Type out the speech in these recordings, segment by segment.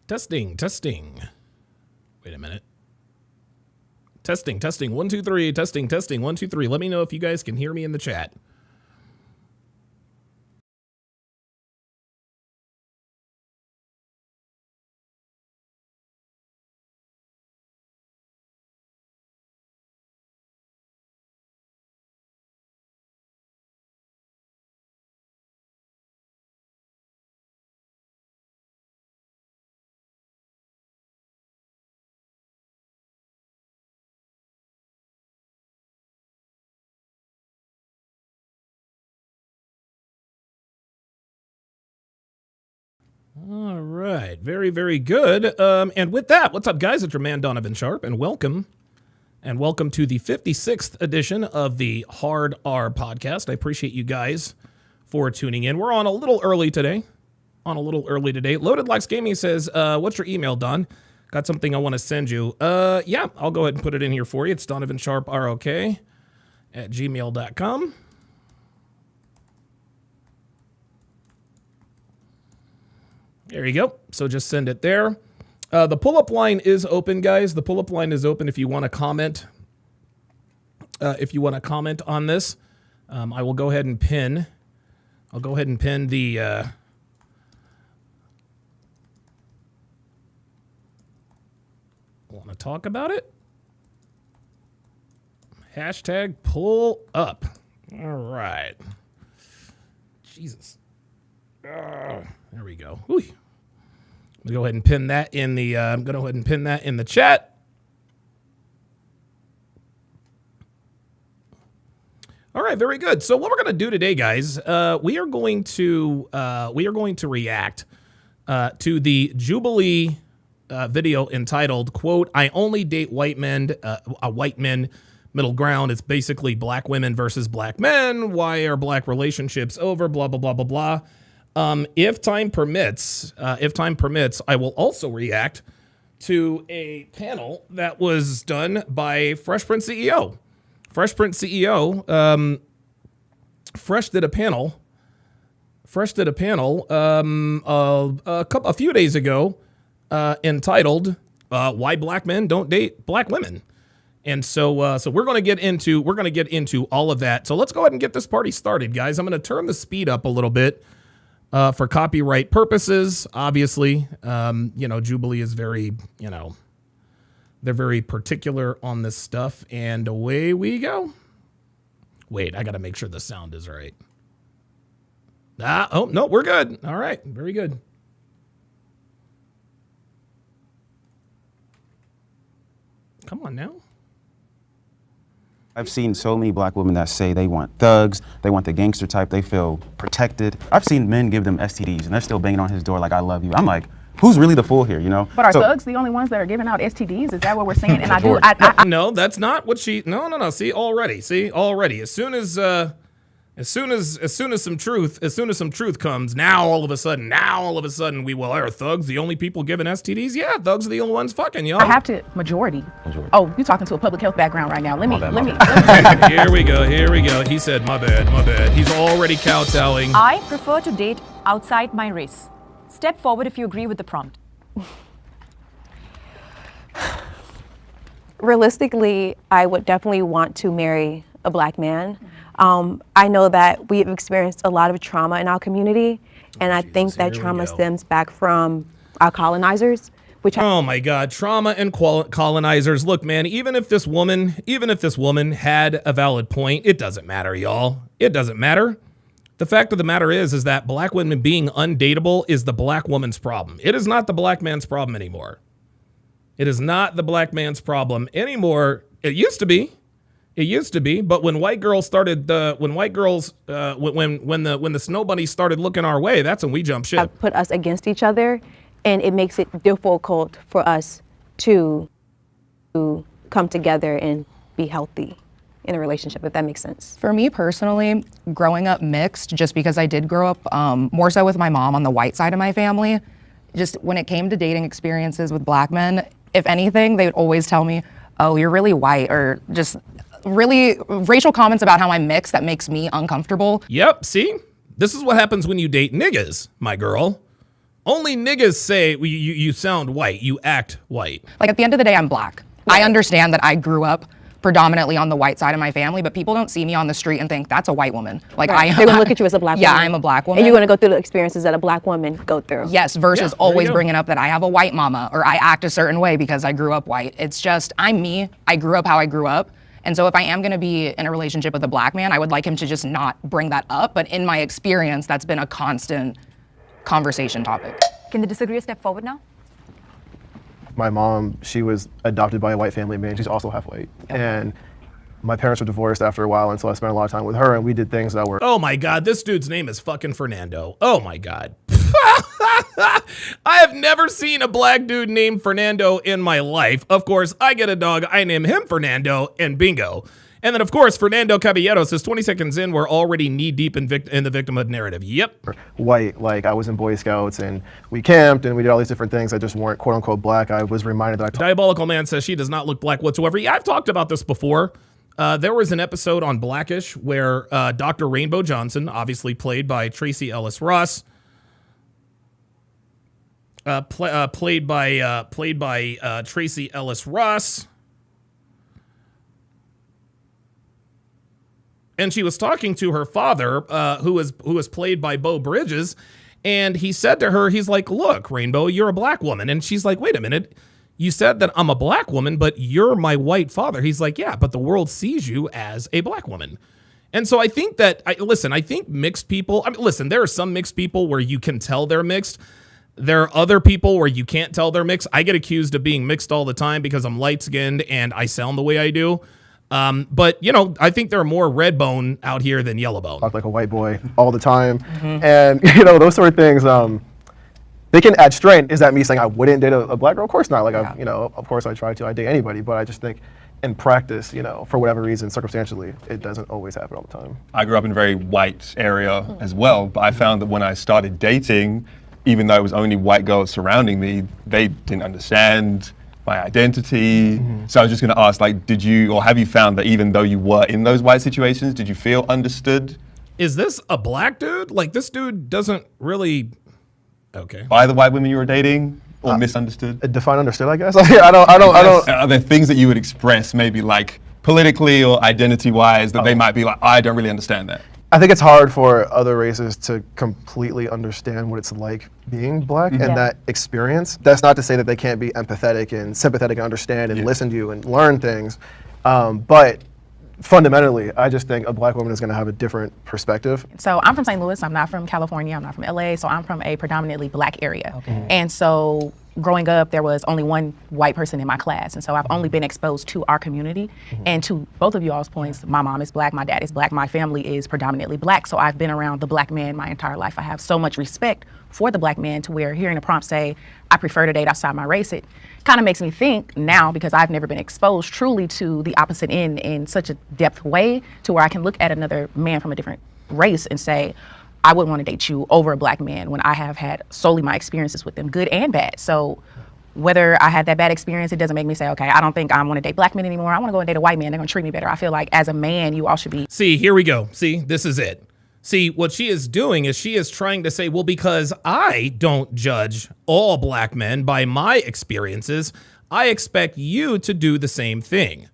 Testing. Wait a minute. Testing. 1, 2, 3. Testing. 1, 2, 3. Let me know if you guys can hear me in the chat. All right. Very, very good. And with that, what's up, guys? It's your man, Donovan Sharp, and welcome to the 56th edition of the Hard R podcast. I appreciate you guys for tuning in. We're on a little early today. Loaded Lux Gaming says, what's your email, Don? Got something I want to send you. Yeah, I'll go ahead and put it in here for you. It's donovansharprok@gmail.com. There you go. So just send it there. The pull-up line is open, guys. The pull-up line is open if you want to comment. On this, I will go ahead and pin. I'll go ahead and pin the. Want to talk about it? Hashtag pull up. All right. Jesus. There we go. Ooh. I'm gonna go ahead and pin that in the. I'm gonna go ahead and pin that in the chat. All right, very good. So what we're gonna do today, guys, we are going to react to the Jubilee video entitled "Quote: I only date white men. White men, middle ground. It's basically black women versus black men. Why are black relationships over? Blah blah blah blah blah." If time permits, I will also react to a panel that was done by Fresh Prince CEO. Fresh did a panel a few days ago entitled "Why Black Men Don't Date Black Women." And so we're going to get into all of that. So let's go ahead and get this party started, guys. I'm going to turn the speed up a little bit. For copyright purposes, obviously, Jubilee is very, they're very particular on this stuff, and away we go. Wait, I got to make sure the sound is right. Oh, no, we're good. All right, very good. Come on now. I've seen so many black women that say they want thugs, they want the gangster type, they feel protected. I've seen men give them STDs and they're still banging on his door like, I love you. I'm like, who's really the fool here, But are thugs the only ones that are giving out STDs? Is that what we're saying? And I No, that's not what she, no. See, already. As soon as some truth comes, now all of a sudden we are thugs the only people giving STDs? Yeah, thugs are the only ones fucking, y'all. I have to majority. Oh, you're talking to a public health background right now. Let me. Here we go. He said, my bad. He's already kowtowing. I prefer to date outside my race. Step forward if you agree with the prompt. Realistically, I would definitely want to marry a black man. I know that we've experienced a lot of trauma in our community, and I think that trauma stems back from our colonizers. Oh my God, trauma and colonizers. Look, man, even if this woman had a valid point, it doesn't matter, y'all. It doesn't matter. The fact of the matter is that black women being undateable is the black woman's problem. It is not the black man's problem anymore. It is not the black man's problem anymore. It used to be. But when white girls started, when the snow bunnies started looking our way, that's when we jumped ship. Put us against each other, and it makes it difficult for us to come together and be healthy in a relationship, if that makes sense. For me personally, growing up mixed, just because I did grow up more so with my mom on the white side of my family, just when it came to dating experiences with black men, if anything, they would always tell me, oh, you're really white, or just really racial comments about how I'm mixed that makes me uncomfortable. Yep, see? This is what happens when you date niggas, my girl. Only niggas say you sound white. You act white. Like at the end of the day, I'm black. I understand that I grew up predominantly on the white side of my family, but people don't see me on the street and think that's a white woman. Like Right. They're gonna look at you as a black woman. Yeah, I'm a black woman. And you're gonna go through the experiences that a black woman go through. Yes, versus Yeah, always you go. bringing up that I have a white mama or I act a certain way because I grew up white. It's just, I'm me. I grew up how I grew up. And so if I am gonna be in a relationship with a black man, I would like him to just not bring that up. But in my experience, that's been a constant conversation topic. Can the disagreeer step forward now? My mom, she was adopted by a white family man. She's also half white. And my parents were divorced after a while, and so I spent a lot of time with her, and we did things that were Oh my God, this dude's name is fucking Fernando. Oh my God. I have never seen a black dude named Fernando in my life. Of course, I get a dog, I name him Fernando, and bingo. And then, of course, Fernando Caballero says 20 seconds in, we're already knee-deep in the victimhood narrative. Yep. white. Like, I was in Boy Scouts, and we camped, and we did all these different things that just weren't quote-unquote black. I was reminded that Diabolical Man says she does not look black whatsoever. Yeah, I've talked about this before. There was an episode on Blackish where Dr. Rainbow Johnson, obviously played by Tracy Ellis Ross, played by Tracy Ellis Ross, and she was talking to her father, who was played by Beau Bridges, and he said to her, he's like, "Look, Rainbow, you're a black woman," and she's like, "Wait a minute. You said that I'm a black woman, but you're my white father." He's like, "Yeah, but the world sees you as a black woman." And so I think that, I think mixed people, listen, there are some mixed people where you can tell they're mixed. There are other people where you can't tell they're mixed. I get accused of being mixed all the time because I'm light-skinned and I sound the way I do. But, I think there are more red bone out here than yellow bone. talk like a white boy all the time. And, those sort of things, they can add strain. Is that me saying I wouldn't date a black girl? Of course not. Like, of course I try to. I date anybody. But I just think in practice, for whatever reason, circumstantially, it doesn't always happen all the time. I grew up in a very white area as well, but I found that when I started dating, even though it was only white girls surrounding me, they didn't understand my identity. So I was just going to ask, like, did you, or have you found that even though you were in those white situations, did you feel understood? Is this a black dude? Like, this dude doesn't really... Okay. By the white women you were dating, or misunderstood? Define understood, I guess. I don't. Are there things that you would express, maybe like politically or identity-wise, that they might be like, I don't really understand that? I think it's hard for other races to completely understand what it's like being black and that experience. That's not to say that they can't be empathetic and sympathetic and understand and listen to you and learn things. But fundamentally, I just think a black woman is going to have a different perspective. So I'm from St. Louis. I'm not from California. I'm not from LA. So I'm from a predominantly black area. And so growing up, there was only one white person in my class. And so I've only been exposed to our community. And to both of you all's points, my mom is black, my dad is black, my family is predominantly black. So I've been around the black man my entire life. I have so much respect for the black man to where hearing a prompt say, I prefer to date outside my race, it kind of makes me think now, because I've never been exposed truly to the opposite end in such a depth way, to where I can look at another man from a different race and say, I wouldn't want to date you over a black man when I have had solely my experiences with them, good and bad. So whether I had that bad experience, it doesn't make me say, okay, I don't think I want to date black men anymore. I want to go and date a white man. They're going to treat me better. I feel like as a man, you all should be. See, here we go. See, this is it. See, what she is doing is she is trying to say, well, because I don't judge all black men by my experiences, I expect you to do the same thing.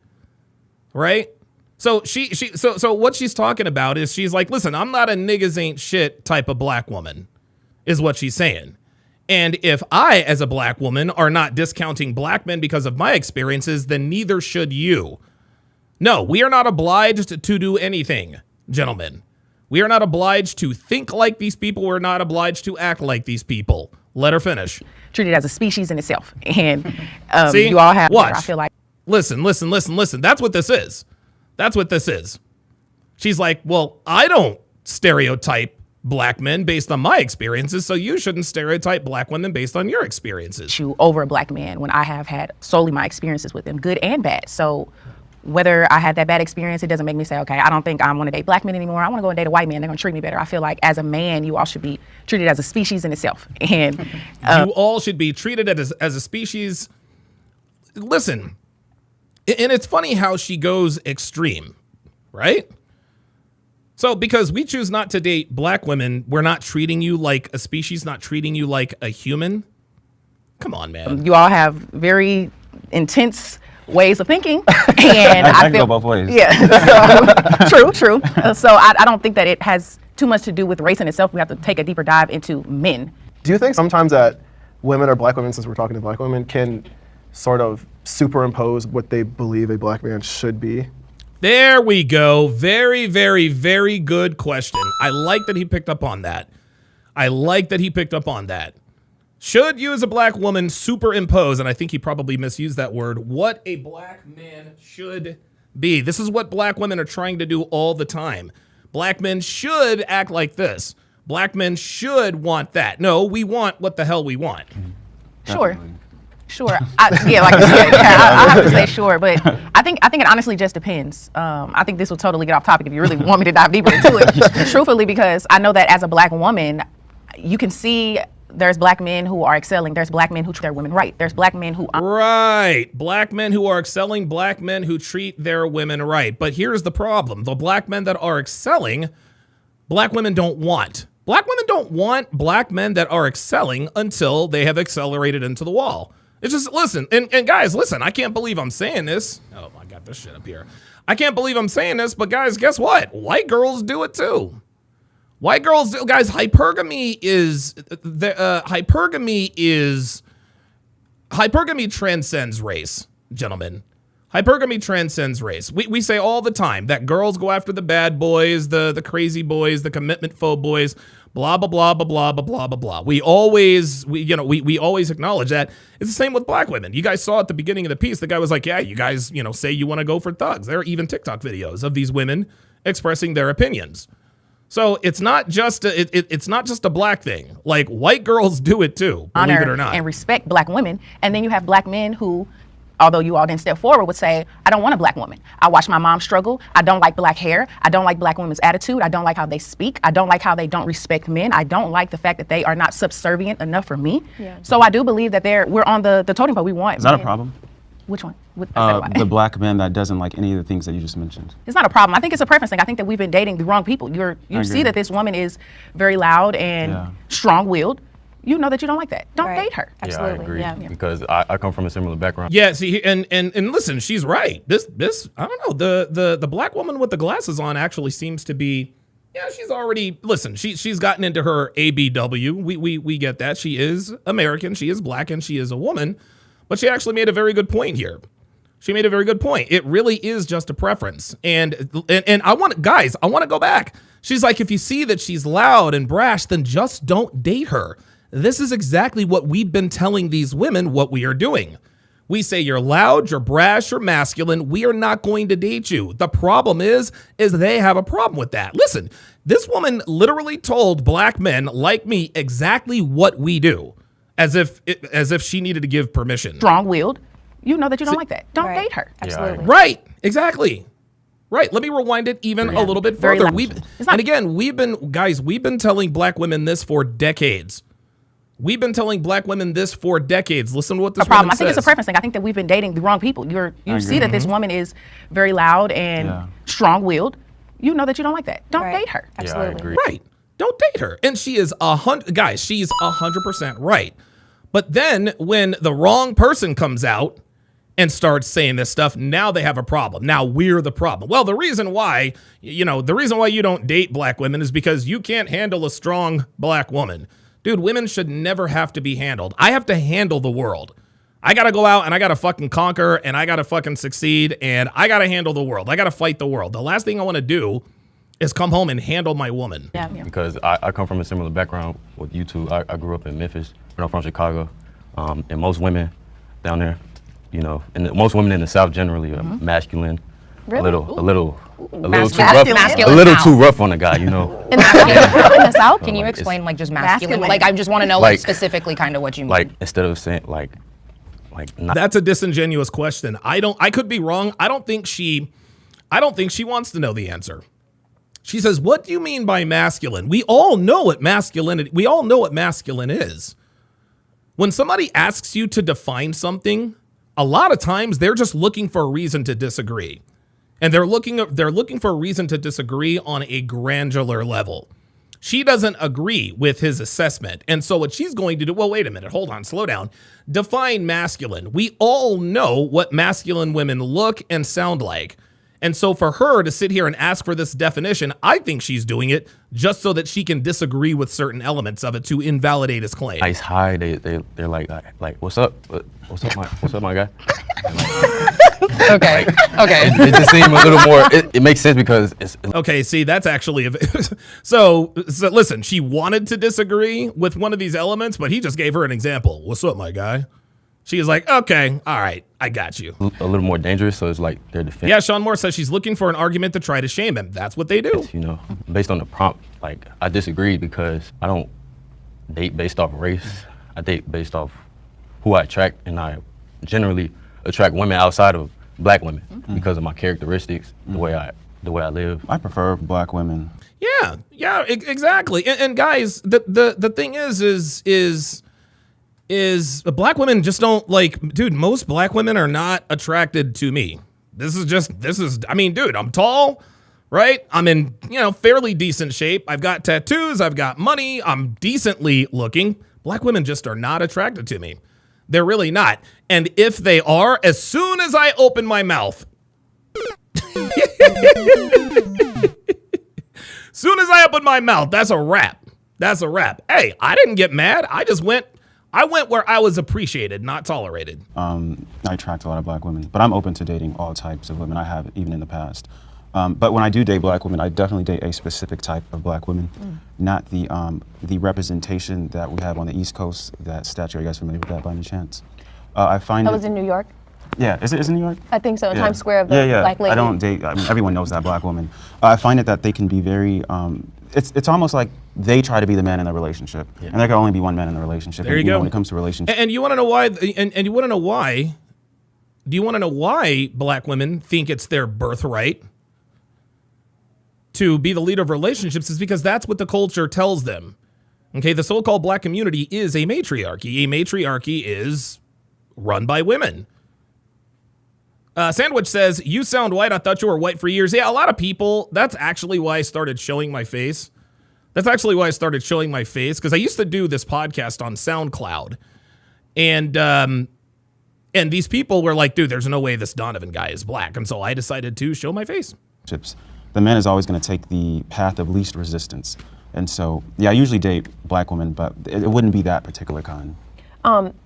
Right? So so what she's talking about is she's like, listen, I'm not a niggas ain't shit type of black woman, is what she's saying. And if I, as a black woman, are not discounting black men because of my experiences, then neither should you. No, we are not obliged to do anything, gentlemen. We are not obliged to think like these people. We're not obliged to act like these people. Let her finish. Treated as a species in itself. And See? you all have, Watch. I feel like. Listen. That's what this is. That's what this is. She's like, well, I don't stereotype black men based on my experiences, so you shouldn't stereotype black women based on your experiences. You over a black man when I have had solely my experiences with them, good and bad. So whether I had that bad experience, it doesn't make me say, okay, I don't think I want to date black men anymore. I want to go and date a white man. They're going to treat me better. I feel like as a man, you all should be treated as a species in itself. And you all should be treated as a species. Listen, and it's funny how she goes extreme, right? So because we choose not to date black women, we're not treating you like a species, not treating you like a human. Come on, man. You all have very intense ways of thinking, and I I can feel go both ways. Yeah, so, true. So I don't think that it has too much to do with race in itself. We have to take a deeper dive into men. Do you think sometimes that women or black women, since we're talking to black women, can sort of superimpose what they believe a black man should be? There we go. Very, very, very good question. I like that he picked up on that. Should you as a black woman superimpose, and I think he probably misused that word, what a black man should be? This is what black women are trying to do all the time. Black men should act like this. Black men should want that. No, we want what the hell we want. Sure. Yeah, like I have to say sure, but I think it honestly just depends. I think this will totally get off topic if you really want me to dive deeper into it. Truthfully, because I know that as a black woman, you can see there's black men who are excelling. There's black men who treat their women right. There's black men who Right. Black men who are excelling, black men who treat their women right. But here's the problem. The black men that are excelling, black women don't want. Black women don't want black men that are excelling until they have accelerated into the wall. It's just, listen, and guys, listen, I can't believe I'm saying this. Oh, I got this shit up here. I can't believe I'm saying this, but guys, guess what? White girls do it too. White girls do, guys, hypergamy transcends race, gentlemen. Hypergamy transcends race. We say all the time that girls go after the bad boys, the crazy boys, the commitment phobe boys, blah, blah, blah, blah, blah, blah, blah, blah, blah. We always acknowledge that. It's the same with black women. You guys saw at the beginning of the piece, the guy was like, yeah, you guys, say you want to go for thugs. There are even TikTok videos of these women expressing their opinions. So it's not just a black thing. Like, white girls do it too, believe it or not. And respect black women. And then you have black men who, although you all didn't step forward, would say, I don't want a black woman. I watched my mom struggle. I don't like black hair. I don't like black women's attitude. I don't like how they speak. I don't like how they don't respect men. I don't like the fact that they are not subservient enough for me. Yeah. So I do believe that we're on the totem pole. We want. Is that a problem? Which one? The black man that doesn't like any of the things that you just mentioned. It's not a problem. I think it's a preference thing. I think that we've been dating the wrong people. You see that this woman is very loud and strong-willed. You know that you don't like that. Don't date her. Absolutely. Yeah, I agree. Because I come from a similar background. Yeah, see, and listen, she's right. This I don't know. The black woman with the glasses on actually seems to be, she's already, listen, she's gotten into her ABW. We get that. She is American, she is black, and she is a woman. But she actually made a very good point here. She made a very good point. It really is just a preference. And I want to go back. She's like, if you see that she's loud and brash, then just don't date her. This is exactly what we've been telling these women what we are doing. We say you're loud, you're brash, you're masculine. We are not going to date you. The problem is they have a problem with that. Listen, this woman literally told black men like me exactly what we do, as if she needed to give permission. Strong-willed. You know that you don't like that. Don't date her. Absolutely. Right. Exactly. Right. Let me rewind it even a little bit further. We've been telling black women this for decades. We've been telling black women this for decades. Listen to what this woman says. I think it's a preference thing. I think that we've been dating the wrong people. You see that this woman is very loud and strong-willed. You know that you don't like that. Don't date her. Absolutely. I agree. Right. Don't date her. And she is 100% right. But then when the wrong person comes out and starts saying this stuff, now they have a problem. Now we're the problem. Well, the reason why you don't date black women is because you can't handle a strong black woman. Dude, women should never have to be handled. I have to handle the world. I got to go out and I got to fucking conquer and I got to fucking succeed and I got to handle the world. I got to fight the world. The last thing I want to do is come home and handle my woman. Yeah. Because I come from a similar background with you two. I grew up in Memphis, but I'm from Chicago. And most women down there, and most women in the South generally are masculine. Really? A little Masculine. too rough on the guy, In the South, can you explain just masculine? Masculine. Like, I just want to know Like- specifically kind of what you mean. like instead of saying not. That's a disingenuous question. I could be wrong. I don't think she wants to know the answer. She says, "What do you mean by masculine?" We all know what masculine is. When somebody asks you to define something, a lot of times they're just looking for a reason to disagree. And they're looking for a reason to disagree on a granular level. She doesn't agree with his assessment. And so what she's going to do, well, wait a minute, hold on, slow down. Define masculine. We all know what masculine women look and sound like. And so for her to sit here and ask for this definition, I think she's doing it just so that she can disagree with certain elements of it to invalidate his claim. Ice high, they're like what's up? What's up, my guy? Okay. Okay. It just seems a little more. It makes sense because it's Okay, see, that's actually so listen, she wanted to disagree with one of these elements, but he just gave her an example. What's up, my guy? She is like, okay, all right, I got you. a little more dangerous. So it's like they're defending. Yeah, Sean Moore says she's looking for an argument to try to shame him. That's what they do. You know, based on the prompt, like I disagree because I don't date based off race. I date based off who I attract, and I generally attract women outside of black women because of my characteristics, the way I live. I prefer black women. Yeah, exactly. And guys, the thing is black women just don't like, dude, most black women are not attracted to me. I mean, dude, I'm tall, right? I'm in, fairly decent shape. I've got tattoos. I've got money. I'm decently looking. Black women just are not attracted to me. They're really not. And if they are, as soon as I open my mouth, soon as I open my mouth, that's a wrap. That's a wrap. Hey, I didn't get mad. I went where I was appreciated, not tolerated. I attract a lot of black women, but I'm open to dating all types of women. I have even in the past. But when I do date black women, I definitely date a specific type of black women, not the representation that we have on the East Coast, that statue. Are you guys familiar with that by any chance? I find That was in New York. Yeah, is it in New York? I think so. In Yeah. Times Square of the yeah. black lady. I don't date. I mean, everyone knows that black woman. I find it that they can be very. It's almost like they try to be the man in the relationship, and there can only be one man in the relationship. There you go. When it comes to relationships. And you want to know why? And you want to know why? Do you want to know why black women think it's their birthright to be the leader of relationships? Is because that's what the culture tells them. Okay, the so-called black community is a matriarchy. A matriarchy is run by women. Sandwich says, you sound white. I thought you were white for years. Yeah, a lot of people, that's actually why I started showing my face. Because I used to do this podcast on SoundCloud. And these people were like, dude, there's no way this Donovan guy is black. And so I decided to show my face. The man is always going to take the path of least resistance. And so, yeah, I usually date black women, but it wouldn't be that particular kind.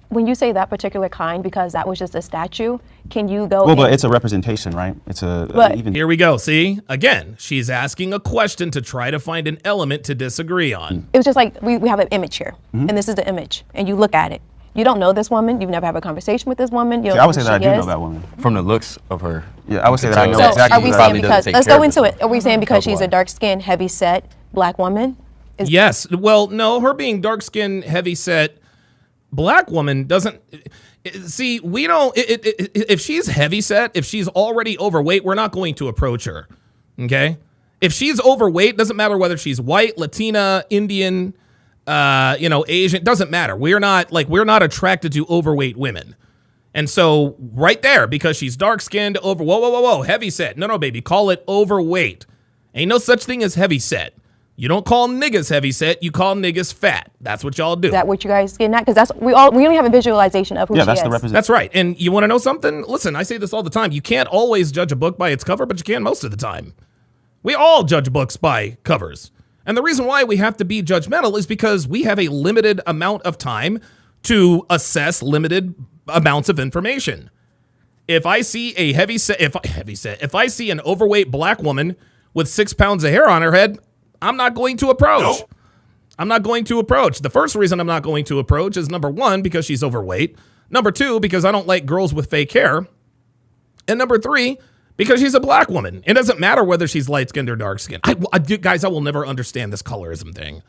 When you say that particular kind, because that was just a statue, can you go? Well, but it's a representation, right? It's even. Here we go. See, again, she's asking a question to try to find an element to disagree on. It was just like we have an image here, and this is the image, and you look at it. You don't know this woman. You've never had a conversation with this woman. You don't I would say know that I who do she know is. that woman. From the looks of her. Yeah, I would say that I know So exactly. are we who that saying is. because let's go into it? Are we saying because she's a White. dark-skinned, heavy-set black woman? Yes. Well, no, her being dark-skinned, heavy-set black woman doesn't. See, we don't. If she's heavy-set, if she's already overweight, we're not going to approach her. Okay. If she's overweight, doesn't matter whether she's white, Latina, Indian, Asian. Doesn't matter. We're not attracted to overweight women. And so right there, because she's dark-skinned, whoa, heavy-set. No, baby, call it overweight. Ain't no such thing as heavy-set. You don't call niggas heavy set, you call niggas fat. That's what y'all do. Is that what you guys getting at? Because we only have a visualization of who she that's is. the representation. That's right. And you want to know something? Listen, I say this all the time. You can't always judge a book by its cover, but you can most of the time. We all judge books by covers. And the reason why we have to be judgmental is because we have a limited amount of time to assess limited amounts of information. If I see a if I see an overweight black woman with 6 pounds of hair on her head, I'm not going to approach. Nope. I'm not going to approach. The first reason I'm not going to approach is number one, because she's overweight. Number two, because I don't like girls with fake hair. And number three, because she's a black woman. It doesn't matter whether she's light-skinned or dark-skinned. Guys, I will never understand this colorism thing.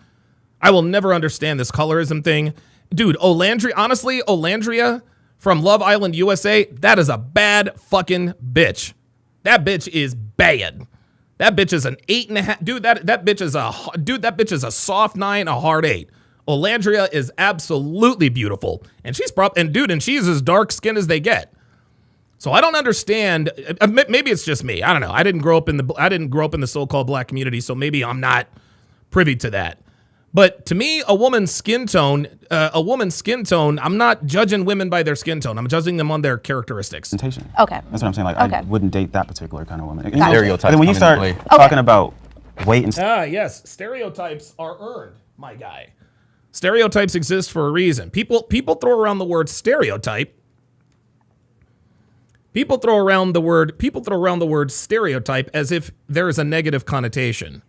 Dude, Olandria from Love Island, USA, that is a bad fucking bitch. That bitch is bad. That bitch is an 8.5. Dude, that bitch is a soft 9, a hard 8. Olandria is absolutely beautiful. And she's she's as dark skinned as they get. So I don't understand. Maybe it's just me. I don't know. I didn't grow up in the so-called black community, so maybe I'm not privy to that. But to me, a woman's skin tone, I'm not judging women by their skin tone. I'm judging them on their characteristics. Okay. That's what I'm saying. Like, Okay. I wouldn't date that particular kind of woman. And Stereotypes then when you come start into play. talking about weight and Yes, stereotypes are earned, my guy. Stereotypes exist for a reason. People throw around the word stereotype. People throw around the word stereotype as if there is a negative connotation.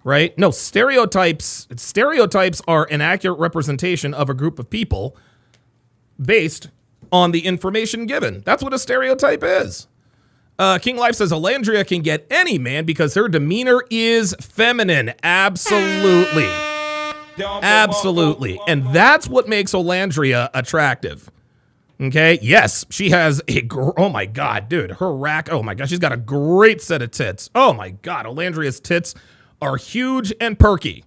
Right? No, stereotypes are an accurate representation of a group of people based on the information given. That's what a stereotype is. King Life says Alandria can get any man because her demeanor is feminine. Absolutely. Absolutely. And that's what makes Alandria attractive. Okay? Yes, she has oh my God, dude. Her rack, oh my God, she's got a great set of tits. Oh my God, Alandria's tits are huge and perky,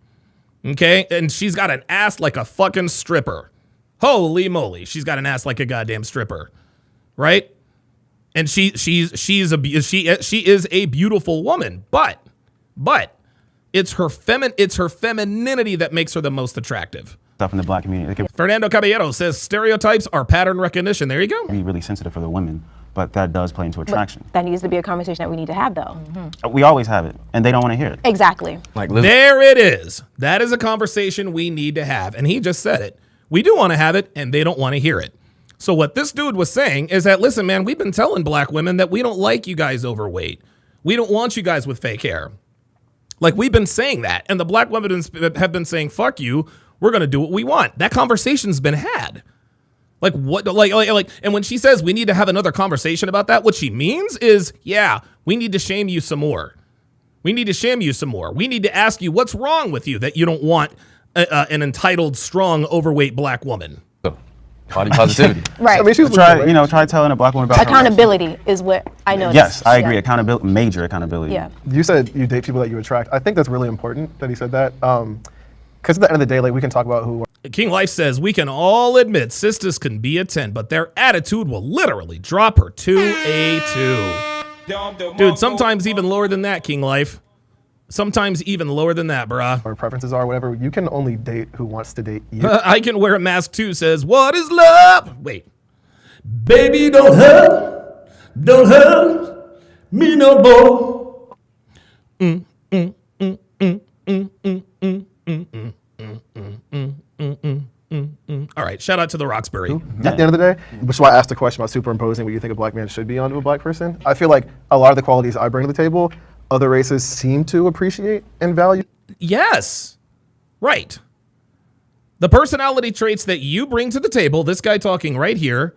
okay? And she's got an ass like a fucking stripper. Holy moly, she's got an ass like a goddamn stripper, right? And she is a beautiful woman, but it's her femininity that makes her the most attractive. stuff in the black community. They can Fernando Caballero says stereotypes are pattern recognition. There you go. be really sensitive for the women, but that does play into attraction. That needs to be a conversation that we need to have, though. We always have it, and they don't want to hear it. Exactly. Like, There it is. That is a conversation we need to have. And he just said it. We do want to have it, and they don't want to hear it. So what this dude was saying is that, listen, man, we've been telling black women that we don't like you guys overweight. We don't want you guys with fake hair. Like, we've been saying that. And the black women have been saying, fuck you. We're going to do what we want. That conversation's been had. Like, what, like, and when she says we need to have another conversation about that, what she means is, yeah, we need to shame you some more. We need to shame you some more. We need to ask you what's wrong with you that you don't want an entitled, strong, overweight black woman. body positivity. Right. I mean, she's Try telling a black woman about Accountability is what I know. Yes, I agree. Accountability, major accountability. Yeah. You said you date people that you attract. I think that's really important that he said that. Because at the end of the day, like, we can talk about who. King Life says, we can all admit sisters can be a 10, but their attitude will literally drop her to a 2. Dude, sometimes even lower than that, King Life. Sometimes even lower than that, bruh. Our preferences are, whatever. You can only date who wants to date you. I can wear a mask too says, what is love? Wait. Baby, don't hurt me no more. All right, shout out to the Roxbury. At the end of the day, which is why I asked the question about superimposing what you think a black man should be onto a black person. I feel like a lot of the qualities I bring to the table, other races seem to appreciate and value. Yes, right. The personality traits that you bring to the table, this guy talking right here,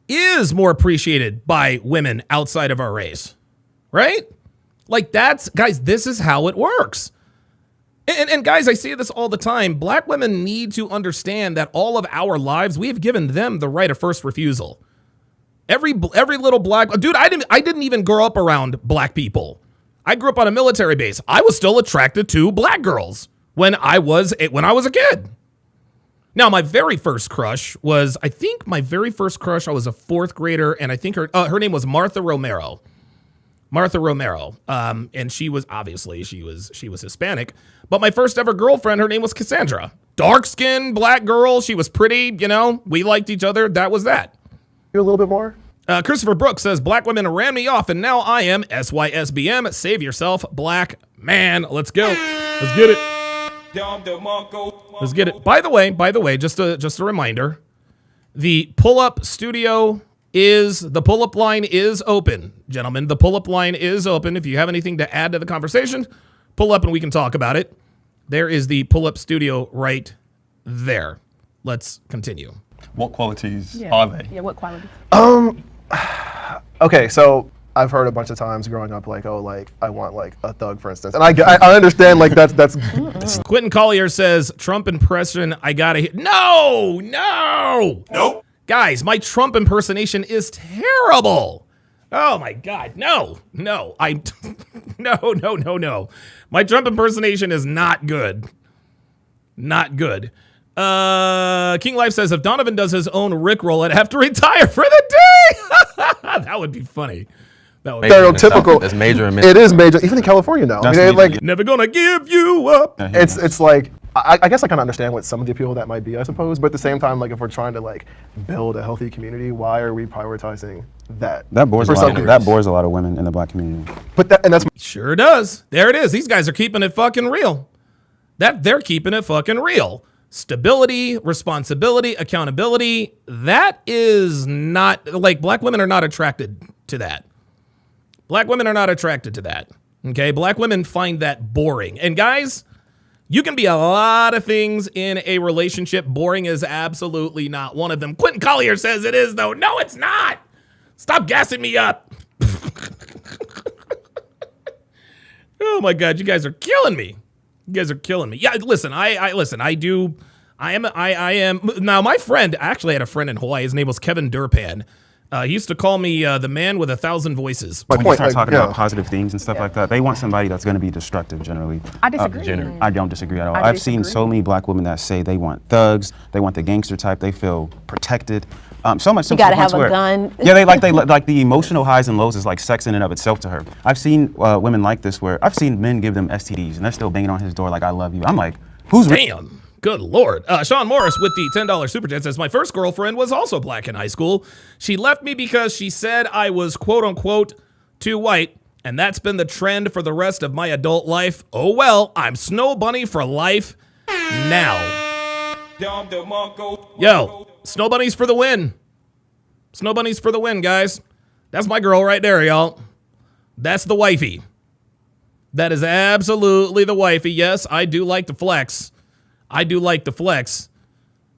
is more appreciated by women outside of our race, right? Like that's, guys, this is how it works. And guys, I say this all the time. Black women need to understand that all of our lives, we have given them the right of first refusal. Every little black dude, I didn't even grow up around black people. I grew up on a military base. I was still attracted to black girls when I was a kid. Now, my very first crush was, I was a fourth grader, and I think her name was Martha Romero. And she was obviously she was Hispanic, but my first ever girlfriend, her name was Cassandra. Dark-skinned black girl. She was pretty, we liked each other. That was that. You a little bit more? Christopher Brooks says, black women ran me off, and now I am SYSBM. Save yourself, black man. Let's go. Let's get it. Let's get it. By the way, just a reminder, the pull-up line is open, gentlemen. The pull-up line is open. If you have anything to add to the conversation, pull up and we can talk about it. There is the pull-up studio right there. Let's continue. What qualities are they? Yeah, what qualities? Okay, so I've heard a bunch of times growing up, like, oh, like, I want, like, a thug, for instance. And I understand, like, that's Quentin Collier says, Trump impression, I gotta hear. No! Nope. Guys, my Trump impersonation is terrible. Oh my God, no. No. My Trump impersonation is not good. Not good. King Life says, if Donovan does his own Rickroll, I'd have to retire for the day. That would be funny. That would be Stereotypical. That's major in It is major, even in California now. I That's mean, major, like yeah. never gonna give you up. it's like I guess I kind of understand what some of the appeal of that might be, I suppose. But at the same time, like if we're trying to like build a healthy community, why are we prioritizing that? That bores, for a lot some of, groups? that bores a lot of women in the black community. But that, and that's Sure does. There it is. These guys are keeping it fucking real. They're keeping it fucking real. Stability, responsibility, accountability. That is not, like, black women are not attracted to that. Black women are not attracted to that. Okay? Black women find that boring. And guys, you can be a lot of things in a relationship. Boring is absolutely not one of them. Quentin Collier says it is, though. No, it's not. Stop gassing me up. Oh my God, you guys are killing me. You guys are killing me. Yeah, listen, I am now my friend, I actually had a friend in Hawaii. His name was Kevin Durpan. He used to call me the man with 1,000 voices. my When you point. start Like, talking yeah. about positive things and stuff like that, they want somebody that's going to be destructive generally. I disagree. I don't disagree at all. I I've seen so many black women that say they want thugs, they want the gangster type, they feel protected. So much so You gotta to the point have a where- gun. Yeah, they like the emotional highs and lows is like sex in and of itself to her. I've seen women like this where I've seen men give them STDs and they're still banging on his door like I love you. I'm like, who's Damn. Good Lord. Sean Morris with the $10 super chat says, my first girlfriend was also black in high school. She left me because she said I was quote unquote too white. And that's been the trend for the rest of my adult life. Oh well, I'm Snow Bunny for life now. Yo, Snow Bunnies for the win. Snow Bunnies for the win, guys. That's my girl right there, y'all. That's the wifey. That is absolutely the wifey. Yes, I do like to flex. I do like to flex.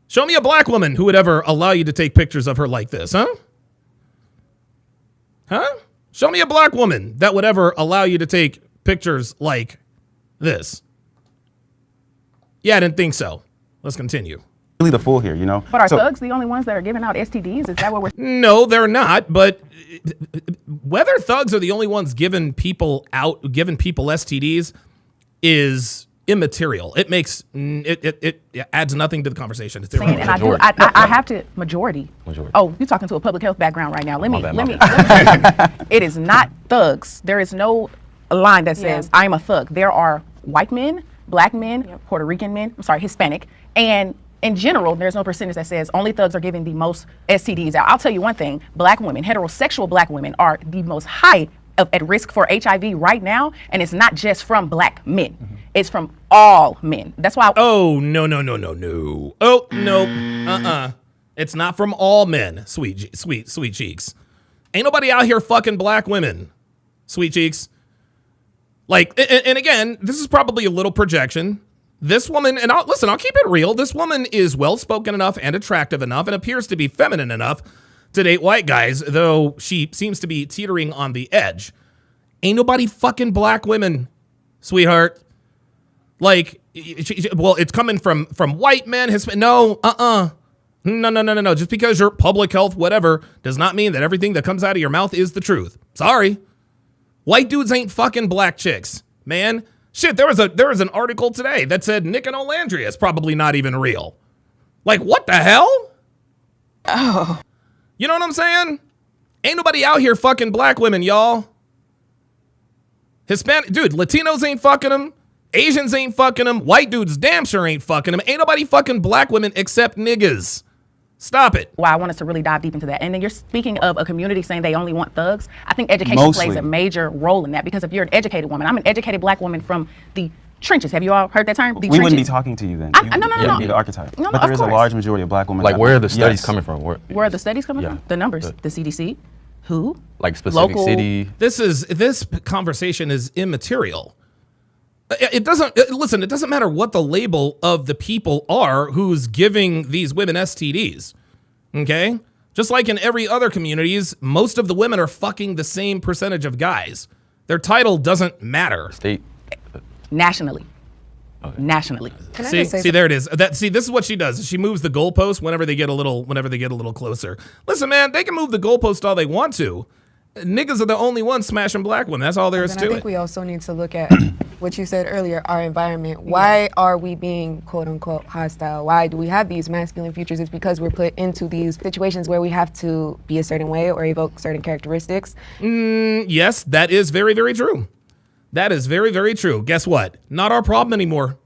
Show me a black woman who would ever allow you to take pictures of her like this, huh? Huh? Show me a black woman that would ever allow you to take pictures like this. Yeah, I didn't think so. Let's continue. really the fool here, you know? But are So- thugs the only ones that are giving out STDs? Is that what we're? No, they're not. But whether thugs are the only ones giving people STDs is immaterial. It makes it adds nothing to the conversation. It's Saying, and irrelevant. I have to majority. Oh, you're talking to a public health background right now. Let me. It is not thugs. There is no line that says I am a thug. There are white men, black men, Puerto Rican men. I'm sorry, Hispanic, and in general, there's no percentage that says only thugs are giving the most STDs out. I'll tell you one thing: black women, heterosexual black women, are the most high at risk for HIV right now, and it's not just from black men. It's from all men. That's why. Oh, no. Oh, no. It's not from all men, sweet cheeks. Ain't nobody out here fucking black women, sweet cheeks. Like, and again, this is probably a little projection. This woman, and I'll keep it real. This woman is well-spoken enough and attractive enough and appears to be feminine enough to date white guys, though she seems to be teetering on the edge. Ain't nobody fucking black women, sweetheart. Like, well, it's coming from white men, Hispanic. No. Just because you're public health, whatever, does not mean that everything that comes out of your mouth is the truth. Sorry. White dudes ain't fucking black chicks, man. Shit, there was an article today that said Nick and Olandria is probably not even real. Like, what the hell? Oh. You know what I'm saying? Ain't nobody out here fucking black women, y'all. Hispanic, dude, Latinos ain't fucking them. Asians ain't fucking them. White dudes damn sure ain't fucking them. Ain't nobody fucking black women except niggas. Stop it. Why I want us to really dive deep into that. And then you're speaking of a community saying they only want thugs. I think education Mostly. plays a major role in that, because if you're an educated woman, I'm an educated black woman from the trenches. Have you all heard that term? The We trenches. wouldn't be talking to you then. No. You would be the archetype. No, but there of is a course. large majority of black women. Like, that- where are the studies Yes. coming from? Where are the studies coming from? The numbers. The CDC. Who? Like specific Local. city? This conversation is immaterial. It doesn't matter what the label of the people are who's giving these women STDs. Okay? Just like in every other communities, most of the women are fucking the same percentage of guys. Their title doesn't matter. State? Nationally. Okay. Nationally. See, there it is. This is what she does. She moves the goalpost whenever they get a little closer. Listen, man, they can move the goalpost all they want to. Niggas are the only ones smashing black women. That's all there is And to I think it. we also need to look at what you said earlier, our environment. Why are we being quote unquote hostile? Why do we have these masculine features? It's because we're put into these situations where we have to be a certain way or evoke certain characteristics. Yes, that is very, very true. That is very, very true. Guess what? Not our problem anymore.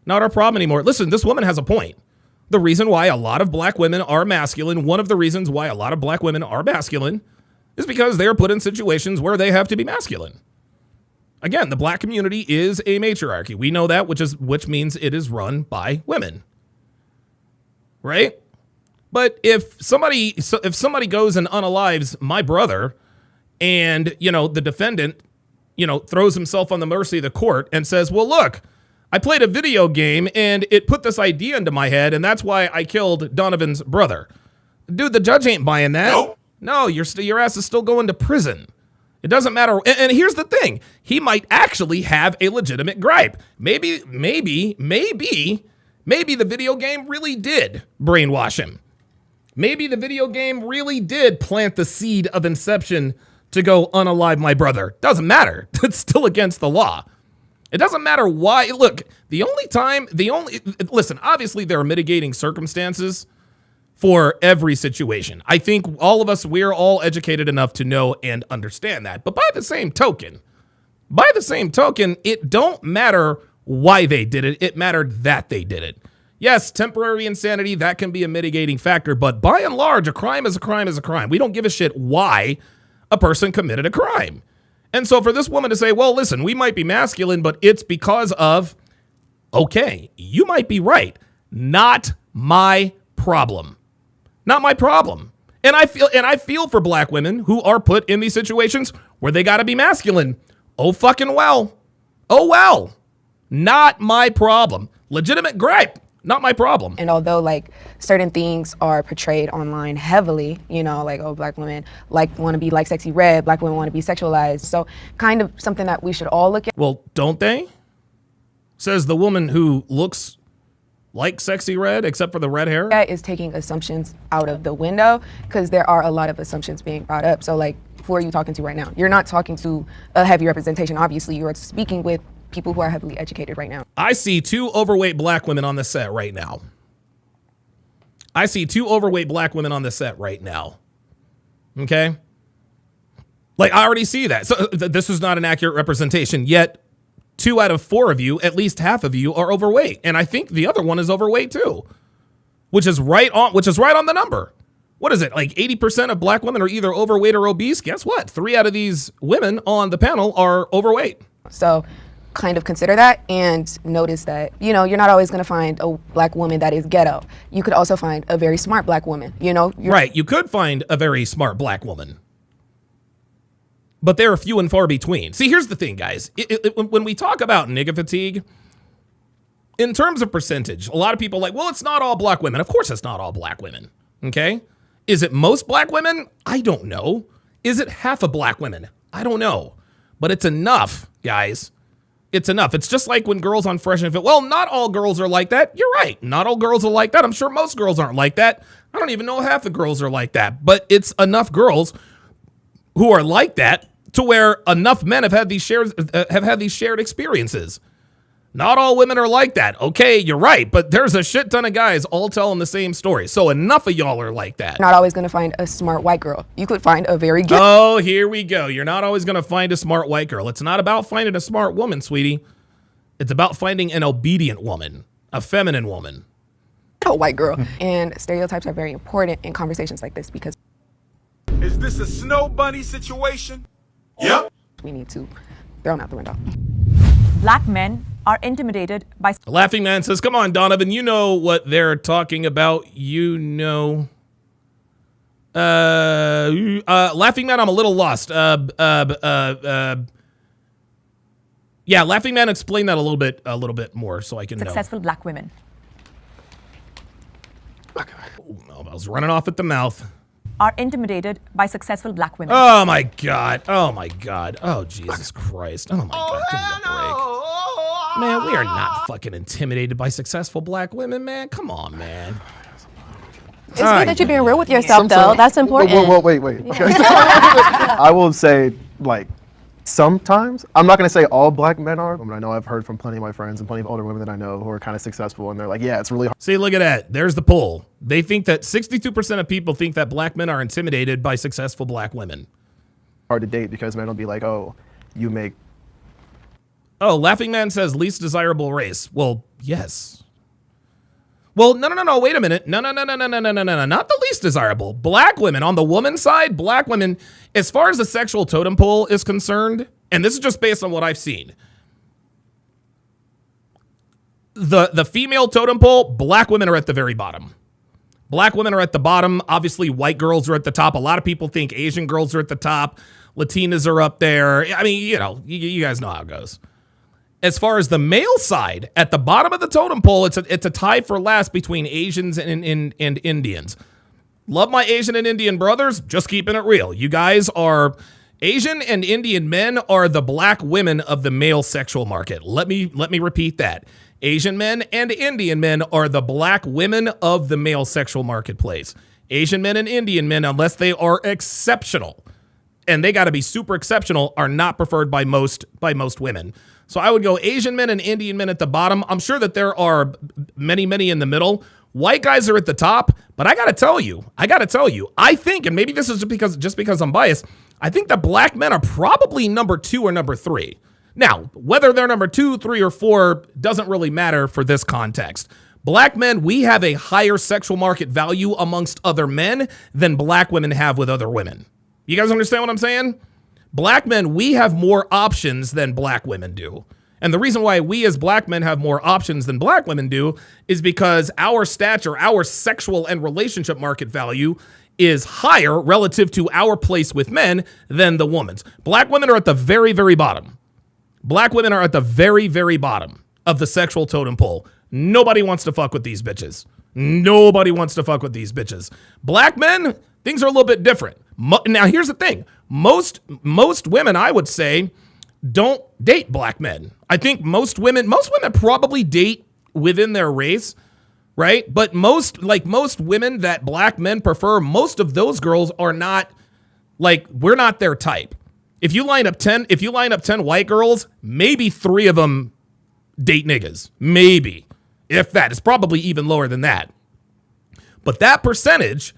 Not our problem anymore. Listen, this woman has a point. The reason why a lot of black women are masculine, one of the reasons why a lot of black women are masculine, is because they are put in situations where they have to be masculine. Again, the black community is a matriarchy. We know that, which means it is run by women. Right? But if somebody goes and unalives my brother and, the defendant, throws himself on the mercy of the court and says, well, look, I played a video game and it put this idea into my head and that's why I killed Donovan's brother. Dude, the judge ain't buying that. Nope. No, your ass is still going to prison. It doesn't matter. And here's the thing. He might actually have a legitimate gripe. Maybe the video game really did brainwash him. Maybe the video game really did plant the seed of inception to go unalive my brother. Doesn't matter. It's still against the law. It doesn't matter why. Look, listen, obviously there are mitigating circumstances for every situation. I think all of us, we're all educated enough to know and understand that. But by the same token, it don't matter why they did it. It mattered that they did it. Yes, temporary insanity, that can be a mitigating factor. But by and large, a crime is a crime is a crime. We don't give a shit why a person committed a crime. And so for this woman to say, well, listen, we might be masculine, but it's because of, okay, you might be right. Not my problem. Not my problem. And I feel for black women who are put in these situations where they got to be masculine. Oh, fucking well. Oh, well. Not my problem. Legitimate gripe. Not my problem. And although certain things are portrayed online heavily, black women want to be like Sexy Red, black women want to be sexualized. So kind of something that we should all look at. Well, don't they? Says the woman who looks like Sexy Red, except for the red hair. That is taking assumptions out of the window because there are a lot of assumptions being brought up. So who are you talking to right now? You're not talking to a heavy representation. Obviously, you are speaking with people who are heavily educated right now. I see 2 overweight black women on the set right now. Okay? I already see that. So this is not an accurate representation, yet 2 out of 4 of you, at least half of you, are overweight. And I think the other one is overweight too, which is right on the number. What is it? 80% of black women are either overweight or obese. Guess what? 3 out of these women on the panel are overweight. So kind of consider that and notice that, you're not always going to find a black woman that is ghetto. You could also find a very smart black woman, Right. You could find a very smart black woman. But they're few and far between. See, here's the thing, guys. When we talk about nigga fatigue, in terms of percentage, a lot of people are well, it's not all black women. Of course it's not all black women, okay? Is it most black women? I don't know. Is it half of black women? I don't know. But it's enough, guys. It's enough. It's just like when girls on Fresh and Fit, well, not all girls are like that. You're right. Not all girls are like that. I'm sure most girls aren't like that. I don't even know half the girls are like that. But it's enough girls who are like that to where enough men have had these shared experiences. Not all women are like that. Okay, you're right, but there's a shit ton of guys all telling the same story. So enough of y'all are like that. Not always going to find a smart white girl. You could find a very good. Oh, here we go. You're not always going to find a smart white girl. It's not about finding a smart woman, sweetie. It's about finding an obedient woman, a feminine woman. A white girl. And stereotypes are very important in conversations like this because. Is this a snow bunny situation? Yep. We need to throw them out the window. Black men are intimidated by... Laughing Man says, come on, Donovan, you know what they're talking about. Laughing Man, I'm a little lost. Yeah, Laughing Man, explain that a little bit more so I can successful know. Black women. Okay. I was running off at the mouth. Are intimidated by successful black women. Oh my God. Oh my God. Oh Jesus Christ. Oh my God. Give me a break. Man, we are not fucking intimidated by successful black women, man. Come on, man. It's good that you're being real with yourself, though. That's important. Wait. Okay. I will say, Sometimes. I'm not going to say all black men are. I know I've heard from plenty of my friends and plenty of older women that I know who are kind of successful, and they're like, yeah, it's really hard. See, look at that. There's the poll. They think that 62% of people think that black men are intimidated by successful black women. Hard to date because men will be like, oh, you make. Oh, Laughing Man says least desirable race. Well, yes. Well, no. Wait a minute. No. Not the least desirable. Black women on the woman's side. Black women, as far as the sexual totem pole is concerned, and this is just based on what I've seen. The female totem pole, black women are at the very bottom. Black women are at the bottom. Obviously, white girls are at the top. A lot of people think Asian girls are at the top. Latinas are up there. I mean, you guys know how it goes. As far as the male side, at the bottom of the totem pole, it's a tie for last between Asians and Indians. Love my Asian and Indian brothers, just keeping it real. You guys are, Asian and Indian men are the black women of the male sexual market. Let me repeat that. Asian men and Indian men are the black women of the male sexual marketplace. Asian men and Indian men, unless they are exceptional, and they got to be super exceptional, are not preferred by most women. So I would go Asian men and Indian men at the bottom. I'm sure that there are many in the middle. White guys are at the top, but I got to tell you, I think, and maybe this is just because I'm biased, I think that black men are probably number 2 or number 3. Now, whether they're number 2, 3, or 4 doesn't really matter for this context. Black men, we have a higher sexual market value amongst other men than black women have with other women. You guys understand what I'm saying? Black men, we have more options than black women do. And the reason why we as black men have more options than black women do is because our stature, our sexual and relationship market value is higher relative to our place with men than the woman's. Black women are at the very, very bottom. Black women are at the very, very bottom of the sexual totem pole. Nobody wants to fuck with these bitches. Nobody wants to fuck with these bitches. Black men, things are a little bit different. Now, here's the thing. Most women, I would say, don't date black men. I think most women probably date within their race, right? But most women that black men prefer, most of those girls are not, we're not their type. If you line up 10 white girls, maybe 3 of them date niggas. Maybe. If that. It's probably even lower than that. But that percentage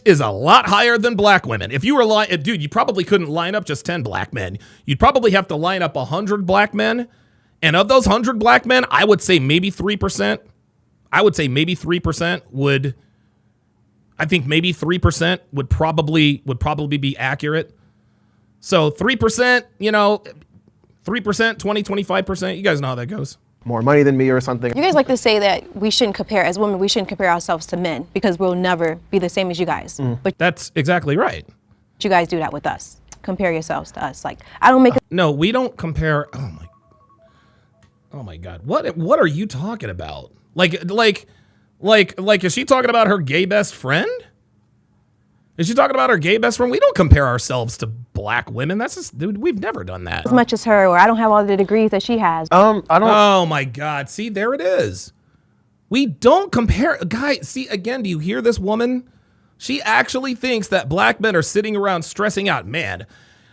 is a lot higher than black women. If you were dude, you probably couldn't line up just 10 black men. You'd probably have to line up 100 black men. And of those 100 black men, I would say maybe 3%. I would say maybe 3% would probably be accurate. So 3%, 3%, 20, 25%. You guys know how that goes. More money than me or something. You guys like to say that we shouldn't compare, as women, we shouldn't compare ourselves to men because we'll never be the same as you guys. But that's exactly right. you guys do that with us. Compare yourselves to us. I don't make No, we don't compare. Oh my God. What are you talking about? Like, is she talking about her gay best friend? Is she talking about her gay best friend? We don't compare ourselves to black women. That's just, dude, we've never done that. as much as her, or I don't have all the degrees that she has. I don't. Oh my God. See, there it is. We don't compare. Guy, see, again, do you hear this woman? She actually thinks that black men are sitting around stressing out. Man,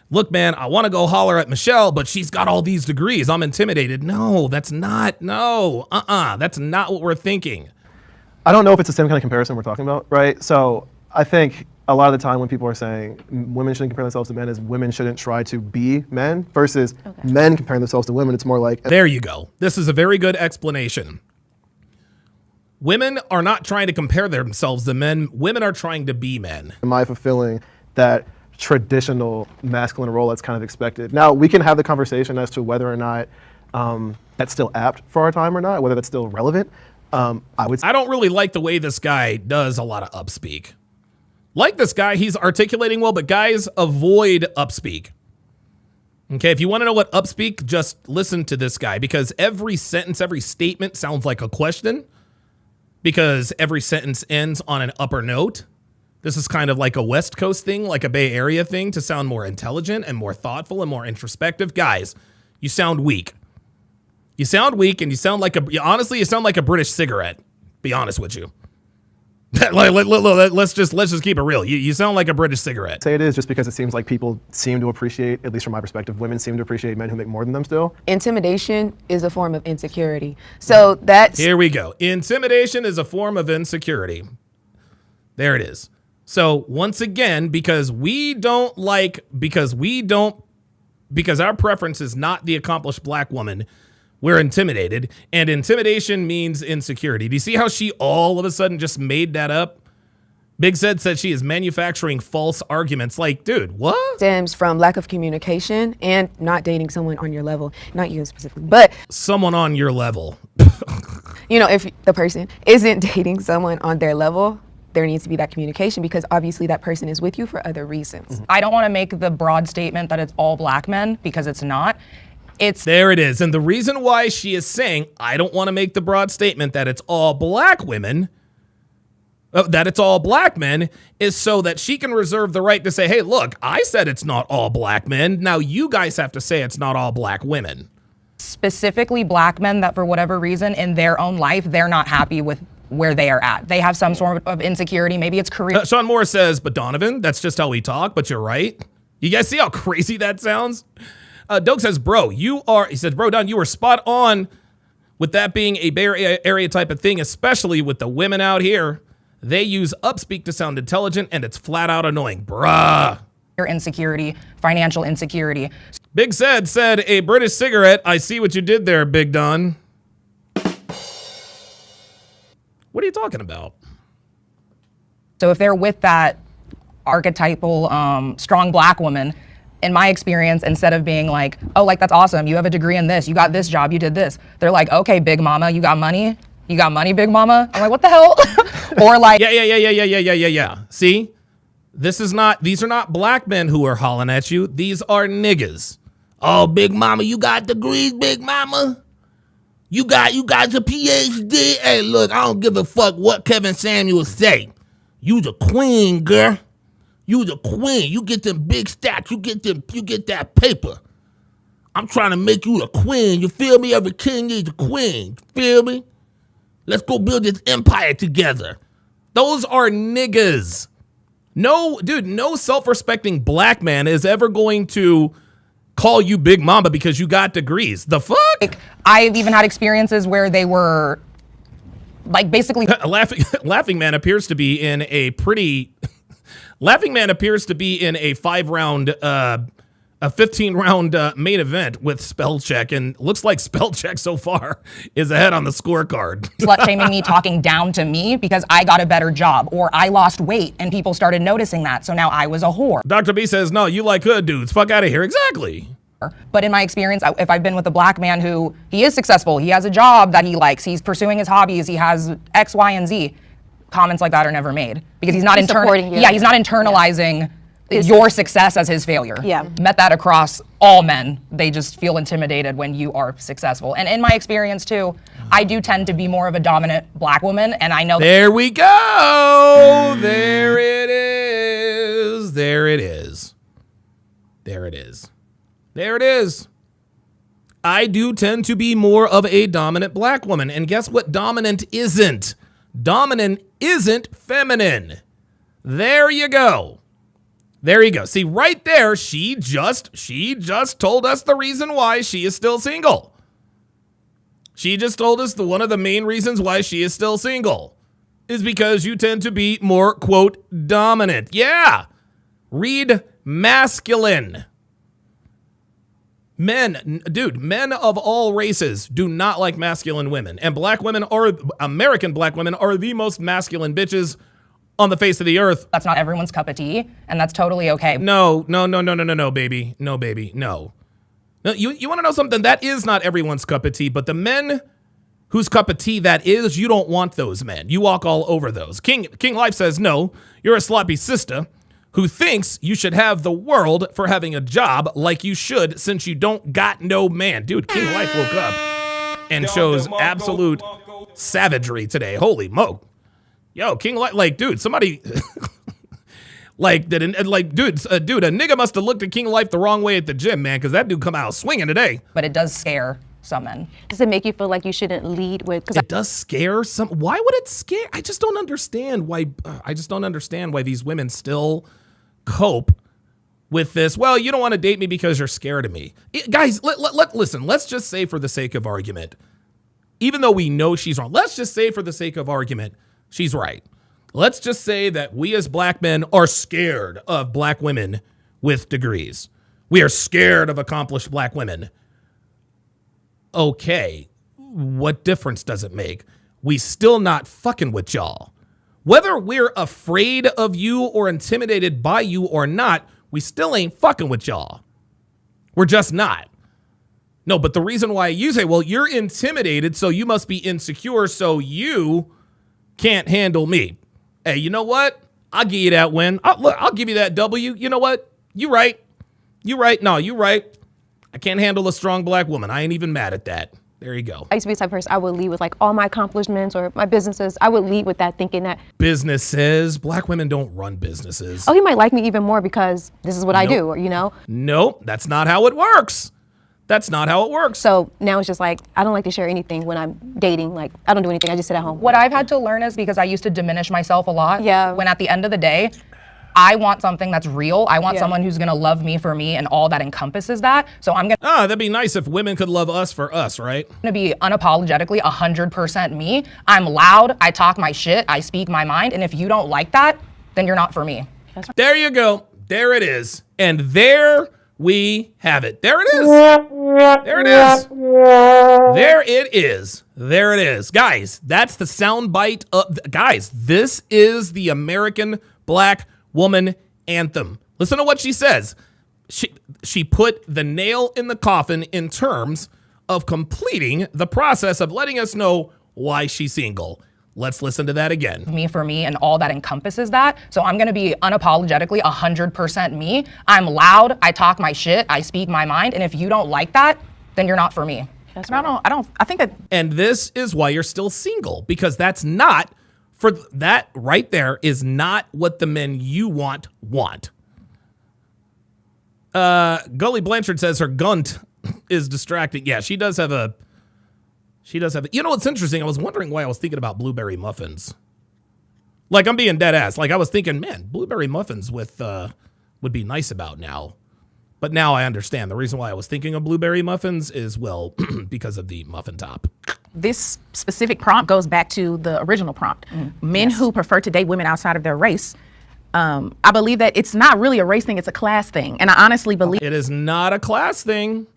look, man, I want to go holler at Michelle, but she's got all these degrees. I'm intimidated. No, that's not. That's not what we're thinking. I don't know if it's the same kind of comparison we're talking about, right? So I think a lot of the time when people are saying women shouldn't compare themselves to men, is women shouldn't try to be men versus men comparing themselves to women. It's more like. There you go. This is a very good explanation. Women are not trying to compare themselves to men. Women are trying to be men. Am I fulfilling that traditional masculine role that's kind of expected? Now, we can have the conversation as to whether or not that's still apt for our time or not, whether that's still relevant. I don't really like the way this guy does a lot of upspeak. Like this guy, he's articulating well, but guys, avoid upspeak. Okay, if you want to know what upspeak, just listen to this guy, because every sentence, every statement sounds like a question, because every sentence ends on an upper note. This is kind of like a West Coast thing, like a Bay Area thing, to sound more intelligent and more thoughtful and more introspective. Guys, you sound weak. You sound weak, and you sound like you sound like a British cigarette, be honest with you. let's just keep it real. You sound like a British cigarette. Say it is just because it seems like people seem to appreciate, at least from my perspective, women seem to appreciate men who make more than them still. Intimidation is a form of insecurity. So that's Here we go. Intimidation is a form of insecurity. There it is. So once again, because our preference is not the accomplished black woman, we're intimidated, and intimidation means insecurity. Do you see how she all of a sudden just made that up? Big Zed said she is manufacturing false arguments. Like, dude, what? Stems from lack of communication and not dating someone on your level. Not you specifically, but someone on your level. If the person isn't dating someone on their level, there needs to be that communication because obviously that person is with you for other reasons. I don't want to make the broad statement that it's all black men because it's not. There it is. And the reason why she is saying, I don't want to make the broad statement that it's all black women, that it's all black men, is so that she can reserve the right to say, hey, look, I said it's not all black men. Now you guys have to say it's not all black women. Specifically black men that for whatever reason in their own life, they're not happy with where they are at. They have some sort of insecurity. Maybe it's career. Sean Moore says, but Donovan, that's just how we talk, but you're right. You guys see how crazy that sounds? Doug says, he says, bro, Don, you were spot on with that being a Bay Area type of thing, especially with the women out here. They use upspeak to sound intelligent, and it's flat out annoying. Bruh. Insecurity, financial insecurity. Big Zed said, a British cigarette. I see what you did there, Big Don. What are you talking about? So if they're with that archetypal, strong black woman, in my experience, instead of being like, oh, like, that's awesome. You have a degree in this. You got this job. You did this. They're like, okay, big mama, you got money? You got money, big mama? I'm like, what the hell? Or like, yeah. See, these are not black men who are hollering at you. These are niggas. Oh, big mama, you got degrees, big mama? You got your PhD? Hey, look, I don't give a fuck what Kevin Samuels say. You the queen, girl. You the queen. You get them big stacks. You get that paper. I'm trying to make you the queen. You feel me? Every king needs a queen. You feel me? Let's go build this empire together. Those are niggas. No self-respecting black man is ever going to call you big mama because you got degrees. The fuck? like, I've even had experiences where they were like basically Laughing Man appears to be in a pretty Laughing Man appears to be in a 15-round main event with spell check, and looks like spell check so far is ahead on the scorecard. slut shaming me, talking down to me because I got a better job or I lost weight and people started noticing that. So now I was a whore. Dr. B says, no, you like hood dudes. Fuck out of here. Exactly. But in my experience, if I've been with a black man who he is successful, he has a job that he likes, he's pursuing his hobbies, he has X, Y, and Z, comments like that are never made because he's not He's supporting you. Yeah, he's not internalizing your success as his failure. Yeah. Met that across all men. They just feel intimidated when you are successful. And in my experience too, I do tend to be more of a dominant black woman, and I know There we go. There it is. There it is. There it is. There it is. I do tend to be more of a dominant black woman. And guess what dominant isn't? Dominant isn't feminine. There you go. There you go. See, right there, she just told us the reason why she is still single. She just told us one of the main reasons why she is still single is because you tend to be more, quote, dominant. Yeah. Read masculine. Men of all races do not like masculine women. And American black women are the most masculine bitches on the face of the earth. that's not everyone's cup of tea, and that's totally okay. No, baby. No, baby. No. No, you want to know something? That is not everyone's cup of tea, but the men whose cup of tea that is, you don't want those men. You walk all over those. King Life says, no, you're a sloppy sister who thinks you should have the world for having a job like you should since you don't got no man. Dude, King Life woke up and shows absolute savagery today. Holy mo. Yo, King Life, like, dude, somebody, dude, a nigga must have looked at King Life the wrong way at the gym, man, because that dude come out swinging today. But it does scare some men. Does it make you feel like you shouldn't lead with? Because It does scare some. Why would it scare? I just don't understand why. I just don't understand why these women still cope with this. Well, you don't want to date me because you're scared of me. Guys, listen. Let's just say, for the sake of argument, even though we know she's wrong, let's just say, for the sake of argument, she's right. Let's just say that we as black men are scared of black women with degrees. We are scared of accomplished black women. Okay, what difference does it make? We still not fucking with y'all. Whether we're afraid of you or intimidated by you or not, we still ain't fucking with y'all. We're just not. No, but the reason why you say, well, you're intimidated, so you must be insecure, so you can't handle me. Hey, you know what? I'll give you that win. I'll give you that W. You know what? You right. You right. No, you right. I can't handle a strong black woman. I ain't even mad at that. There you go. I used to be the type of person, I would lead with like all my accomplishments or my businesses. I would lead with that, thinking that businesses, black women don't run businesses. Oh, he might like me even more because this is what I do, you know? Nope, that's not how it works. That's not how it works. So now it's just like, I don't like to share anything when I'm dating. Like, I don't do anything. I just sit at home. What I've had to learn is, because I used to diminish myself a lot. Yeah. When at the end of the day, I want something that's real. I want someone who's gonna love me for me and all that encompasses that. So I'm gonna that'd be nice if women could love us for us, right? gonna be unapologetically 100% me. I'm loud, I talk my shit, I speak my mind, and if you don't like that, then you're not for me. There you go. There it is. And there we have it. There it is. There it is. There it is. There it is. Guys, that's the soundbite of guys, this is the American Black Woman anthem. Listen to what she says. She put the nail in the coffin in terms of completing the process of letting us know why she's single. Let's listen to that again. Me for me and all that encompasses that. So I'm gonna be unapologetically 100% me. I'm loud, I talk my shit, I speak my mind, and if you don't like that, then you're not for me. I think that. And this is why you're still single, because that's not, for that right there is not what the men you want. Gully Blanchard says her gunt is distracting. Yeah, she does have a, you know what's interesting? I was wondering why I was thinking about blueberry muffins. Like, I'm being dead ass. Like, I was thinking, man, blueberry muffins with, would be nice about now. But now I understand. The reason why I was thinking of blueberry muffins is, well, because of the muffin top. This specific prompt goes back to the original prompt. Men who prefer to date women outside of their race. I believe that it's not really a race thing, it's a class thing. And I honestly believe it is not a class thing.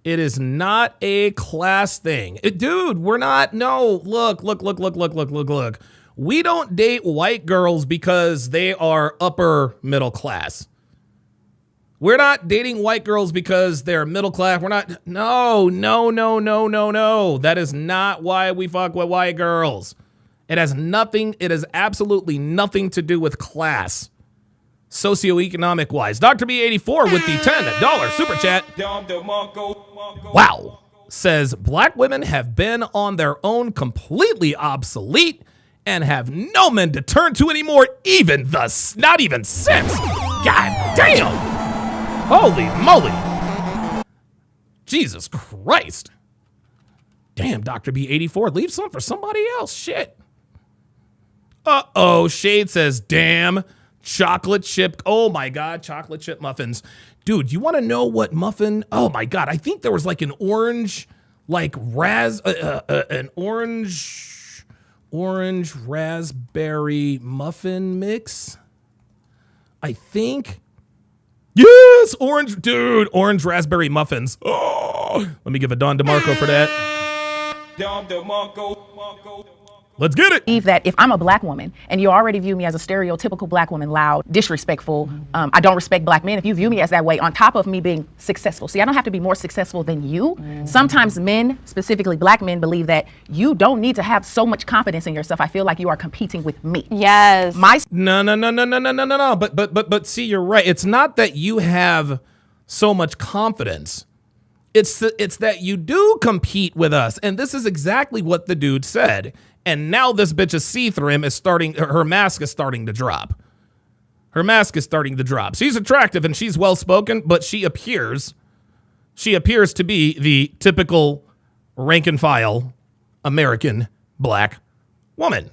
It is not a class thing. Dude, we're not, no, look. We don't date white girls because they are upper middle class. We're not dating white girls because they're middle class. We're not, no. That is not why we fuck with white girls. It has absolutely nothing to do with class, socioeconomic wise. Dr. B84 with the $10 super chat. Wow. Says black women have been on their own, completely obsolete, and have no men to turn to anymore, not even since. God damn. Holy moly. Jesus Christ. Damn, Dr. B84, leave some for somebody else. Shit. Uh-oh, Shade says, damn, chocolate chip. Oh my God, chocolate chip muffins. Dude, you want to know what muffin? Oh my God, I think there was like an orange, like an orange raspberry muffin mix. I think. Yes, orange raspberry muffins. Oh, let me give a Don DeMarco for that. Let's get it. Believe that if I'm a black woman and you already view me as a stereotypical black woman, loud, disrespectful, I don't respect black men. If you view me as that way, on top of me being successful. See, I don't have to be more successful than you. Sometimes men, specifically black men, believe that you don't need to have so much confidence in yourself. I feel like you are competing with me. Yes. No. But see, you're right. It's not that you have so much confidence. It's that you do compete with us. And this is exactly what the dude said. And now this bitch's see-through him her mask is starting to drop. Her mask is starting to drop. She's attractive and she's well-spoken, but she appears she appears to be the typical rank and file American black woman.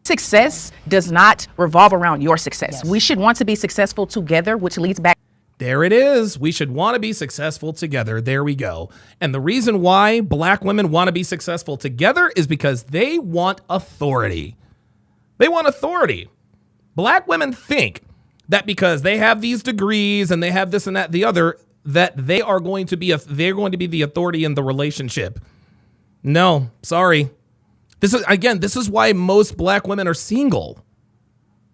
Success does not revolve around your success. We should want to be successful together, which leads back. There it is. We should want to be successful together. There we go. And the reason why black women want to be successful together is because they want authority. They want authority. Black women think that because they have these degrees and they have this and that, the other, that they are going to be they're going to be the authority in the relationship. No, sorry. This is why most black women are single.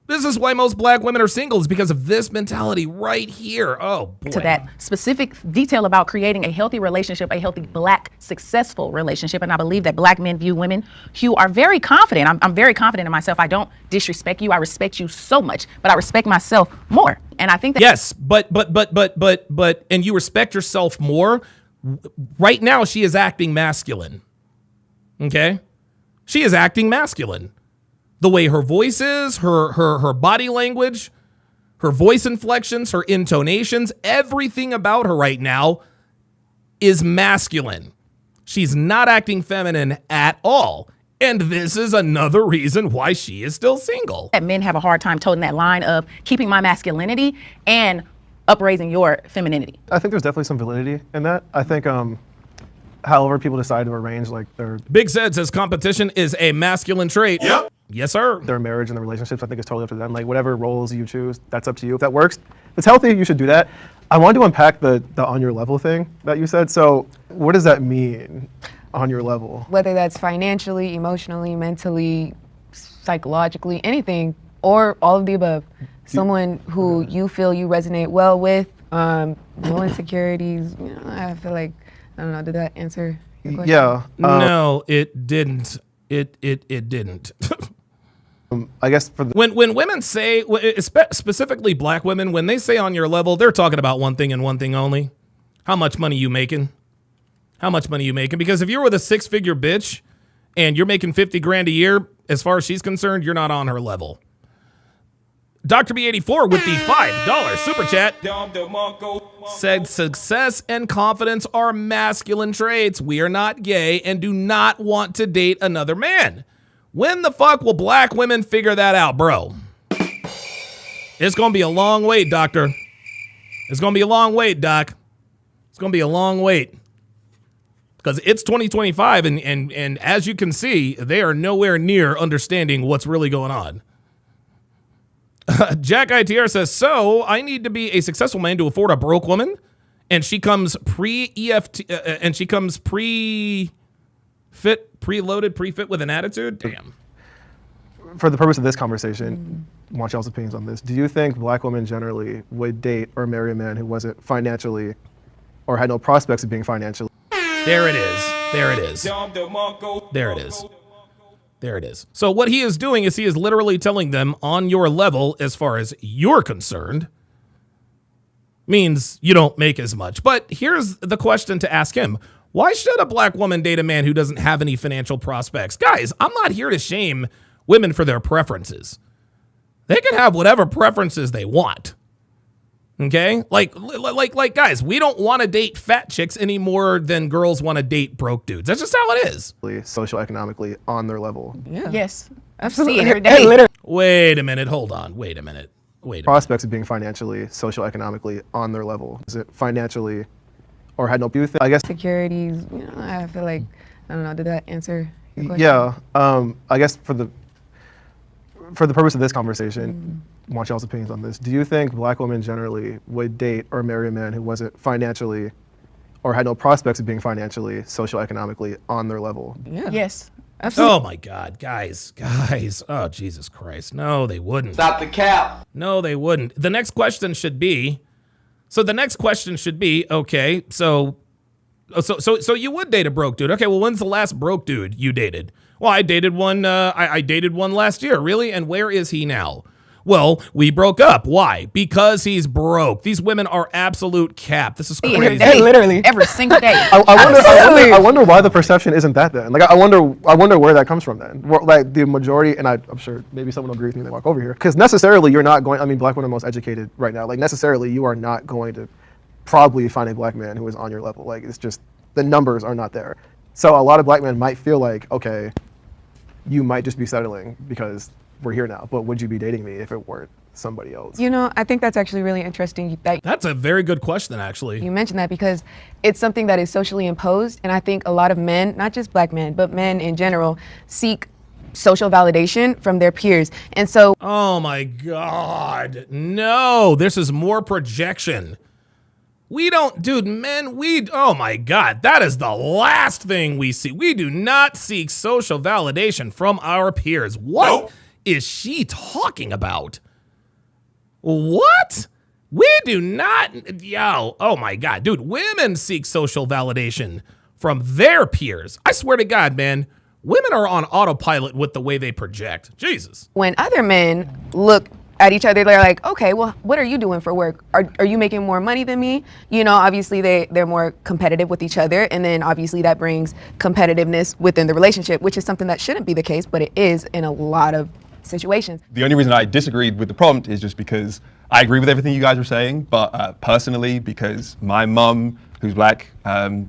This is why most black women are single, is because of this mentality right here. Oh, boy. To that specific detail about creating a healthy relationship, a healthy black successful relationship. And I believe that black men view women who are very confident. I'm very confident in myself. I don't disrespect you. I respect you so much, but I respect myself more. And I think that yes, but and you respect yourself more. Right now, she is acting masculine. Okay? She is acting masculine. The way her voice is, her body language, her voice inflections, her intonations, everything about her right now is masculine. She's not acting feminine at all. And this is another reason why she is still single. that men have a hard time toting that line of keeping my masculinity and upraising your femininity. I think there's definitely some validity in that. I think, however people decide to arrange like Big Zed says competition is a masculine trait. Yep. Yes, sir. their marriage and their relationships, I think it's totally up to them. Like whatever roles you choose, that's up to you. If that works, if it's healthy, you should do that. I wanted to unpack the on your level thing that you said. So what does that mean, on your level? Whether that's financially, emotionally, mentally, psychologically, anything, or all of the above. Someone who you feel you resonate well with, no insecurities. You know, I feel like, I don't know, did that answer your question? Yeah. No, it didn't. It didn't. I guess for the When women say, specifically black women, when they say on your level, they're talking about one thing and one thing only. How much money you making? How much money you making? Because if you're with a 6-figure bitch and you're making 50 grand a year, as far as she's concerned, you're not on her level. Dr. B84 with the $5 super chat said success and confidence are masculine traits. We are not gay and do not want to date another man. When the fuck will black women figure that out, bro? It's going to be a long wait, doctor. It's going to be a long wait, doc. It's going to be a long wait. Because it's 2025, and as you can see, they are nowhere near understanding what's really going on. Jack ITR says, so I need to be a successful man to afford a broke woman, and she comes pre-EFT, and she comes preloaded, pre-fit with an attitude? Damn. For the purpose of this conversation, I want y'all's opinions on this. Do you think black women generally would date or marry a man who wasn't financially or had no prospects of being financially? There it is. There it is. There it is. There it is. So what he is doing is he is literally telling them on your level, as far as you're concerned, means you don't make as much. But here's the question to ask him. Why should a black woman date a man who doesn't have any financial prospects? Guys, I'm not here to shame women for their preferences. They can have whatever preferences they want. Okay? Like guys, we don't want to date fat chicks any more than girls want to date broke dudes. That's just how it is. Socioeconomically on their level. Yeah. Yes. Absolutely. See it every day. Literally. Wait a minute. Hold on. Wait a minute. Prospects of being financially, socioeconomically on their level. Is it financially or had no, I guess. Securities, you know, I feel like, I don't know, did that answer your question? Yeah. I guess for the purpose of this conversation, I want y'all's opinions on this. Do you think black women generally would date or marry a man who wasn't financially or had no prospects of being financially, socioeconomically on their level? Yeah. Yes. Absolutely. Oh my God, guys. Oh, Jesus Christ. No, they wouldn't. Stop the cap. No, they wouldn't. The next question should be, okay, so you would date a broke dude. Okay, well, when's the last broke dude you dated? Well, I dated one, I dated one last year. Really? And where is he now? Well, we broke up. Why? Because he's broke. These women are absolute cap. This is crazy. Literally. Every single day. I wonder why the perception isn't that then. Like I wonder where that comes from then. Like the majority, and I'm sure maybe someone will agree with me. They walk over here because necessarily you're not going. I mean, black women are most educated right now. Like necessarily you are not going to probably find a black man who is on your level. Like, it's just, the numbers are not there. So a lot of black men might feel like, okay, you might just be settling because we're here now, but would you be dating me if it weren't somebody else? You know, I think that's actually really interesting that That's a very good question, actually. you mentioned that, because it's something that is socially imposed. And I think a lot of men, not just black men, but men in general, seek social validation from their peers. And so, Oh my God. No, this is more projection. We don't, dude, men, oh my God, that is the last thing we see. We do not seek social validation from our peers. What is she talking about? What? We do not, oh my God, dude, women seek social validation from their peers. I swear to God, man, women are on autopilot with the way they project. Jesus. when other men look at each other, they're like, okay, well, what are you doing for work? Are you making more money than me? You know, obviously they're more competitive with each other. And then obviously that brings competitiveness within the relationship, which is something that shouldn't be the case, but it is in a lot of situations. The only reason I disagreed with the prompt is just because I agree with everything you guys were saying, but personally, because my mum, who's black,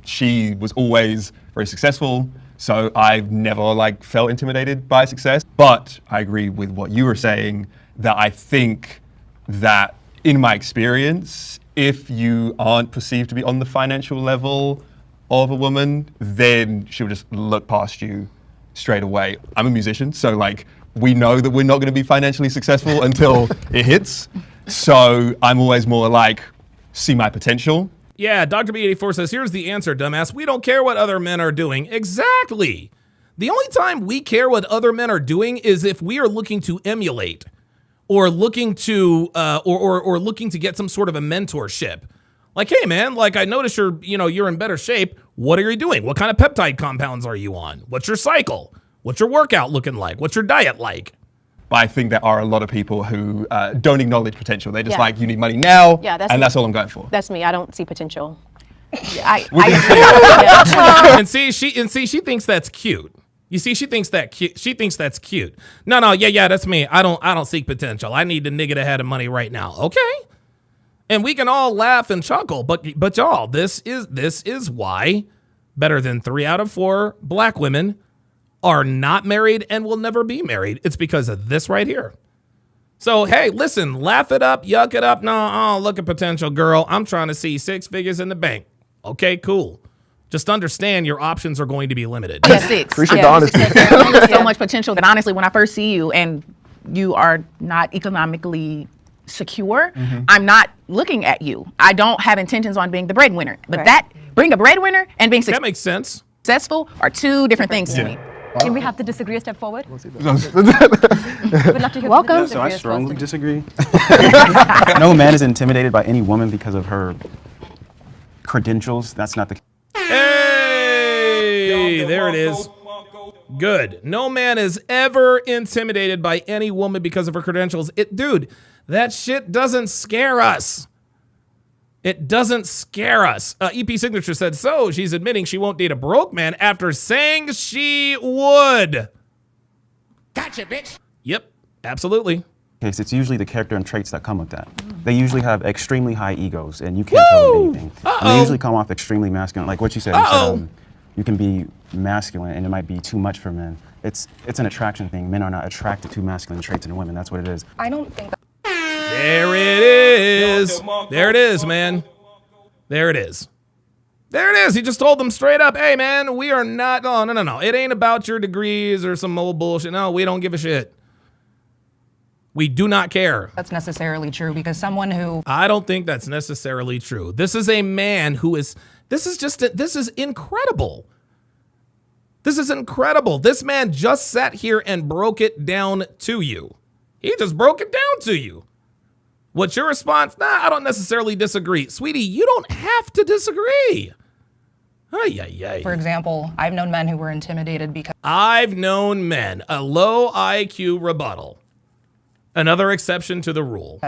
she was always very successful. So I've never felt intimidated by success. But I agree with what you were saying, that I think that in my experience, if you aren't perceived to be on the financial level of a woman, then she'll just look past you straight away. I'm a musician, so we know that we're not gonna be financially successful until it hits. So I'm always more see my potential. Yeah, Dr. B84 says, here's the answer, dumbass. We don't care what other men are doing. Exactly. The only time we care what other men are doing is if we are looking to emulate or looking to or looking to get some sort of a mentorship. Like, hey man, I notice you're in better shape. What are you doing? What kind of peptide compounds are you on? What's your cycle? What's your workout looking like? What's your diet like? But I think there are a lot of people who don't acknowledge potential. They're just you need money now, that's all I'm going for. That's me. I don't see potential. And see, she thinks that's cute. You see, she thinks that's cute. No, yeah, that's me. I don't seek potential. I need the nigga that had the money right now. Okay. And we can all laugh and chuckle, but y'all, this is why better than 3 out of 4 black women are not married and will never be married. It's because of this right here. So, hey, listen, laugh it up, yuck it up. No, look at potential, girl. I'm trying to see 6 figures in the bank. Okay, cool. Just understand your options are going to be limited. Yeah, 6. Appreciate the honesty. There's so much potential that honestly, when I first see you and you are not economically secure, I'm not looking at you. I don't have intentions on being the breadwinner. But bring a breadwinner and being That makes sense. successful are 2 different things to me. Can we have the disagree a step forward? We'd love to hear Welcome. So I strongly disagree. No man is intimidated by any woman because of her credentials. That's not the case. Hey, there it is. Good. No man is ever intimidated by any woman because of her credentials. Dude, that shit doesn't scare us. It doesn't scare us. EP Signature said, so she's admitting she won't date a broke man after saying she would. Gotcha, bitch. Yep, absolutely. It's usually the character and traits that come with that. They usually have extremely high egos, and you can't tell them anything. And they usually come off extremely masculine. Like what you said, you can be masculine, and it might be too much for men. It's an attraction thing. Men are not attracted to masculine traits in women. That's what it is. I don't think that. There it is. There it is, man. There it is. There it is. He just told them straight up, hey, man, we are not, no. It ain't about your degrees or some old bullshit. No, we don't give a shit. We do not care. That's necessarily true because someone who I don't think that's necessarily true. This is a man who is, this is incredible. This is incredible. This man just sat here and broke it down to you. He just broke it down to you. What's your response? Nah, I don't necessarily disagree. Sweetie, you don't have to disagree. For example, I've known men who were intimidated because I've known men, a low IQ rebuttal. Another exception to the rule.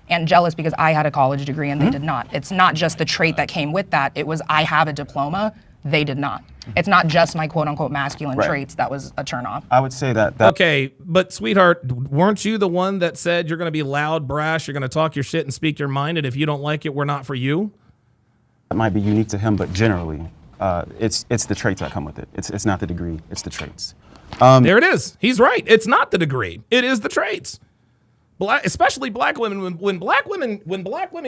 And jealous because I had a college degree and they did not. It's not just the trait that came with that. It was I have a diploma, they did not. It's not just my quote unquote masculine traits that was a turnoff. I would say that. Okay, but sweetheart, weren't you the one that said you're going to be loud, brash, you're going to talk your shit and speak your mind, and if you don't like it, we're not for you? That might be unique to him, but generally, it's the traits that come with it. It's not the degree, it's the traits. There it is. He's right. It's not the degree. It is the traits. Especially black women. When black women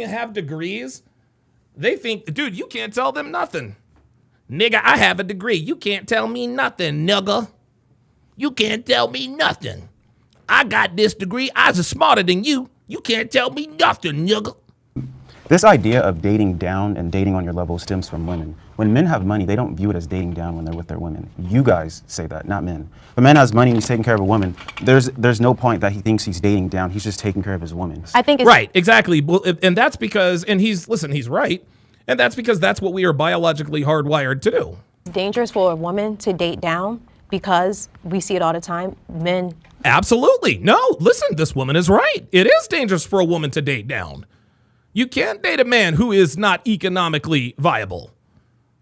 have degrees, they think, dude, you can't tell them nothing. Nigga, I have a degree. You can't tell me nothing, nigga. You can't tell me nothing. I got this degree. I was smarter than you. You can't tell me nothing, nigga. This idea of dating down and dating on your level stems from women. When men have money, they don't view it as dating down when they're with their women. You guys say that, not men. If a man has money and he's taking care of a woman, there's no point that he thinks he's dating down. He's just taking care of his woman. I think it's right, exactly. And that's because, and he's right. And that's because that's what we are biologically hardwired to do. dangerous for a woman to date down because we see it all the time. Men. Absolutely. No, listen, this woman is right. It is dangerous for a woman to date down. You can't date a man who is not economically viable.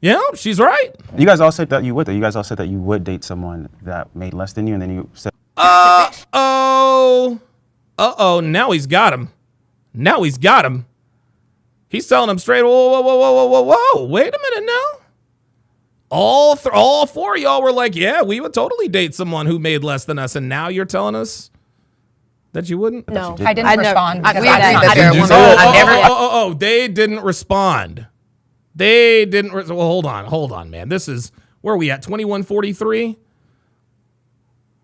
Yeah, she's right. You guys all said that you would. You guys all said that you would date someone that made less than you, and then you said, Uh-oh. Now he's got him. He's telling him straight, whoa. Wait a minute now. All four of y'all were like, yeah, we would totally date someone who made less than us, and now you're telling us that you wouldn't? No. I didn't respond. Because we I agreed thought that you're a woman. They didn't respond. They didn't. Well, hold on, man. This is, where are we at? 2143?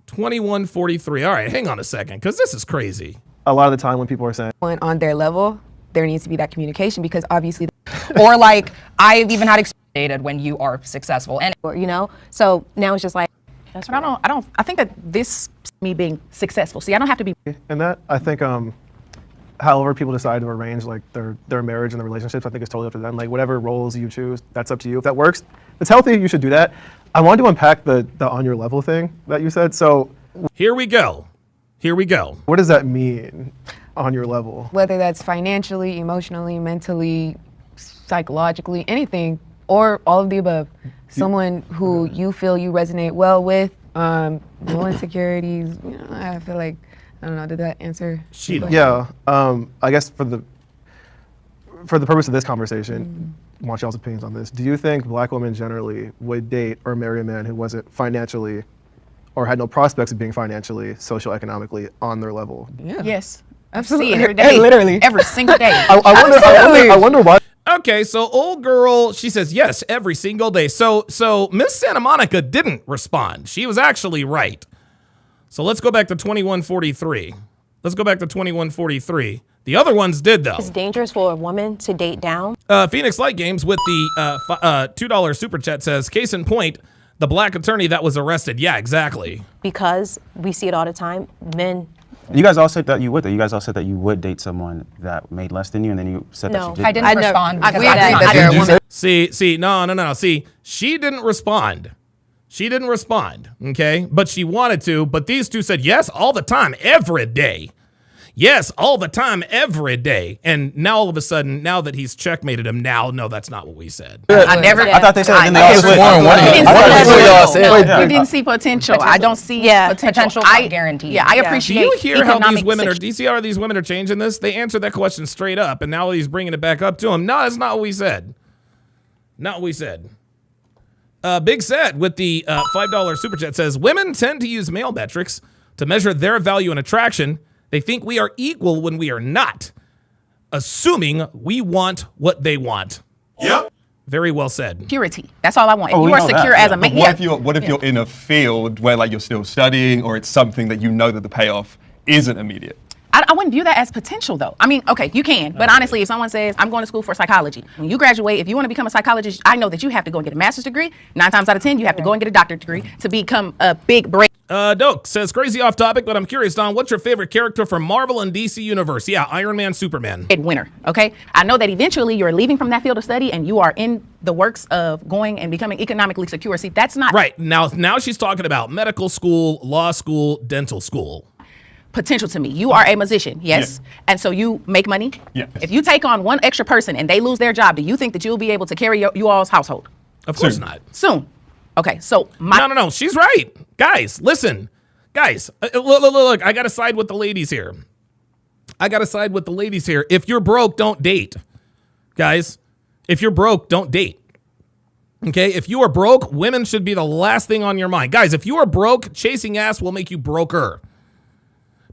2143. All right, hang on a second, because this is crazy. A lot of the time when people are saying, on their level, there needs to be that communication because obviously, or like I've even had dated when you are successful, and you know, so now it's just like. That's what I think that this me being successful. See, I don't have to be. and that I think, however people decide to arrange like their marriage and their relationships, I think it's totally up to them. Like whatever roles you choose, that's up to you. If that works, if it's healthy, you should do that. I wanted to unpack the on your level thing that you said. So Here we go. what does that mean, on your level? whether that's financially, emotionally, mentally, psychologically, anything, or all of the above. Someone who you feel you resonate well with, no insecurities. You know, I feel like, I don't know, did that answer? Yeah, I guess for the purpose of this conversation, I want y'all's opinions on this. Do you think black women generally would date or marry a man who wasn't financially or had no prospects of being financially, socioeconomically on their level? Yeah. Yes. Absolutely. See it every day. Literally. Every single day. I wonder why. Okay, so old girl, she says yes every single day. So Miss Santa Monica didn't respond. She was actually right. So let's go back to 2143. The other ones did, though. It's dangerous for a woman to date down. Phoenix Light Games with the $2 super chat says, case in point, the black attorney that was arrested. Yeah, exactly. Because we see it all the time. Men. you guys all said that you would. You guys all said that you would date someone that made less than you, and then you said that No. you didn't. I didn't respond because we I agreed thought that you're a woman. See, no. See, she didn't respond. Okay? But she wanted to, but these two said yes all the time, every day. Yes, all the time, every day. And now all of a sudden, now that he's checkmated him, no, that's not what we said. I never. I thought they said it in the I other could've sworn one of didn't I see could've that. sworn y'all said We didn't see potential. I don't see potential I guaranteed. Yeah, I Yeah. Do appreciate. you hear how these economic women are? suc- Do you see how these women are changing this? They answered that question straight up, and now he's bringing it back up to him. No, that's not what we said. Big Set with the $5 super chat says, women tend to use male metrics to measure their value and attraction. They think we are equal when we are not, assuming we want what they want. Yep. Very well said. Security. That's all I want. If Oh, you we are know that, secure as a yeah. man, What if you're in a field where like you're still studying, or it's something that you know that the payoff isn't immediate? I wouldn't view that as potential, though. I mean, okay, you can, but honestly, if someone says, I'm going to school for psychology, when you graduate, if you want to become a psychologist, I know that you have to go and get a master's degree. 9 times out of 10, you have to go and get a doctorate degree to become a big brain. Doke says, crazy off topic, but I'm curious, Don, what's your favorite character from Marvel and DC Universe? Yeah, Iron Man, Superman. Winner, okay? I know that eventually you're leaving from that field of study and you are in the works of going and becoming economically secure. See, that's not Right, now she's talking about medical school, law school, dental school. potential to me. You are a musician, yes? And so you make money? Yes. If you take on one extra person and they lose their job, do you think that you'll be able to carry you all's household? Of course not. Soon. Okay, so my... No, she's right. Guys, listen. Guys, look, I got to side with the ladies here. If you're broke, don't date. Guys, If you're broke, don't date. Okay, if you are broke, women should be the last thing on your mind. Guys, if you are broke, chasing ass will make you broker.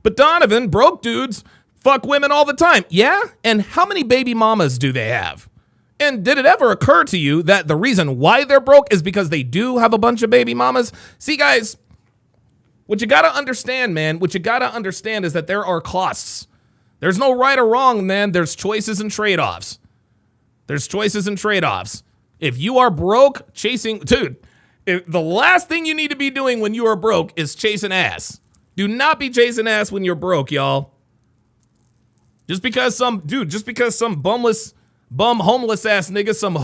But Donovan, broke dudes fuck women all the time. Yeah? And how many baby mamas do they have? And did it ever occur to you that the reason why they're broke is because they do have a bunch of baby mamas? See, guys, what you gotta understand, man, what you gotta understand is that there are costs. There's no right or wrong, man. There's choices and trade-offs. There's choices and trade-offs. If you are broke, dude, the last thing you need to be doing when you are broke is chasing ass. Do not be chasing ass when you're broke, y'all. Just because some bum homeless ass nigga, some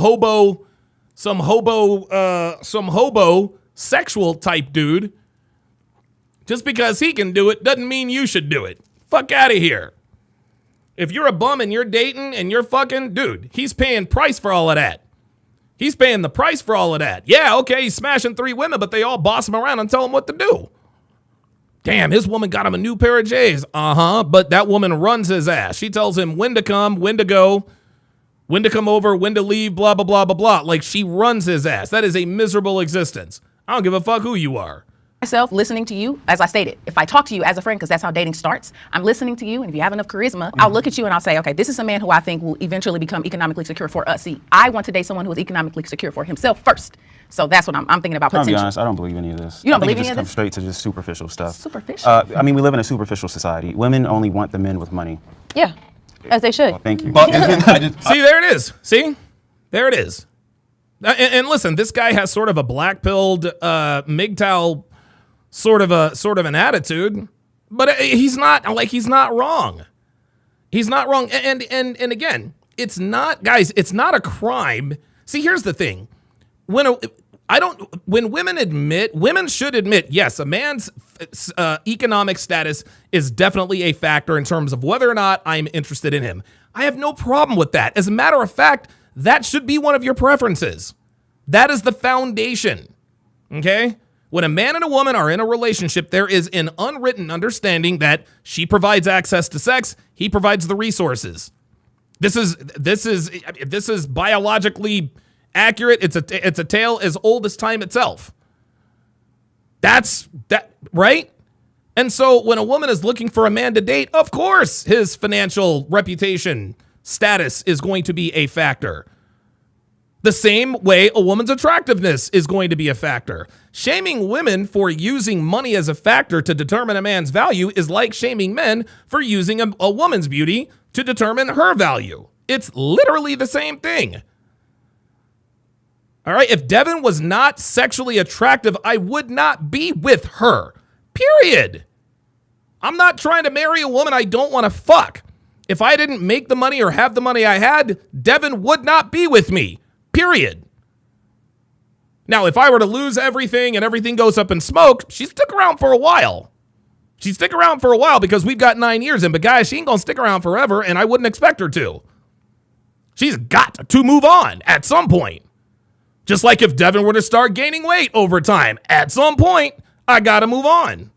hobo sexual type dude, just because he can do it doesn't mean you should do it. Fuck out of here. If you're a bum and you're dating and you're fucking, dude, he's paying price for all of that. He's paying the price for all of that. Yeah, okay, he's smashing 3 women, but they all boss him around and tell him what to do. Damn, his woman got him a new pair of J's. But that woman runs his ass. She tells him when to come, when to go, when to come over, when to leave, blah, blah, blah, blah, blah. Like, she runs his ass. That is a miserable existence. I don't give a fuck who you are. Myself listening to you, as I stated, if I talk to you as a friend, because that's how dating starts, I'm listening to you, and if you have enough charisma, I'll look at you and I'll say, okay, this is a man who I think will eventually become economically secure for us. See, I want to date someone who is economically secure for himself first. So that's what I'm thinking about I'll potential. be honest, I don't believe any of this. You don't I think believe it just any of comes this? straight to just superficial stuff. Superficial? I mean, we live in a superficial society. Women only want the men with money. Yeah, as they should. Well, thank you. But See, there it is. See? There it is. And listen, this guy has sort of a black-pilled MGTOW sort of an attitude, but he's not wrong. He's not wrong. And again, it's not, guys, it's not a crime. See, here's the thing. When women should admit, yes, a man's economic status is definitely a factor in terms of whether or not I'm interested in him. I have no problem with that. As a matter of fact, that should be one of your preferences. That is the foundation. Okay? When a man and a woman are in a relationship, there is an unwritten understanding that she provides access to sex, he provides the resources. This is biologically accurate. It's a tale as old as time itself. That's that, right? And so when a woman is looking for a man to date, of course his financial reputation, status is going to be a factor. The same way a woman's attractiveness is going to be a factor. Shaming women for using money as a factor to determine a man's value is like shaming men for using a woman's beauty to determine her value. It's literally the same thing. All right, if Devin was not sexually attractive, I would not be with her. Period. I'm not trying to marry a woman I don't want to fuck. If I didn't make the money or have the money I had, Devin would not be with me. Period. Now, if I were to lose everything and everything goes up in smoke, she stick around for a while. She'd stick around for a while because we've got 9 years in, but guys, she ain't gonna stick around forever, and I wouldn't expect her to. She's got to move on at some point. Just like if Devin were to start gaining weight over time, at some point, I gotta move on.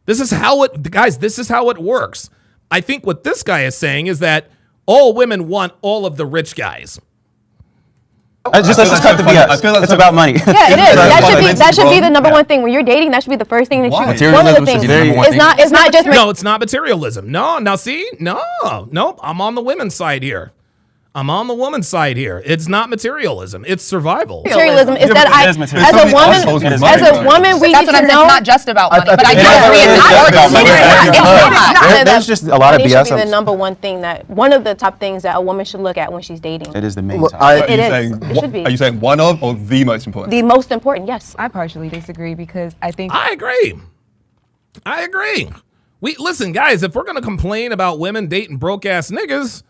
This is how it works. I think what this guy is saying is that all women want all of the rich guys. Let's just cut the BS. It's about money. Yeah, it is. That should be the number one thing when you're dating. That should be the first thing that you. One of the things. It's not just. No, it's not materialism. No, now see, no, I'm on the women's side here. I'm on the woman's side here. It's not materialism. It's survival. Materialism is that as a woman, we That's need what I'm to saying. know. It's not just about money, but I do agree. There's just a lot of Money BS. should be the number one thing one of the top things that a woman should look at when she's dating. It is the main Well, topic. It is. It should be. Are you saying one of or the most important? The most important, yes. I partially disagree because I think I agree. Listen, guys, if we're gonna complain about women dating broke ass niggas,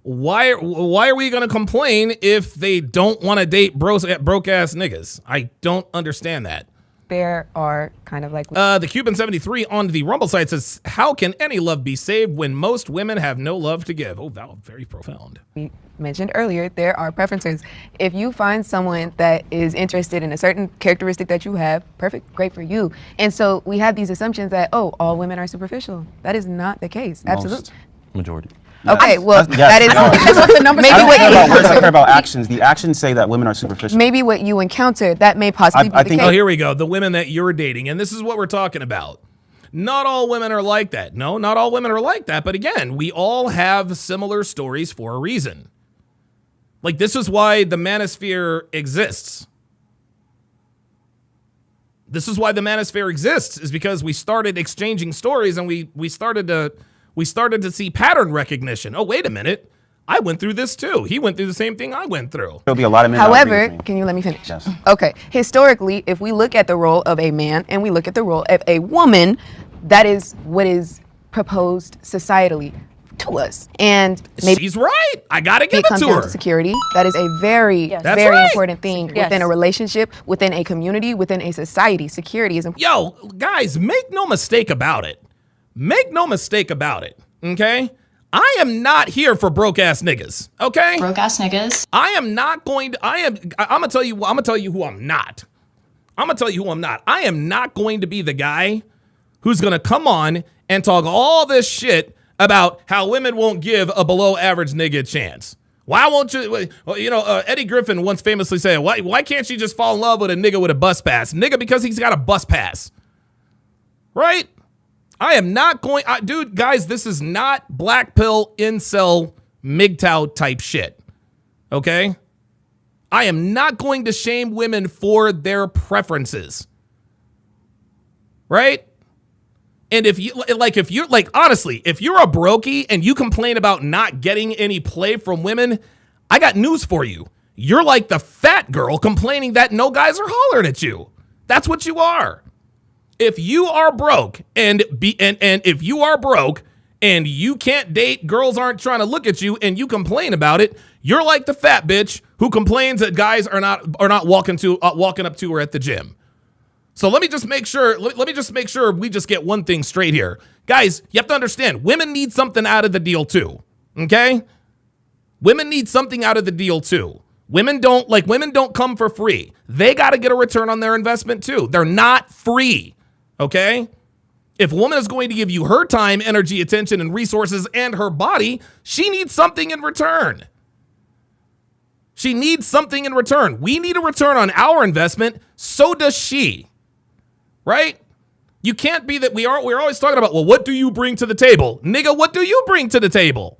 why are we gonna complain if they don't want to date broke ass niggas? I don't understand that. there are kind of like The Cuban 73 on the Rumble site says, "How can any love be saved when most women have no love to give?" Oh, that was very profound. we mentioned earlier, there are preferences. If you find someone that is interested in a certain characteristic that you have, perfect, great for you. And so we have these assumptions that, oh, all women are superficial. That is not the case. Absolutely. Majority. Okay, well, Yes, that is no. That's what the numbers maybe I don't what care about words. I you care about actions. The actions say that women are superficial. maybe what you encountered that may possibly I be the think- case. Oh, here we go. The women that you're dating. And this is what we're talking about. Not all women are like that. No, not all women are like that. But again, we all have similar stories for a reason. Like, this is why the manosphere exists. This is why the manosphere exists, is because we started exchanging stories and we started to see pattern recognition. Oh, wait a minute. I went through this too. He went through the same thing I went through. There'll be a lot of men. that agree However, with me. can you let me finish? Yes. Okay. Historically, if we look at the role of a man and we look at the role of a woman, that is what is proposed societally to us. And maybe She's right. I got to give it it comes to down her. to security. That is a very, Yes. That's very right. important thing Yes. within a relationship, within a community, within a society. Security is important. Yo, guys, make no mistake about it. Make no mistake about it. Okay? I am not here for broke ass niggas. Okay? Broke ass niggas. I am not going to I'm gonna tell you who I'm not. I'm gonna tell you who I'm not. I am not going to be the guy who's gonna come on and talk all this shit about how women won't give a below average nigga a chance. Why won't you? Well, you know, Eddie Griffin once famously said, why can't you just fall in love with a nigga with a bus pass? Nigga, because he's got a bus pass. Right? I am not going, dude, guys, this is not black pill, incel, MGTOW type shit. Okay? I am not going to shame women for their preferences. Right? And if you're honestly, if you're a brokey and you complain about not getting any play from women, I got news for you. You're like the fat girl complaining that no guys are hollering at you. That's what you are. If you are broke and if you are broke and you can't date, girls aren't trying to look at you and you complain about it, you're like the fat bitch who complains that guys are not walking up to her at the gym. So let me just make sure we just get one thing straight here. Guys, you have to understand, women need something out of the deal too. Okay? Women need something out of the deal too. Women don't come for free. They got to get a return on their investment too. They're not free. Okay? If a woman is going to give you her time, energy, attention, and resources and her body, she needs something in return. She needs something in return. We need a return on our investment. So does she. Right? You can't be that we're always talking about, well, what do you bring to the table? Nigga, what do you bring to the table?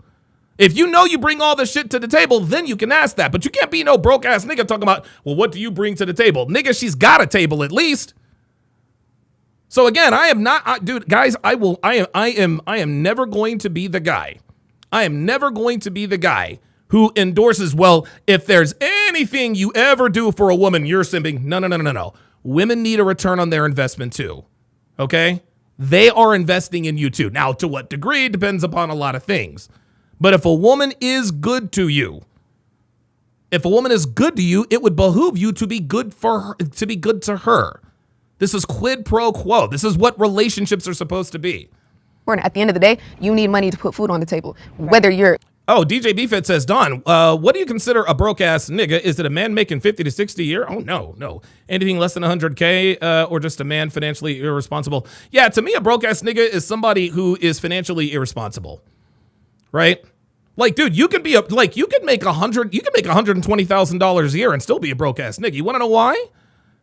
If you know you bring all the shit to the table, then you can ask that. But you can't be no broke ass nigga talking about, well, what do you bring to the table? Nigga, she's got a table at least. So again, I am not, dude, guys, I am never going to be the guy. I am never going to be the guy who endorses, well, if there's anything you ever do for a woman, you're simping. No. Women need a return on their investment too. Okay? They are investing in you too. Now, to what degree depends upon a lot of things. But if a woman is good to you, it would behoove you to be good for her, to be good to her. This is quid pro quo. This is what relationships are supposed to be. At the end of the day, you need money to put food on the table. Whether you're Oh, DJ BFit says, Don, what do you consider a broke ass nigga? Is it a man making 50 to 60 a year? Oh, no. Anything less than 100K or just a man financially irresponsible? Yeah, to me, a broke ass nigga is somebody who is financially irresponsible. Right? Like, dude, you can make $120,000 a year and still be a broke ass nigga. You want to know why?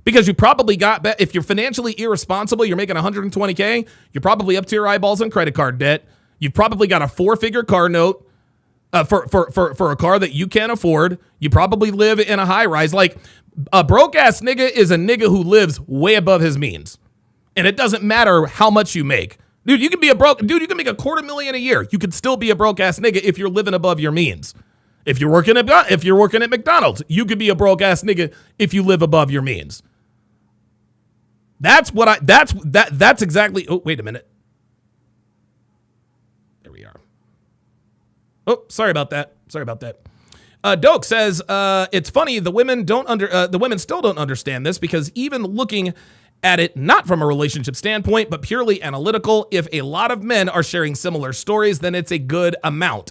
Because you probably if you're financially irresponsible, you're making 120K, you're probably up to your eyeballs in credit card debt. You've probably got a 4-figure car note. For a car that you can't afford. You probably live in a high rise. Like, a broke ass nigga is a nigga who lives way above his means. And it doesn't matter how much you make. Dude, you can make $250,000 a year. You could still be a broke ass nigga if you're living above your means. If you're working at McDonald's, you could be a broke ass nigga if you live above your means. That's exactly. Oh, wait a minute. There we are. Oh, sorry about that. Doke says, it's funny, the women still don't understand this, because even looking at it not from a relationship standpoint, but purely analytical, if a lot of men are sharing similar stories, then it's a good amount.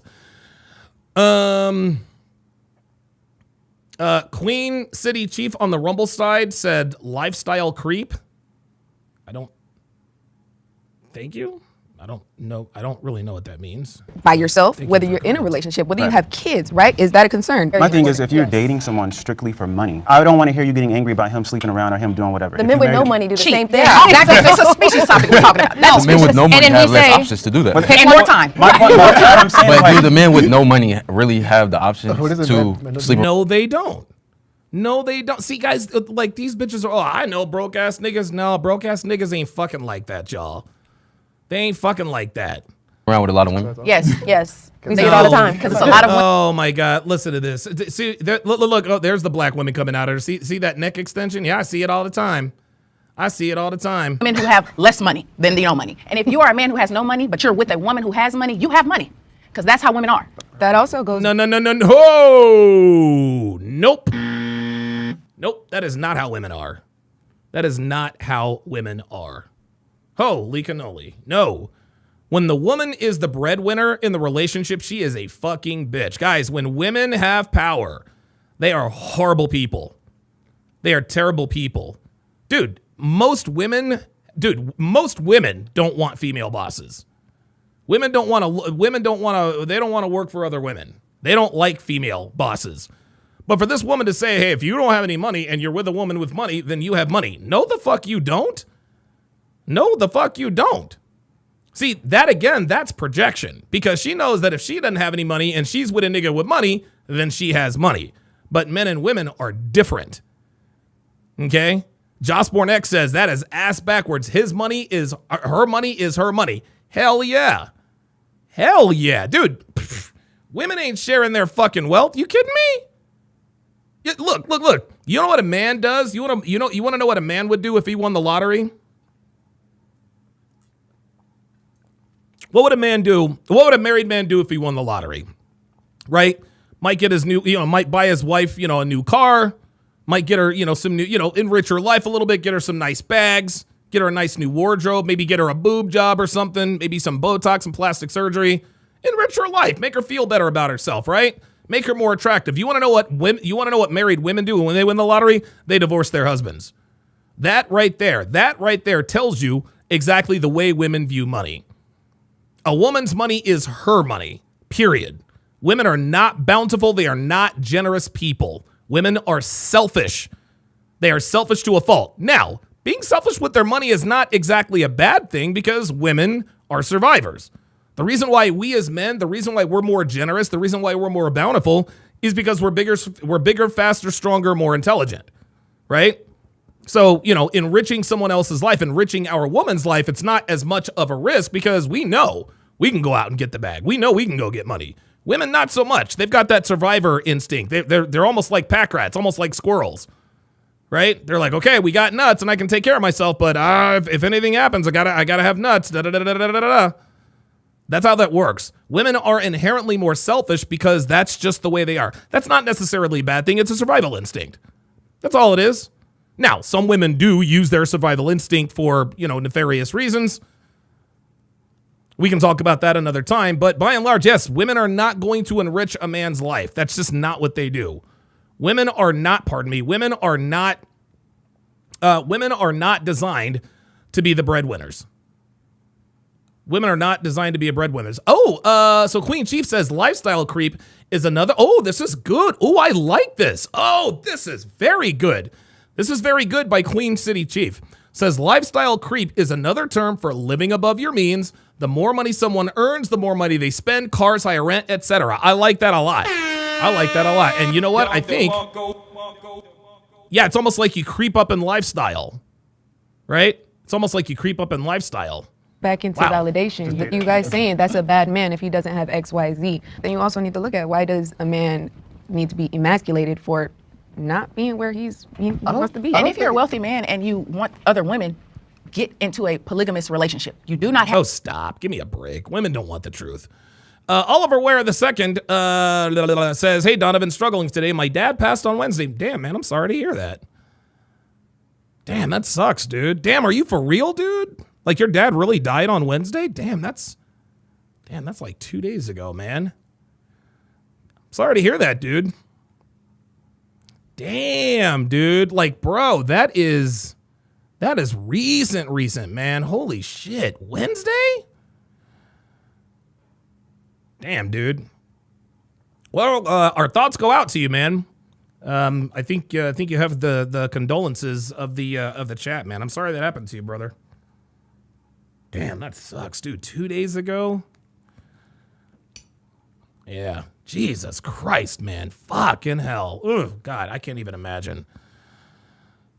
Queen City Chief on the Rumble side said lifestyle creep. Thank you. I don't know. I don't really know what that means. By yourself, whether you're in a relationship, whether you have kids, right? Is that a concern? My thing is, if you're dating someone strictly for money, I don't want to hear you getting angry about him sleeping around or him doing whatever. The If men you with no married- money do the Cheat. same thing. Yeah, exactly. It's a species topic we're talking about. No, The men with no money and then have he less say, options to do that. pay more time. My point, what I'm saying, But like, do the men with no money really have the options Who doesn't to men- sleep? No, they don't. No, they don't. See, guys, like these bitches are. Oh, I know broke ass niggas. No, broke ass niggas ain't fucking like that, y'all. They ain't fucking like that. Around with a lot of women. Yes. Yes, we see it all the time. Because it's a lot of women. Oh my God! Listen to this. See, look. Oh, there's the black women coming out of her. See that neck extension? Yeah, I see it all the time. I see it all the time. Women who have less money than no money. And if you are a man who has no money, but you're with a woman who has money, you have money. Because that's how women are. That also goes. No. Nope. Nope. That is not how women are. That is not how women are. Holy cannoli. No. When the woman is the breadwinner in the relationship, she is a fucking bitch. Guys, when women have power, they are horrible people. They are terrible people. Dude, most women don't want female bosses. They don't want to work for other women. They don't like female bosses. But for this woman to say, hey, if you don't have any money and you're with a woman with money, then you have money. No, the fuck you don't. No, the fuck you don't. See, that again, that's projection. Because she knows that if she doesn't have any money and she's with a nigga with money, then she has money. But men and women are different. Okay? Josborn X says that is ass backwards. Her money is her money. Hell yeah. Hell yeah. Dude, women ain't sharing their fucking wealth. You kidding me? Yeah, look. You know what a man does? You want to know what a man would do if he won the lottery? What would a man do? What would a married man do if he won the lottery? Right? Might get his might buy his wife, a new car, might get her, some new, enrich her life a little bit, get her some nice bags, get her a nice new wardrobe, maybe get her a boob job or something, maybe some Botox and plastic surgery, enrich her life, make her feel better about herself, right? Make her more attractive. You want to know what married women do when they win the lottery? They divorce their husbands. That right there tells you exactly the way women view money. A woman's money is her money, period. Women are not bountiful. They are not generous people. Women are selfish. They are selfish to a fault. Now, being selfish with their money is not exactly a bad thing because women are survivors. The reason why we as men, the reason why we're more generous, the reason why we're more bountiful is because we're bigger, faster, stronger, more intelligent, right? So, enriching someone else's life, enriching our woman's life, it's not as much of a risk because we know we can go out and get the bag. We know we can go get money. Women, not so much. They've got that survivor instinct. They're almost like pack rats, almost like squirrels, right? They're like, okay, we got nuts and I can take care of myself, but if anything happens, I gotta have nuts. Da, da, da, da, da, da, da. That's how that works. Women are inherently more selfish because that's just the way they are. That's not necessarily a bad thing. It's a survival instinct. That's all it is. Now, some women do use their survival instinct for, nefarious reasons. We can talk about that another time, but by and large, yes, women are not going to enrich a man's life. That's just not what they do. Women are not designed to be the breadwinners. Women are not designed to be breadwinners. So Queen Chief says lifestyle creep is another. Oh, this is good. Oh, I like this. Oh, this is very good. This is very good by Queen City Chief. Says lifestyle creep is another term for living above your means. The more money someone earns, the more money they spend, cars, higher rent, etc. I like that a lot. And you know what? I think, it's almost like you creep up in lifestyle, right? It's almost like you creep up in lifestyle. Back into validation. You guys saying that's a bad man if he doesn't have X, Y, Z. Then you also need to look at why does a man need to be emasculated for not being where he wants to be. And if you're a wealthy man and you want other women, get into a polygamous relationship. You do not have. Oh, stop. Give me a break. Women don't want the truth. Oliver Ware II says, hey, Donovan, struggling today. My dad passed on Wednesday. Damn, man, I'm sorry to hear that. Damn, that sucks, dude. Damn, are you for real, dude? Like your dad really died on Wednesday? Damn, that's like 2 days ago, man. Sorry to hear that, dude. Damn, dude. Like, bro, that is recent, man. Holy shit. Wednesday? Damn, dude. Well, our thoughts go out to you, man. I think you have the condolences of the chat, man. I'm sorry that happened to you, brother. Damn, that sucks, dude. 2 days ago. Yeah. Jesus Christ, man. Fucking hell. Ugh, God, I can't even imagine.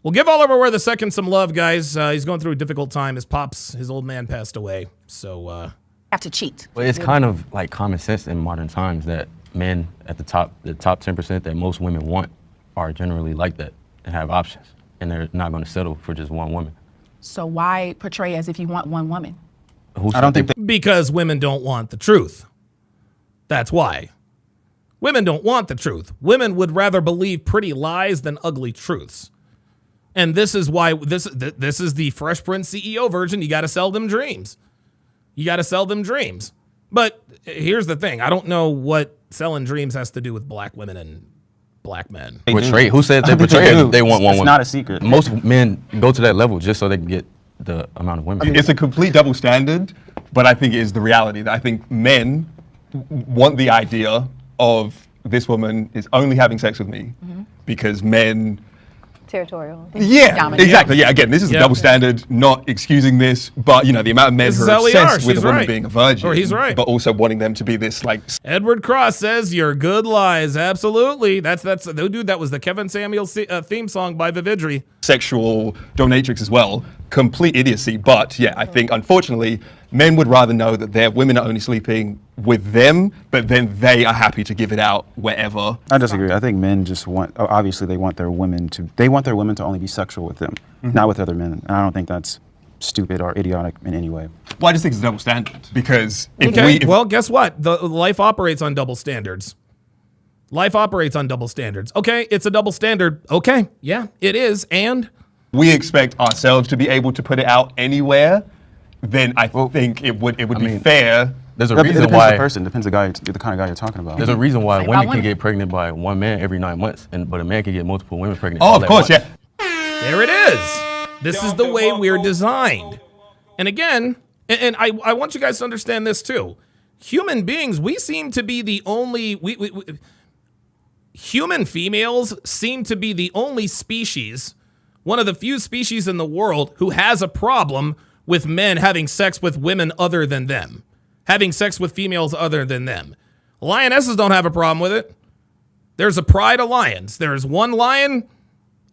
Well, give Oliver Ware II some love, guys. He's going through a difficult time. His old man passed away. So, Have to cheat. Well, it's kind of like common sense in modern times that men at the top 10% that most women want are generally like that and have options. And they're not going to settle for just one woman. So why portray as if you want one woman? I don't think because women don't want the truth. That's why. Women don't want the truth. Women would rather believe pretty lies than ugly truths. And this is why this is the Fresh Prince CEO version. You got to sell them dreams. You got to sell them dreams. But here's the thing. I don't know what selling dreams has to do with black women and black men. Portray. Who said they portray as if they want one It's woman? not a secret. Most men go to that level just so they can get the amount of women. It's a complete double standard, but I think it is the reality that I think men want the idea of this woman is only having sex with me because men. Territorial. Yeah, Dominant. exactly. Yeah, again, this is a double standard, not excusing this, but the amount of men This who is are how we are. obsessed with She's a woman right. being a virgin, Or he's right. but also wanting them to be this like Edward Cross says you're good lies. Absolutely. That's dude. That was the Kevin Samuels theme song by Vividry. sexual dominatrix as well. Complete idiocy. But yeah, I think unfortunately, men would rather know that their women are only sleeping with them, but then they are happy to give it out wherever. I disagree. I think men just obviously they want their women to only be sexual with them, not with other men. And I don't think that's stupid or idiotic in any way. Well, I just think it's a double standard because Well, guess what? The life operates on double standards. Life operates on double standards. Okay, it's a double standard. Okay, yeah, it is. And we expect ourselves to be able to put it out anywhere, then I think it would be fair. There's a It reason depends why the person, depends the kind of guy you're talking about. there's a reason why Say women about can women. get pregnant by one man every 9 months, but a man can get multiple women pregnant. Oh, all of at course, once. yeah. there it is. This is the way we're designed. And again, and I want you guys to understand this too. Human beings, we seem to be the only human females seem to be the only species, one of the few species in the world who has a problem with men having sex with women other than them, having sex with females other than them. Lionesses don't have a problem with it. There's a pride of lions. There's 1 lion,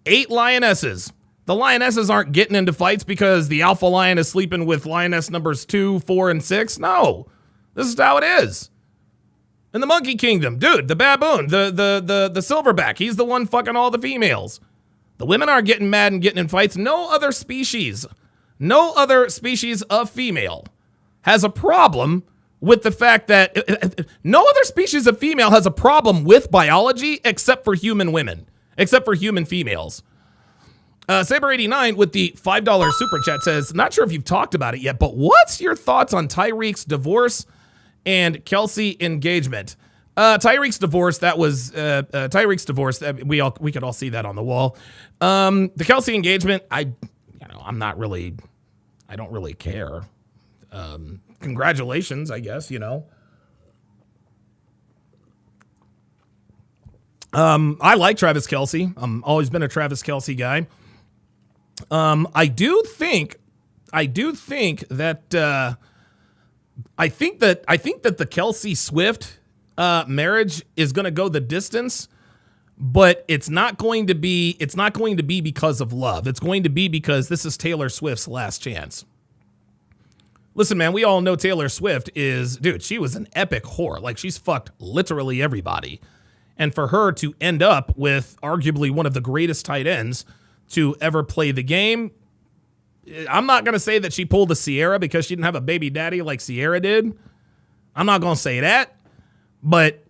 8 lionesses. The lionesses aren't getting into fights because the alpha lion is sleeping with lioness numbers 2, 4, and 6. No, this is how it is. In the monkey kingdom, dude, the baboon, the silverback, he's the one fucking all the females. The women aren't getting mad and getting in fights. No other species of female has a problem with the fact that no other species of female has a problem with biology except for human women, except for human females. Saber89 with the $5 super chat says, not sure if you've talked about it yet, but what's your thoughts on Tyreek's divorce and Kelsey engagement? Tyreek's divorce, that was Tyreek's divorce. We could all see that on the wall. The Kelsey engagement, I don't really care. Congratulations, I guess, I like Travis Kelsey. I'm always been a Travis Kelsey guy. I think that the Kelsey Swift marriage is going to go the distance, but it's not going to be because of love. It's going to be because this is Taylor Swift's last chance. Listen, man, we all know Taylor Swift she was an epic whore. Like, she's fucked literally everybody. And for her to end up with arguably one of the greatest tight ends to ever play the game, I'm not going to say that she pulled a Sierra because she didn't have a baby daddy like Sierra did. I'm not going to say that. But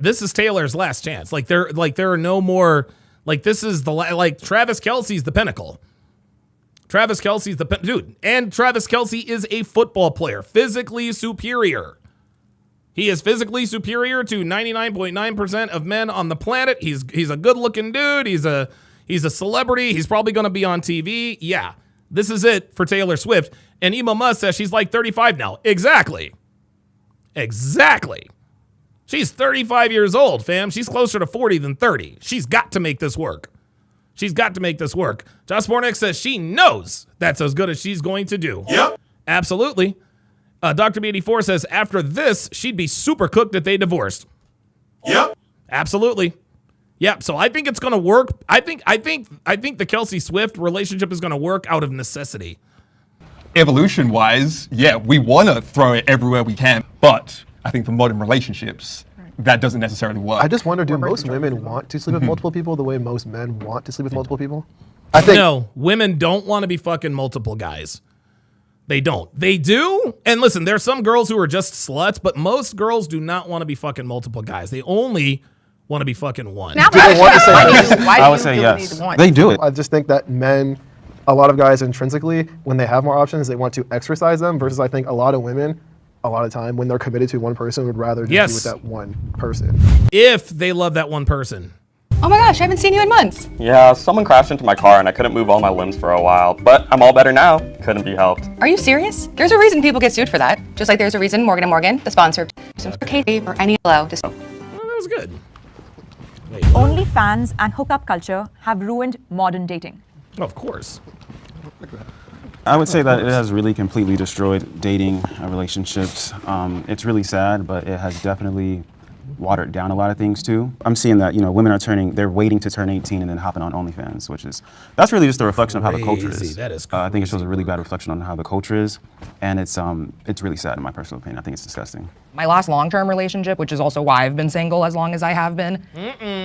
this is Taylor's last chance. There are no more, this is Travis Kelsey's the pinnacle. Travis Kelsey's dude. And Travis Kelsey is a football player, physically superior. He is physically superior to 99.9% of men on the planet. He's a good-looking dude. He's a celebrity. He's probably going to be on TV. Yeah, this is it for Taylor Swift. And Emo Musk says she's like 35 now. Exactly. Exactly. She's 35 years old, fam. She's closer to 40 than 30. She's got to make this work. She's got to make this work. Josh Bornick says she knows that's as good as she's going to do. Yep. Absolutely. Dr. B84 says after this, she'd be super cooked if they divorced. Yep. Absolutely. Yep. So I think it's going to work. I think the Kelsey Swift relationship is going to work out of necessity. Evolution-wise, yeah, we want to throw it everywhere we can, but I think for modern relationships, that doesn't necessarily work. I just wonder, do most women want to sleep with multiple people the way most men want to sleep with multiple people? I think No, women don't want to be fucking multiple guys. They don't. They do. And listen, there's some girls who are just sluts, but most girls do not want to be fucking multiple guys. They only want to be fucking one. Now, Do they want to say yes? I would say yes. They do it. I just think that men, a lot of guys intrinsically, when they have more options, they want to exercise them versus I think a lot of women, a lot of time, when they're committed to one person, would rather just be with that one person. If they love that one person. Oh my gosh, I haven't seen you in months. Yeah, someone crashed into my car and I couldn't move all my limbs for a while, but I'm all better now. Couldn't be helped. Are you serious? There's a reason people get sued for that. Just like there's a reason Morgan & Morgan, the sponsor of Katie or any low. Well, that was good. Wait, OnlyFans and hookup culture have ruined modern dating. of course. I would say that it has really completely destroyed dating relationships. It's really sad, but it has definitely watered down a lot of things too. I'm seeing that, women they're waiting to turn 18 and then hopping on OnlyFans, that's really just a reflection of how the culture Crazy. is. That is I think it shows a really bad reflection on how the culture is, and it's really sad in my personal opinion. I think it's disgusting. My last long-term relationship, which is also why I've been single as long as I have been,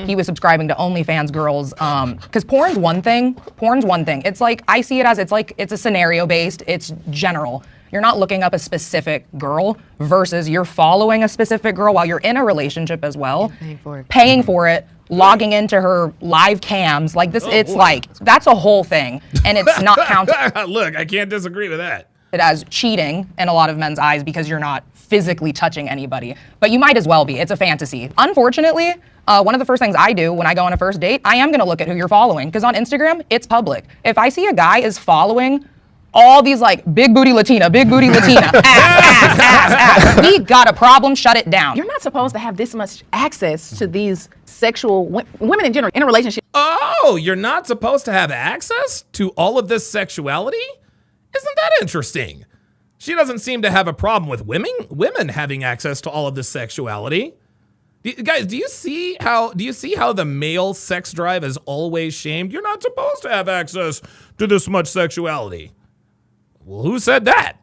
he was subscribing to OnlyFans girls. Because porn's one thing. It's like, I see it as, it's a scenario-based, it's general. You're not looking up a specific girl versus you're following a specific girl while you're in a relationship as well. Paying for it, logging into her live cams. Like this, that's a whole thing. And it's not counted. Look, I can't disagree with that. As cheating in a lot of men's eyes because you're not physically touching anybody. But you might as well be. It's a fantasy. Unfortunately, one of the first things I do when I go on a first date, I am going to look at who you're following because on Instagram, it's public. If I see a guy is following all these big booty Latina, ass. We got a problem, shut it down. You're not supposed to have this much access to these sexual women in general in a relationship. Oh, you're not supposed to have access to all of this sexuality? Isn't that interesting? She doesn't seem to have a problem with women having access to all of this sexuality. Guys, do you see how the male sex drive is always shamed? You're not supposed to have access to this much sexuality. Well, who said that?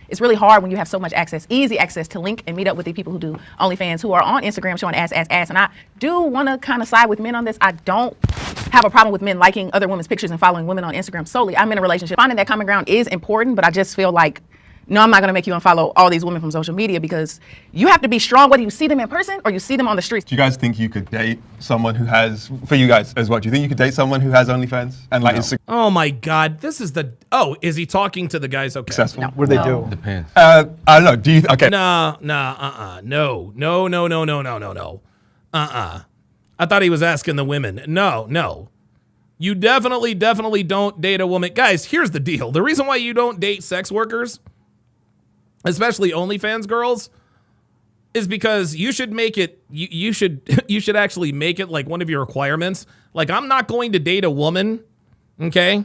It's really hard when you have so much access, easy access to link and meet up with the people who do OnlyFans, who are on Instagram showing ass. And I do want to kind of side with men on this. I don't have a problem with men liking other women's pictures and following women on Instagram solely. I'm in a relationship. Finding that common ground is important, but I just feel like, no, I'm not going to make you unfollow all these women from social media because you have to be strong whether you see them in person or you see them on the streets. Do you guys think you could date someone who has, for you guys as well, do you think you could date someone who has OnlyFans? And Instagram? Oh my God, this is is he talking to the guys? Okay. Successful? What do they do? Depends. I don't know, okay. No. I thought he was asking the women. No. You definitely don't date a woman. Guys, here's the deal. The reason why you don't date sex workers, especially OnlyFans girls, is because you should make it, you should actually make it like one of your requirements. Like, I'm not going to date a woman, okay?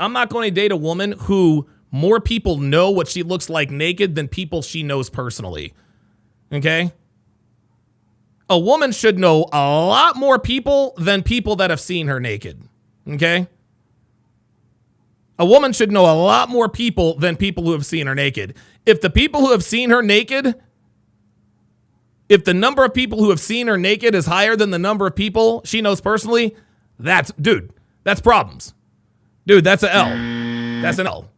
I'm not going to date a woman who more people know what she looks like naked than people she knows personally, okay? A woman should know a lot more people than people that have seen her naked, okay? A woman should know a lot more people than people who have seen her naked. If the people who have seen her naked, if the number of people who have seen her naked is higher than the number of people she knows personally, that's problems. Dude, that's an L. That's an L.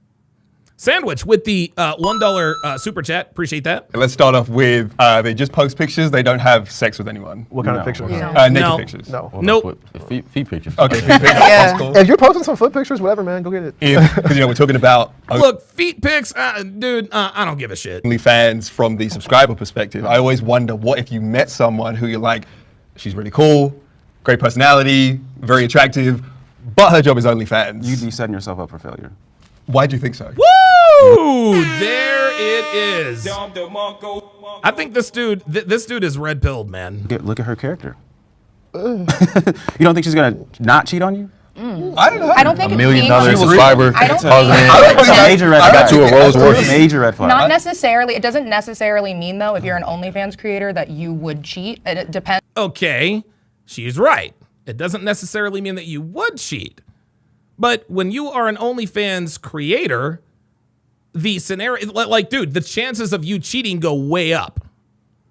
Sandwich with the $1 super chat. Appreciate that. Let's start off with they just post pictures. They don't have sex with anyone. What kind of pictures? Naked pictures. No. Nope. Feet pictures. Okay, feet pictures. That's cool. If you're posting some foot pictures, whatever, man, go get it. Because we're talking about Look, feet pics, dude, I don't give a shit. OnlyFans from the subscriber perspective. I always wonder, what if you met someone who you're like, she's really cool, great personality, very attractive, but her job is OnlyFans. You'd be setting yourself up for failure. Why do you think so? Woo! Woo! There it is. I think this dude is red pilled, man. Look at her character. You don't think she's gonna not cheat on you? I don't know. I don't think $1 million it's being- subscriber. I don't It's a major red flag. got you a Rolls Royce. Major red flag. Not necessarily. It doesn't necessarily mean, though, if you're an OnlyFans creator, that you would cheat. It depends. Okay, she's right. It doesn't necessarily mean that you would cheat. But when you are an OnlyFans creator, the scenario, like, dude, the chances of you cheating go way up.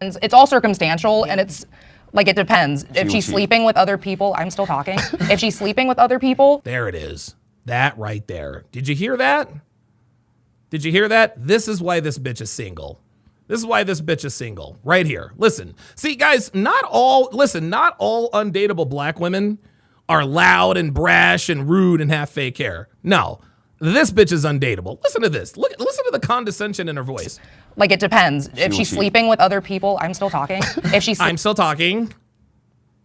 It's all circumstantial, and it's like it depends. If will she's cheat. sleeping with other people, I'm still talking. If she's sleeping with other people, There it is. That right there. Did you hear that? Did you hear that? This is why this bitch is single. This is why this bitch is single. Right here. Listen. See, guys, not all undateable black women are loud and brash and rude and have fake hair. No. This bitch is undateable. Listen to this. Listen to the condescension in her voice. like it depends. If will she's cheat. sleeping with other people, I'm still talking. If she's I'm still talking.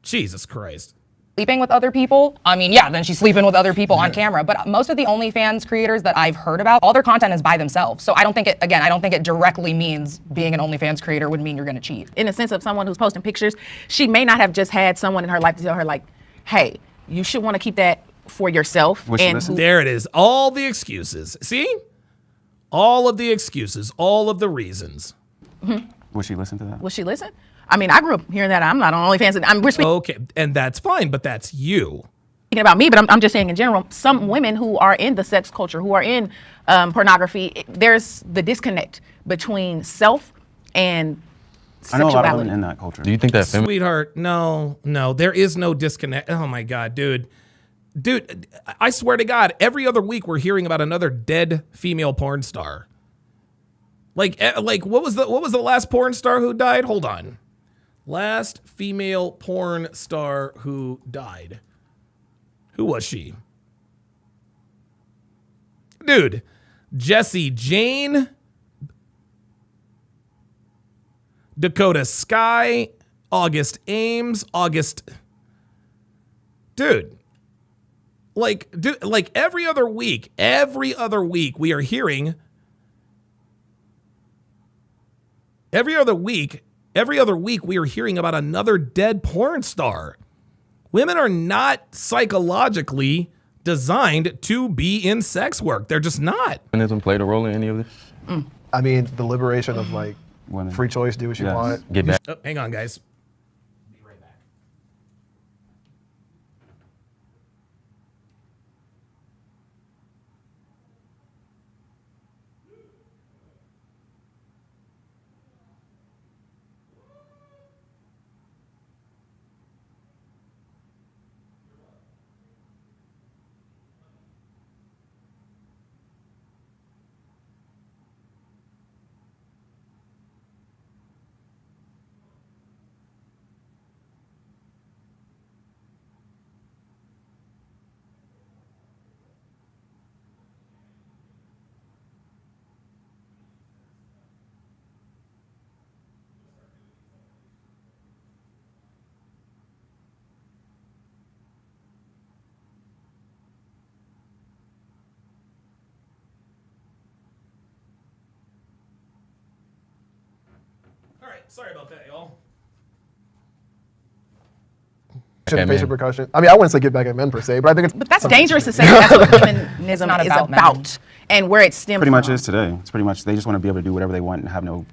Jesus Christ. sleeping with other people, I mean, yeah, then she's sleeping with other people on camera. But most of the OnlyFans creators that I've heard about, all their content is by themselves. So I don't think it directly means being an OnlyFans creator would mean you're gonna cheat. In the sense of someone who's posting pictures, she may not have just had someone in her life to tell her, like, hey, you should want to keep that for yourself. Was she And listening? There it is. All the excuses. See? All of the excuses. All of the reasons. Would she listen to that? will she listen? I mean, I grew up hearing that. I'm not on OnlyFans. And we're speaking Okay. And that's fine, but that's you. about me, but I'm just saying in general, some women who are in the sex culture, who are in pornography, there's the disconnect between self and I know a sexuality. lot of women in that culture. Do you think that Sweetheart, no, there is no disconnect. Oh my God, dude. Dude, I swear to God, every other week we're hearing about another dead female porn star. Like what was the last porn star who died? Hold on. Last female porn star who died. Who was she? Dude, Jessie Jane, Dakota Sky, August Ames, Dude. Like every other week we are hearing every other week we are hearing about another dead porn star. Women are not psychologically designed to be in sex work. They're just not. feminism played a role in any of this? I mean, the liberation of like Women. free choice, do what you Yes. want. Get back. Oh, hang on, guys. All right, sorry about that, y'all. Shouldn't Okay, face man. repercussion. I mean, I wouldn't say get back at men per se, but I think it's. But that's dangerous to say that's what feminism not is about about, men. and where it stems Pretty much from. is today. It's pretty much they just want to be able to do whatever they want and have no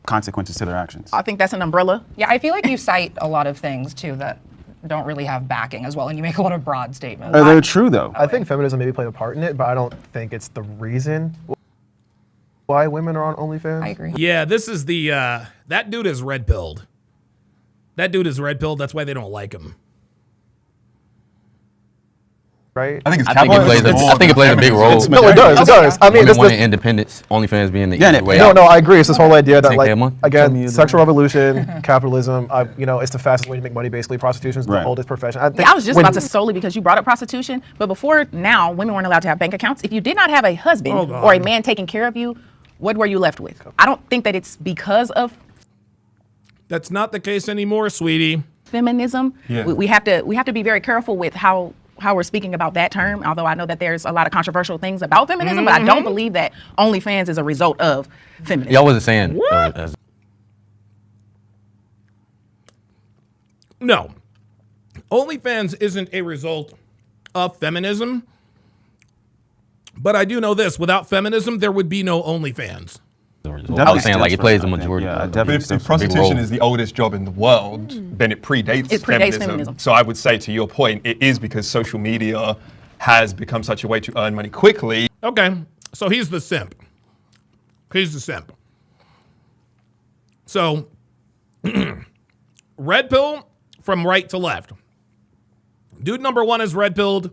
consequences to their actions. I think that's an umbrella. Yeah, I feel like you cite a lot of things too that don't really have backing as well, and you make a lot of broad statements. They're true though. I think feminism maybe played a part in it, but I don't think it's the reason why women are on OnlyFans. I agree. Yeah, this is the that dude is red pilled. That dude is red pilled. That's why they don't like him. Right? I think it's I think it plays a big role. It's No, it does. It does. I mean, Women this, wanting independence, OnlyFans being the Yeah, easy and way no, out. no, I agree. It's this whole idea that, 10K like, a month? Tell me again, you're sexual revolution, capitalism. It's the fastest way to make money. Basically, prostitution is the Right. oldest profession. I think I was just when- about to solely because you brought up prostitution, but before now, women weren't allowed to have bank accounts. If you did not have a husband Hold on. or a man taking care of you, what were you left with? I don't think that it's because of That's not the case anymore, sweetie. feminism. Yeah. We have to be very careful with how how we're speaking about that term, although I know that there's a lot of controversial things about feminism, but I don't believe that OnlyFans is a result of feminism. Yeah, I wasn't saying. No. OnlyFans isn't a result of feminism. But I do know this. Without feminism, there would be no OnlyFans. I was saying, like, it plays the majority. Yeah, But if prostitution is the oldest job in the world, then it predates, feminism. So I would say, to your point, it is because social media has become such a way to earn money quickly. Okay, so he's the simp. He's the simp. So, red pill from right to left. Dude number 1 is red pilled.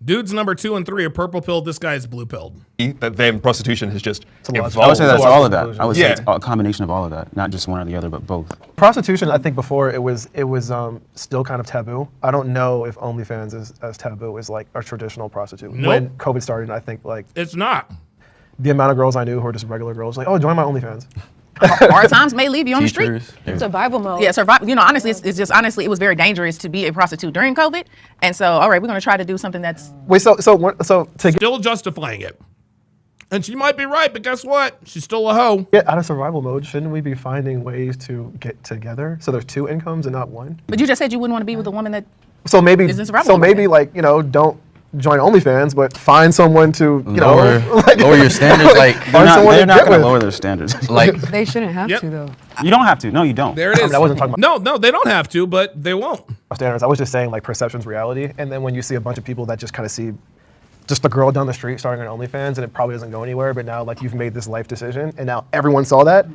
Dudes number 2 and 3 are purple pilled. This guy is blue pilled. That then prostitution has just evolved. I would say that's all of that. I would say it's a combination of all of that, not just one or the other, but both. Prostitution, I think before it was still kind of taboo. I don't know if OnlyFans is as taboo as like a traditional prostitute. Nope. When COVID started, I think like It's not. the amount of girls I knew who were just regular girls, like, oh, join my OnlyFans. Hard times may leave you on the street. Survival mode. Yeah, survival. You know, honestly, it's just honestly, it was very dangerous to be a prostitute during COVID, and so all right, we're gonna try to do something that's Wait, so to Still justifying it. And she might be right, but guess what? She's still a hoe. get out of survival mode, shouldn't we be finding ways to get together so there's 2 incomes and not 1? But you just said you wouldn't want to be with a woman that. So maybe, Is this survival mode? like, don't join OnlyFans, but find someone to, Lower your standards. Like, They're not going to lower their standards. like They shouldn't have Yep. to though. You don't have to. No, you don't. There it is. I wasn't talking about No, they don't have to, but they won't. standards. I was just saying like perception's reality. And then when you see a bunch of people that just kind of see just a girl down the street starting on OnlyFans and it probably doesn't go anywhere, but now like you've made this life decision and now everyone saw that,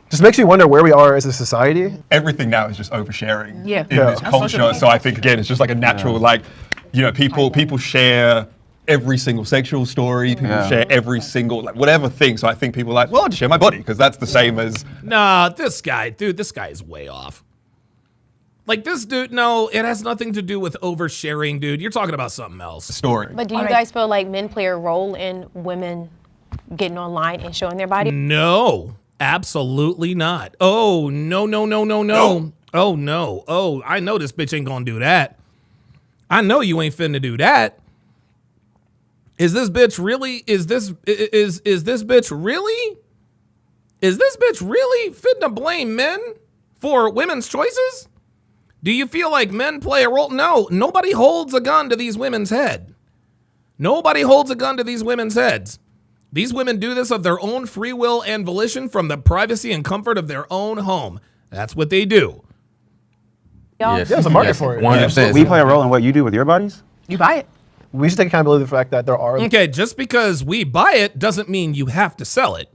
just makes you wonder where we are as a society. Everything now is just oversharing Yeah. in this culture. So I think, again, it's just like a natural, like, people share every single sexual story. People share every single, like, whatever thing. So I think people are like, well, I'll just share my body because that's the same as. Nah, this guy is way off. Like this dude, no, it has nothing to do with oversharing, dude. You're talking about something else. Story. But do you guys feel like men play a role in women getting online and showing their body? No, absolutely not. Oh, no. Oh, no. Oh, I know this bitch ain't gonna do that. I know you ain't finna do that. Is this bitch really finna blame men for women's choices? Do you feel like men play a role? No, nobody holds a gun to these women's head. Nobody holds a gun to these women's heads. These women do this of their own free will and volition from the privacy and comfort of their own home. That's what they do. yes, There's a market for it. 100%. We play a role in what you do with your bodies? You buy it. We should take accountability for the fact that there are. Okay, just because we buy it doesn't mean you have to sell it.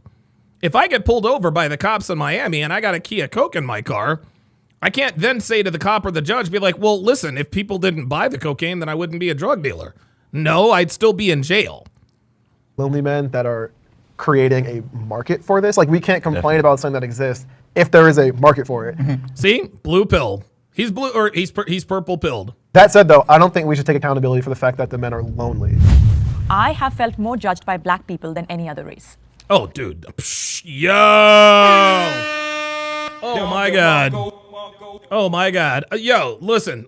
If I get pulled over by the cops in Miami and I got a Kia Coke in my car, I can't then say to the cop or the judge, be like, well, listen, if people didn't buy the cocaine, then I wouldn't be a drug dealer. No, I'd still be in jail. Lonely men that are creating a market for this. Like, we can't complain about something that exists if there is a market for it. See? Blue pill. He's blue, or he's purple pilled. That said, though, I don't think we should take accountability for the fact that the men are lonely. I have felt more judged by black people than any other race. Oh, dude. Psh, yo! Oh, my God. Oh, my God. Yo, listen.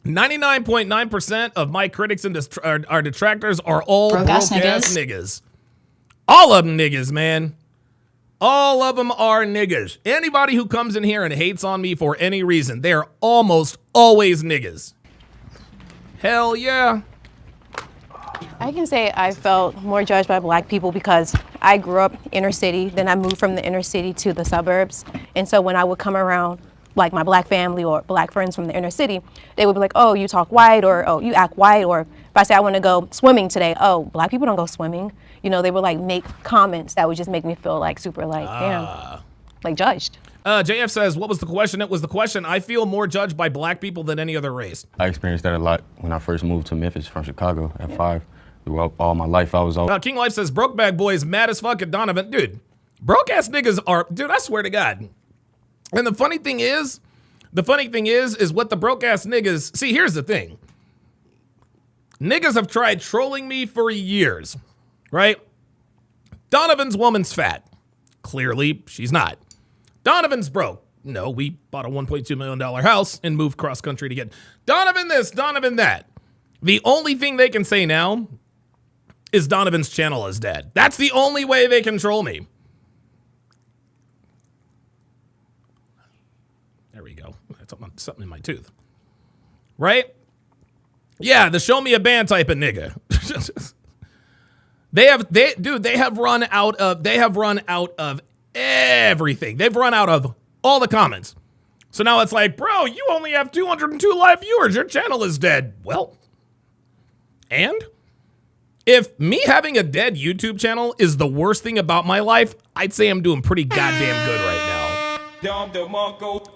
99.9% of my critics and our detractors are all broke-ass niggas. All of them niggas, man. All of them are niggas. Anybody who comes in here and hates on me for any reason, they're almost always niggas. Hell yeah. I can say I felt more judged by black people because I grew up inner city, then I moved from the inner city to the suburbs. And so when I would come around like my black family or black friends from the inner city, they would be like, oh, you talk white, or oh, you act white, or if I say I want to go swimming today, oh, black people don't go swimming. You know, they would like make comments that would just make me feel like super like, damn, like judged. JF says, what was the question? It was the question, I feel more judged by black people than any other race. I experienced that a lot when I first moved to Memphis from Chicago at 5. Throughout all my life, I was all. King Life says, broke bag boys mad as fuck at Donovan. Dude, broke ass niggas are, dude, I swear to God. And the funny thing is what the broke ass niggas, see, here's the thing. Niggas have tried trolling me for years, right? Donovan's woman's fat. Clearly, she's not. Donovan's broke. No, we bought a $1.2 million house and moved cross country to get Donovan this, Donovan that. The only thing they can say now is Donovan's channel is dead. That's the only way they control me. There we go. Something in my tooth. Right? Yeah, the show me a band type of nigga. They have run out of everything. They've run out of all the comments. So now it's like, bro, you only have 202 live viewers. Your channel is dead. Well, and if me having a dead YouTube channel is the worst thing about my life, I'd say I'm doing pretty goddamn good right now.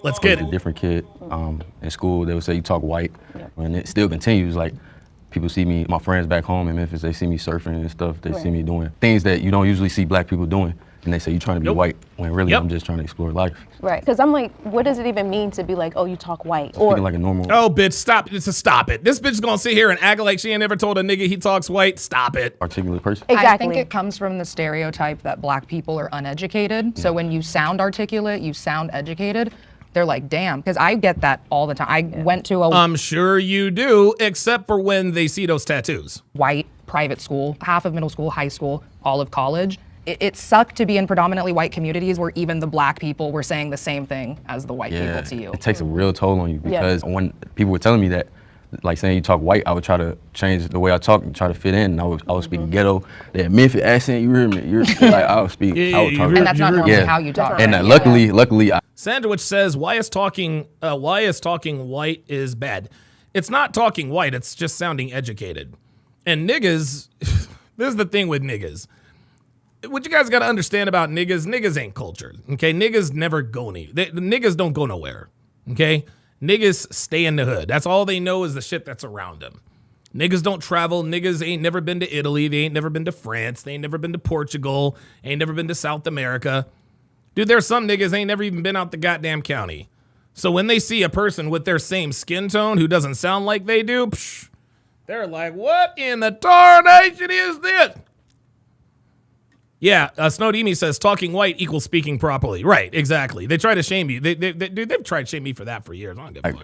Let's get A it. different kid in school, they would say you talk white, and it still continues. Like, people see me, my friends back home in Memphis, they see me surfing and stuff. They see me doing things that you don't usually see black people doing. And they say, you trying to be white, when really I'm just trying to explore life. Right, because I'm like, what does it even mean to be like, oh, you talk white? Or Speaking like a normal. Oh, bitch, stop. Stop it. This bitch is going to sit here and act like she ain't never told a nigga he talks white. Stop it. Articulate person. Exactly. I think it comes from the stereotype that black people are uneducated. So when you sound articulate, you sound educated, they're like, damn, because I get that all the time. I went to a I'm sure you do, except for when they see those tattoos. white private school, half of middle school, high school, all of college. It sucked to be in predominantly white communities where even the black people were saying the same thing as the white people to you. It takes a real toll on you because when people were telling me that, like saying you talk white, I would try to change the way I talk and try to fit in. And I was speaking ghetto, that Memphis accent, you hear me? You're like, I would speak, I would talk. And that's not normally how you talk. And right? luckily, Sandwich says, why is talking white is bad? It's not talking white, it's just sounding educated. And niggas, this is the thing with niggas. What you guys got to understand about niggas ain't cultured, okay? Niggas never go niggas don't go nowhere, okay? Niggas stay in the hood. That's all they know is the shit that's around them. Niggas don't travel. Niggas ain't never been to Italy. They ain't never been to France. They ain't never been to Portugal. Ain't never been to South America. Dude, there's some niggas ain't never even been out the goddamn county. So when they see a person with their same skin tone who doesn't sound like they do, they're like, what in the tarnation is this? Yeah, Snowdemi says talking white equals speaking properly. Right, exactly. They try to shame you. They've tried to shame me for that for years.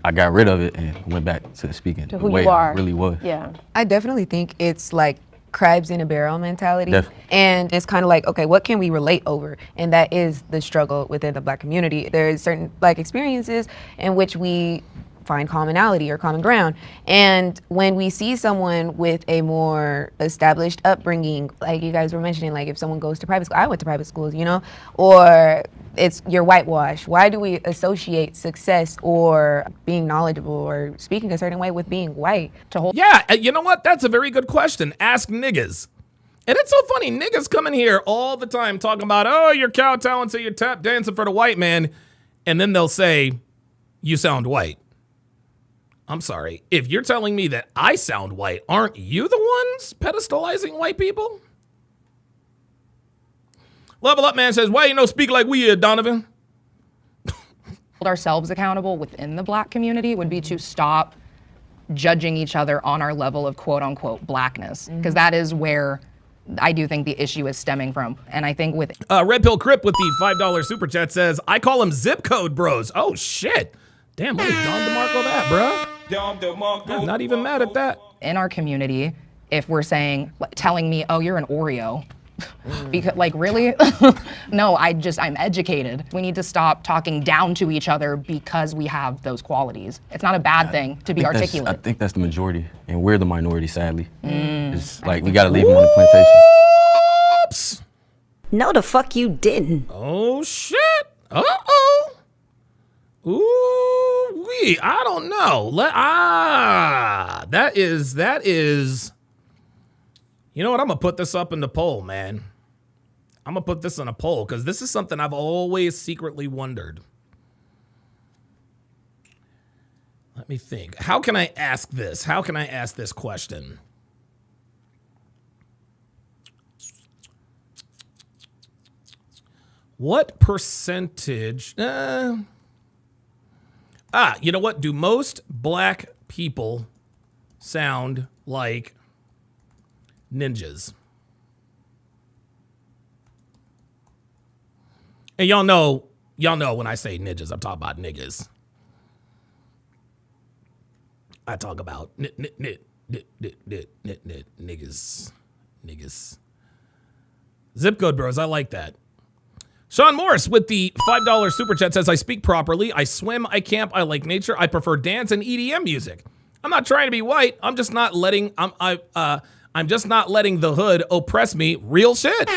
I got rid of it and went back to speaking to the who way you are. I really was. Yeah. I definitely think it's like crabs in a barrel mentality. Definitely. And it's kind of like, okay, what can we relate over? And that is the struggle within the black community. There's certain black experiences in which we find commonality or common ground. And when we see someone with a more established upbringing, like you guys were mentioning, like if someone goes to private school, I went to private schools, you know, or it's you're whitewashed. Why do we associate success or being knowledgeable or speaking a certain way with being white? Yeah, you know what? That's a very good question. Ask niggas. And it's so funny. Niggas come in here all the time talking about, oh, you're kowtowing, so you're tap dancing for the white man. And then they'll say, you sound white. I'm sorry. If you're telling me that I sound white, aren't you the ones pedestalizing white people? Level Up Man says, why you no speak like we is, Donovan? Hold ourselves accountable within the black community would be to stop judging each other on our level of quote unquote blackness, because that is where I do think the issue is stemming from. And I think with Red Pill Crip with the $5 super chat says, I call them zip code bros. Oh shit. Damn, what is Don DeMarco that, bruh? I'm not even mad at that. in our community, if we're saying, telling me, oh, you're an Oreo, because like really? No, I'm educated. We need to stop talking down to each other because we have those qualities. It's not a bad thing to be articulate. I think that's the majority, and we're the minority, sadly. It's like we gotta leave them on the plantation. Oops. No, the fuck you didn't. Oh shit. Uh-oh. Ooh wee. I don't know. That is. You know what? I'm gonna put this up in the poll, man. I'm gonna put this on a poll because this is something I've always secretly wondered. Let me think. How can I ask this? How can I ask this question? What percentage? You know what? Do most black people sound like ninjas? And y'all know Y'all know when I say niggas, I'm talking about niggas. I talk about niggas. Zip code bros, I like that. Sean Morris with the $5 super chat says, I speak properly. I swim, I camp, I like nature. I prefer dance and EDM music. I'm not trying to be white. I'm just not letting I'm just not letting the hood oppress me. Real shit.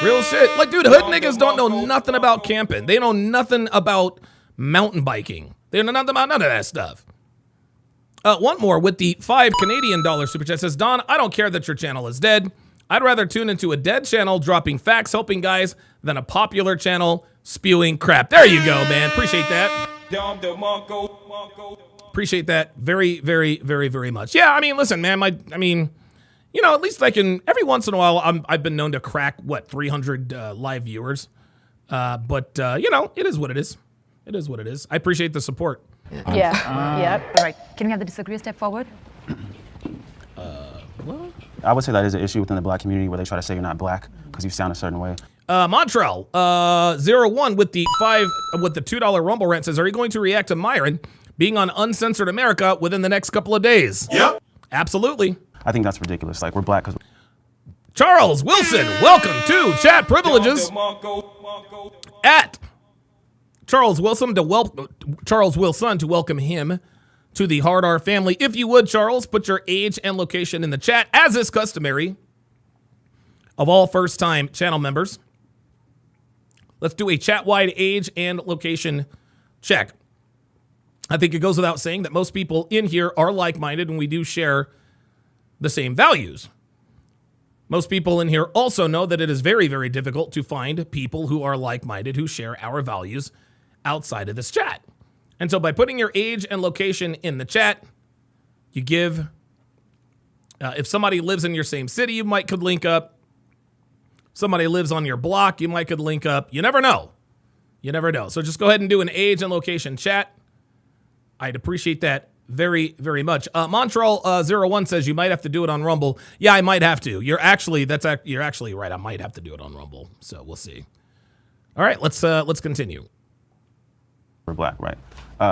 Real shit. Like, dude, hood niggas don't know nothing about camping. They know nothing about mountain biking. They know nothing about none of that stuff. One more with the $5 Canadian super chat says, Don, I don't care that your channel is dead. I'd rather tune into a dead channel dropping facts, helping guys, than a popular channel spewing crap. There you go, man. Appreciate that. Appreciate that very, very, very, very much. Yeah, I mean, listen, man. You know, at least I can. Every once in a while, I've been known to crack 300 live viewers. But you know, it is what it is. It is what it is. I appreciate the support. Yeah. Yep. All right. Can we have the disagree step forward? What? I would say that is an issue within the black community where they try to say you're not black because you sound a certain way. Montreal 01 with the $2 Rumble rant says, are you going to react to Myron being on Uncensored America within the next couple of days? Yep. Absolutely. I think that's ridiculous. Like, we're black because Charles Wilson, welcome to Chat Privileges at Charles Wilson to welcome him to the Hard R family. If you would, Charles, put your age and location in the chat, as is customary of all first-time channel members. Let's do a chat-wide age and location check. I think it goes without saying that most people in here are like-minded and we do share the same values. Most people in here also know that it is very, very difficult to find people who are like-minded who share our values outside of this chat. And so by putting your age and location in the chat, you give, if somebody lives in your same city, you might could link up. Somebody lives on your block, you might could link up. You never know. You never know. So just go ahead and do an age and location chat. I'd appreciate that very, very much. Montreal 01 says you might have to do it on Rumble. Yeah, I might have to. You're actually right. I might have to do it on Rumble. So we'll see. All right, let's continue. we're black, right?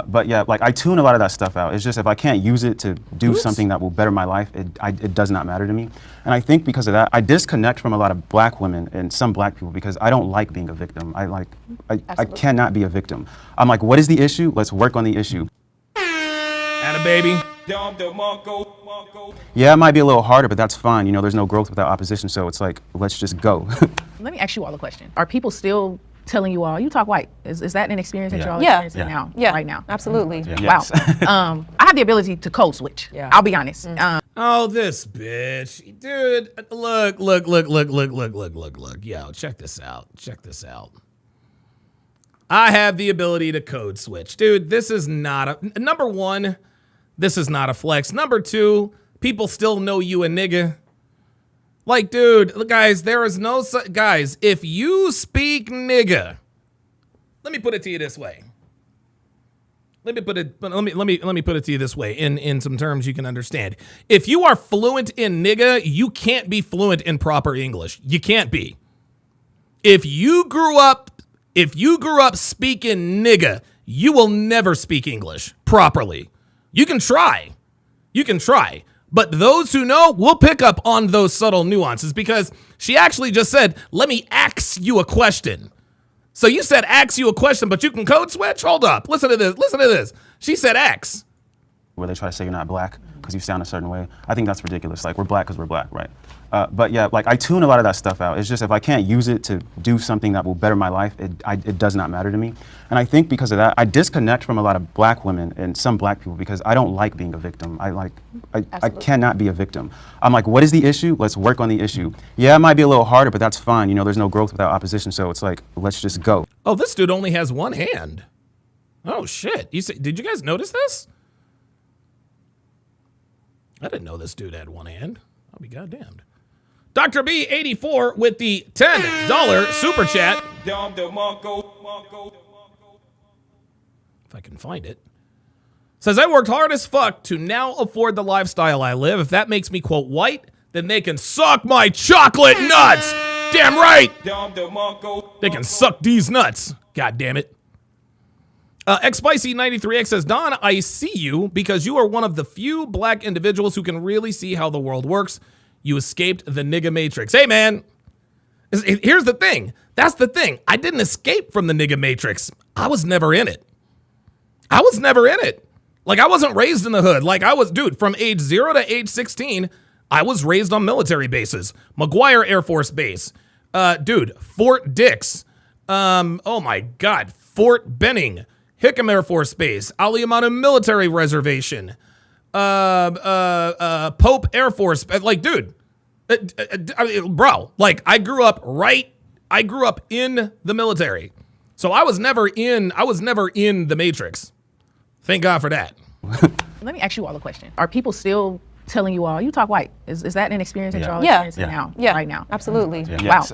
But yeah, like I tune a lot of that stuff out. It's just if I can't use it to do something that will better my life, it does not matter to me. And I think because of that, I disconnect from a lot of black women and some black people because I don't like being a victim. I cannot be a victim. I'm like, what is the issue? Let's work on the issue. Atta baby. Yeah, it might be a little harder, but that's fine. You know, there's no growth without opposition, so it's like, let's just go. Let me ask you all a question. Are people still telling you all, you talk white? Is that an experience that you're all Yeah. experiencing now? Yeah, Right now? absolutely. Yeah. Wow. Yes. I have the ability to code switch. Yeah. I'll be honest. Oh, this bitch. Dude, look. Yo, check this out. I have the ability to code switch. Dude, this is not a... Number one, this is not a flex. Number two, people still know you a nigga. Like, dude, guys, there is no... Guys, if you speak nigga... Let me put it to you this way. Let me put it to you this way in some terms you can understand. If you are fluent in nigga, you can't be fluent in proper English. You can't be. If you grew up speaking nigga, you will never speak English properly. You can try. But those who know will pick up on those subtle nuances because she actually just said, let me ask you a question. So you said ask you a question, but you can code switch? Hold up. Listen to this. She said X. Where they try to say you're not black because you sound a certain way. I think that's ridiculous. Like, we're black because we're black, right? But yeah, like I tune a lot of that stuff out. It's just if I can't use it to do something that will better my life, it does not matter to me. And I think because of that, I disconnect from a lot of black women and some black people because I don't like being a victim. I cannot be a victim. I'm like, what is the issue? Let's work on the issue. Yeah, it might be a little harder, but that's fine. You know, there's no growth without opposition, so it's like, let's just go. Oh, this dude only has one hand. Oh shit. Did you guys notice this? I didn't know this dude had one hand. I'll be goddamned. Dr. B84 with the $10 super chat. If I can find it. Says, I worked hard as fuck to now afford the lifestyle I live. If that makes me, quote, white, then they can suck my chocolate nuts. Damn right. They can suck these nuts. God damn it. XSpicy93X says, Don, I see you because you are one of the few black individuals who can really see how the world works. You escaped the nigga matrix. Hey, man, here's the thing. That's the thing. I didn't escape from the nigga matrix. I was never in it. I was never in it. Like, I wasn't raised in the hood. Like, I was, dude, from age 0 to age 16, I was raised on military bases. McGuire Air Force Base. Dude, Fort Dix. Oh, my God. Fort Benning. Hickam Air Force Base, Aliamana Military Reservation, Pope Air Force, like, dude, bro, like, I grew up in the military, so I was never in the Matrix. Thank God for that. Let me ask you all a question. Are people still telling you all, you talk white? Is that an experience that y'all Yeah. experiencing now? Yeah, Right now? absolutely. Wow.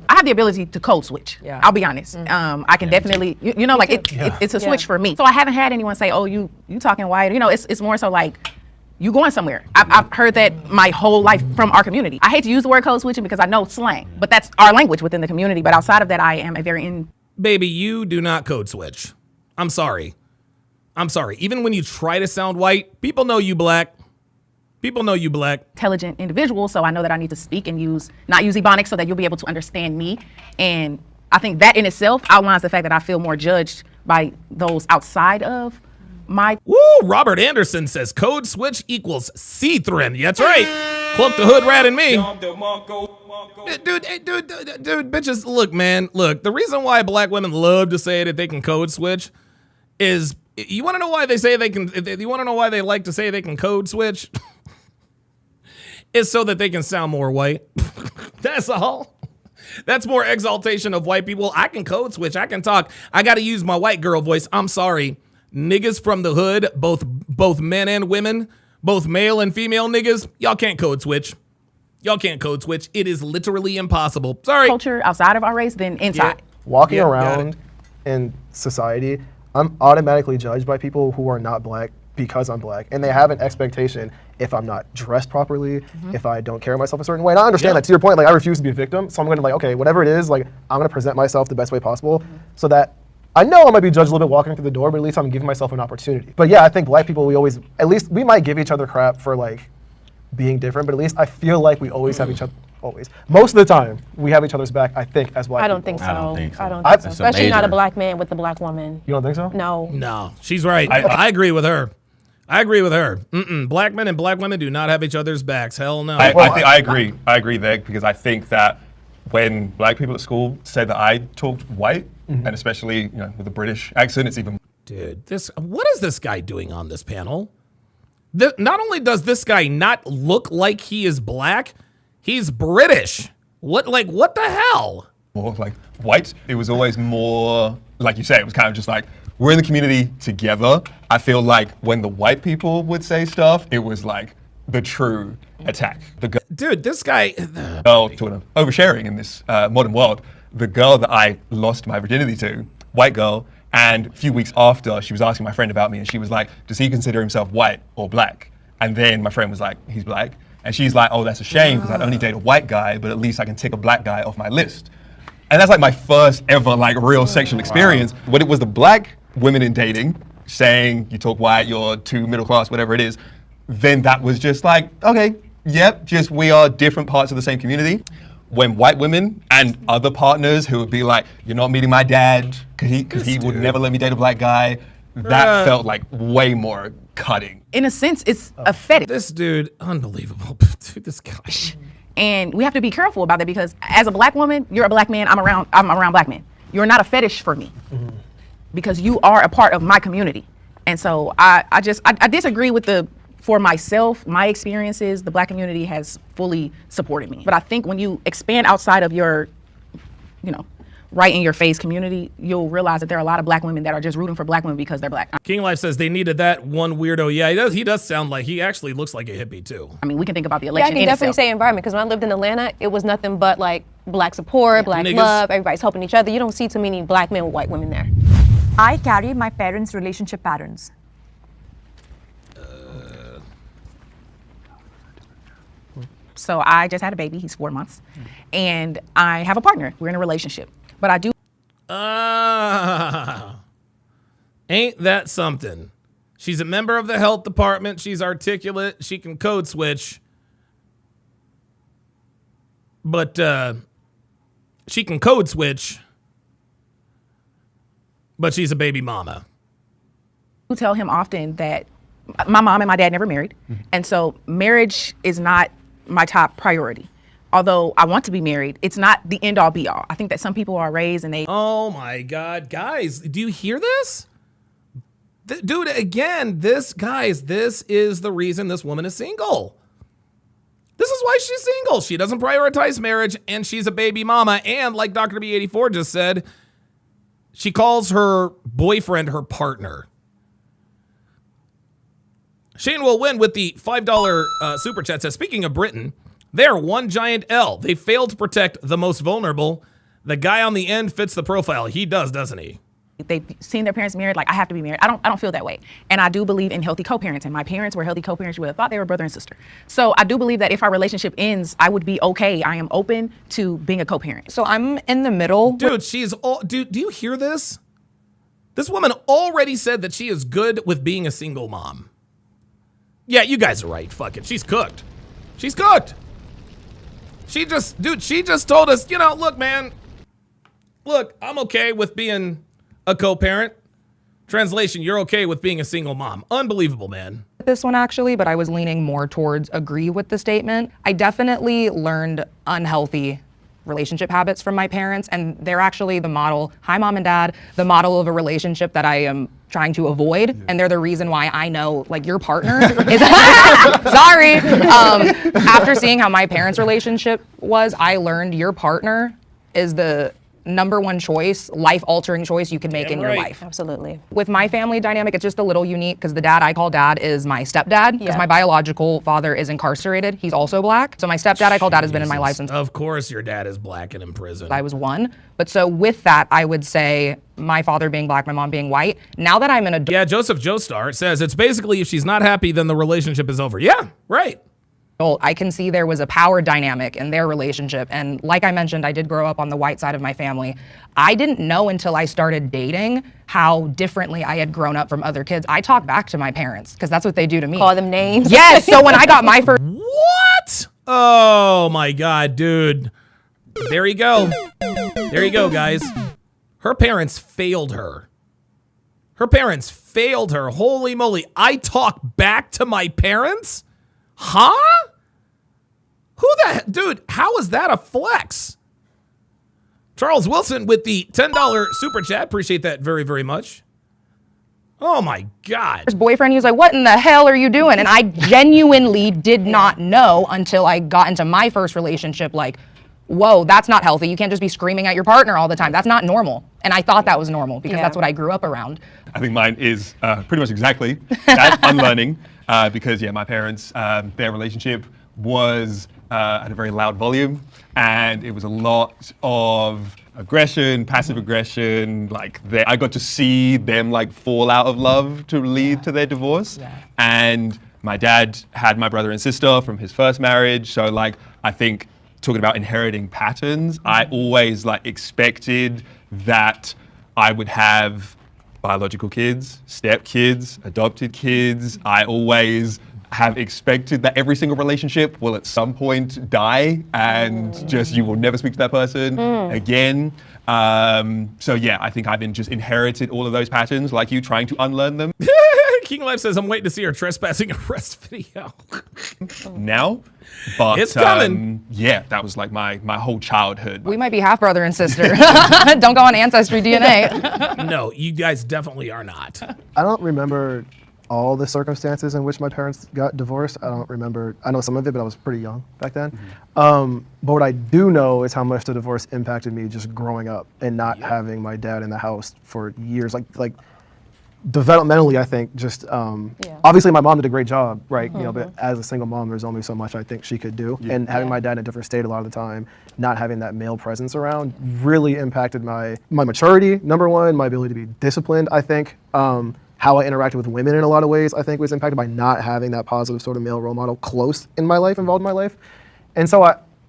I have the ability to code switch. Yeah. I'll be honest. I can definitely, you know, like it's a switch for me. So I haven't had anyone say, oh, you talking white. You know, it's more so like, you going somewhere. I've heard that my whole life from our community. I hate to use the word code switching because I know slang, but that's our language within the community. But outside of that, I am a very Baby, you do not code switch. I'm sorry. Even when you try to sound white, people know you black. People know you black. Intelligent individual, so I know that I need to speak and not use ebonics so that you'll be able to understand me. And I think that in itself outlines the fact that I feel more judged by those outside of my. Woo! Robert Anderson says code switch equals C-Thrin. Yeah, that's right. Cloak the hood rat and me. Dude, bitches, look, man, look. The reason why black women love to say that they can code switch is, you want to know why they say they can? You want to know why they like to say they can code switch? Is so that they can sound more white. That's all. That's more exaltation of white people. I can code switch. I can talk. I got to use my white girl voice. I'm sorry. Niggas from the hood, both men and women, both male and female niggas, y'all can't code switch. Y'all can't code switch. It is literally impossible. Sorry. Culture outside of our race than inside. Walking around in society, I'm automatically judged by people who are not black because I'm black. And they have an expectation if I'm not dressed properly, if I don't carry myself a certain way. And I understand that, to your point, like, I refuse to be a victim. So I'm gonna, like, okay, whatever it is, like, I'm gonna present myself the best way possible so that I know I might be judged a little bit walking through the door, but at least I'm giving myself an opportunity. But yeah, I think black people, we might give each other crap for, like, being different, but at least I feel like we always have each other, most of the time, we have each other's back, I think, as black I don't people. think so. I don't think so. I don't think so. That's a Especially not a major- black man with a black woman. You don't think so? No. No, she's right. I agree with her. I agree with her. Black men and black women do not have each other's backs. Hell no. I agree. I agree there because I think that when black people at school say that I talked white, and especially with a British accent, it's even. Dude, what is this guy doing on this panel? Not only does this guy not look like he is black, he's British. What the hell? More like white. It was always more, like you say, it was kind of just like, we're in the community together. I feel like when the white people would say stuff, it was like the true attack. Dude, this guy. Girl, sort of oversharing in this modern world. The girl that I lost my virginity to, white girl, and a few weeks after, she was asking my friend about me, and she was like, does he consider himself white or black? And then my friend was like, he's black. And she's like, oh, that's a shame, because I'd only date a white guy, but at least I can tick a black guy off my list. And that's like my first ever like real sexual experience. When it was the black women in dating saying you talk white, you're too middle class, whatever it is, then that was just like, okay, yep, just we are different parts of the same community. When white women and other partners who would be like, you're not meeting my dad, because he would never let me date a black guy, that felt like way more cutting. In a sense, it's a fetish. This dude, unbelievable. Dude, this guy. And we have to be careful about that because as a black woman, you're a black man, I'm around black men. You're not a fetish for me because you are a part of my community. And so I disagree with for myself, my experiences, the black community has fully supported me. But I think when you expand outside of your, right in your face community, you'll realize that there are a lot of black women that are just rooting for black women because they're black. King Life says they needed that one weirdo. Yeah, he does sound like, he actually looks like a hippie too. I mean, we can think about the Yeah, I election can in definitely itself. say environment because when I lived in Atlanta, it was nothing but like black support, black Niggas. love, everybody's helping each other. You don't see too many black men with white women there. I carry my parents' relationship patterns. So I just had a baby. He's 4 months. And I have a partner. We're in a relationship. But I do. Ain't that something? She's a member of the health department. She's articulate. She can code switch. But she can code switch. But she's a baby mama. I tell him often that my mom and my dad never married. And so marriage is not my top priority. Although I want to be married, it's not the end all be all. I think that some people are raised and they. Oh my God, guys, do you hear this? Dude, again, this is the reason this woman is single. This is why she's single. She doesn't prioritize marriage and she's a baby mama. And like Dr. B84 just said, she calls her boyfriend her partner. Shane will win with the $5 super chat. Says, speaking of Britain, they're one giant L. They failed to protect the most vulnerable. The guy on the end fits the profile. He does, doesn't he? They've seen their parents married, like I have to be married. I don't feel that way. And I do believe in healthy co-parenting. My parents were healthy co-parents. You would have thought they were brother and sister. So I do believe that if our relationship ends, I would be okay. I am open to being a co-parent. So I'm in the middle. Dude, do you hear this? This woman already said that she is good with being a single mom. Yeah, you guys are right. Fuck it. She's cooked. She's cooked. She just told us, look, man, look, I'm okay with being a co-parent. Translation, you're okay with being a single mom. Unbelievable, man. This one actually, but I was leaning more towards agree with the statement. I definitely learned unhealthy relationship habits from my parents, and they're actually the model, hi mom and dad, the model of a relationship that I am trying to avoid, and they're the reason why I know, like, your partner is, sorry. After seeing how my parents' relationship was, I learned your partner is the number one choice, life-altering choice you can make in your life. Absolutely. With my family dynamic, it's just a little unique because the dad I call dad is my stepdad because my biological father is incarcerated. He's also black. So my stepdad I call dad has been in my life since. Of course your dad is black and in prison. I was 1. But so with that, I would say my father being black, my mom being white. Now that I'm in a... Yeah, Joseph Joestar says it's basically if she's not happy, then the relationship is over. Yeah, right. I can see there was a power dynamic in their relationship. And like I mentioned, I did grow up on the white side of my family. I didn't know until I started dating how differently I had grown up from other kids. I talk back to my parents because that's what they do to me. Call them names. Yes. So when I got my first... What? Oh my God, dude. There you go. There you go, guys. Her parents failed her. Her parents failed her. Holy moly. I talk back to my parents? Huh? Who the dude, how is that a flex? Charles Wilson with the $10 super chat. Appreciate that very, very much. Oh my God. His boyfriend, he was like, what in the hell are you doing? And I genuinely did not know until I got into my first relationship, like, whoa, that's not healthy. You can't just be screaming at your partner all the time. That's not normal. And I thought that was normal because that's what I grew up around. I think mine is pretty much exactly that, unlearning. Because my parents, their relationship was at a very loud volume, and it was a lot of aggression, passive aggression. Like I got to see them like fall out of love to lead to their divorce. And my dad had my brother and sister from his first marriage, so like I think talking about inheriting patterns, I always like expected that I would have biological kids, step kids, adopted kids. I always have expected that every single relationship will at some point die and just you will never speak to that person again. So yeah, I think I've been just inherited all of those patterns like you, trying to unlearn them. King Life says, I'm waiting to see her trespassing arrest video. Now? But it's coming. Yeah, that was like my whole childhood. We might be half brother and sister. Don't go on Ancestry DNA. No, you guys definitely are not. I don't remember all the circumstances in which my parents got divorced. I don't remember. I know some of it, but I was pretty young back then. But what I do know is how much the divorce impacted me just growing up and not having my dad in the house for years. Like developmentally, I think just obviously my mom did a great job, right? You know, but as a single mom, there's only so much I think she could do. And having my dad in a different state a lot of the time, not having that male presence around, really impacted my maturity. Number one, my ability to be disciplined. I think how I interacted with women in a lot of ways, I think was impacted by not having that positive sort of male role model close in my life, involved in my life. And so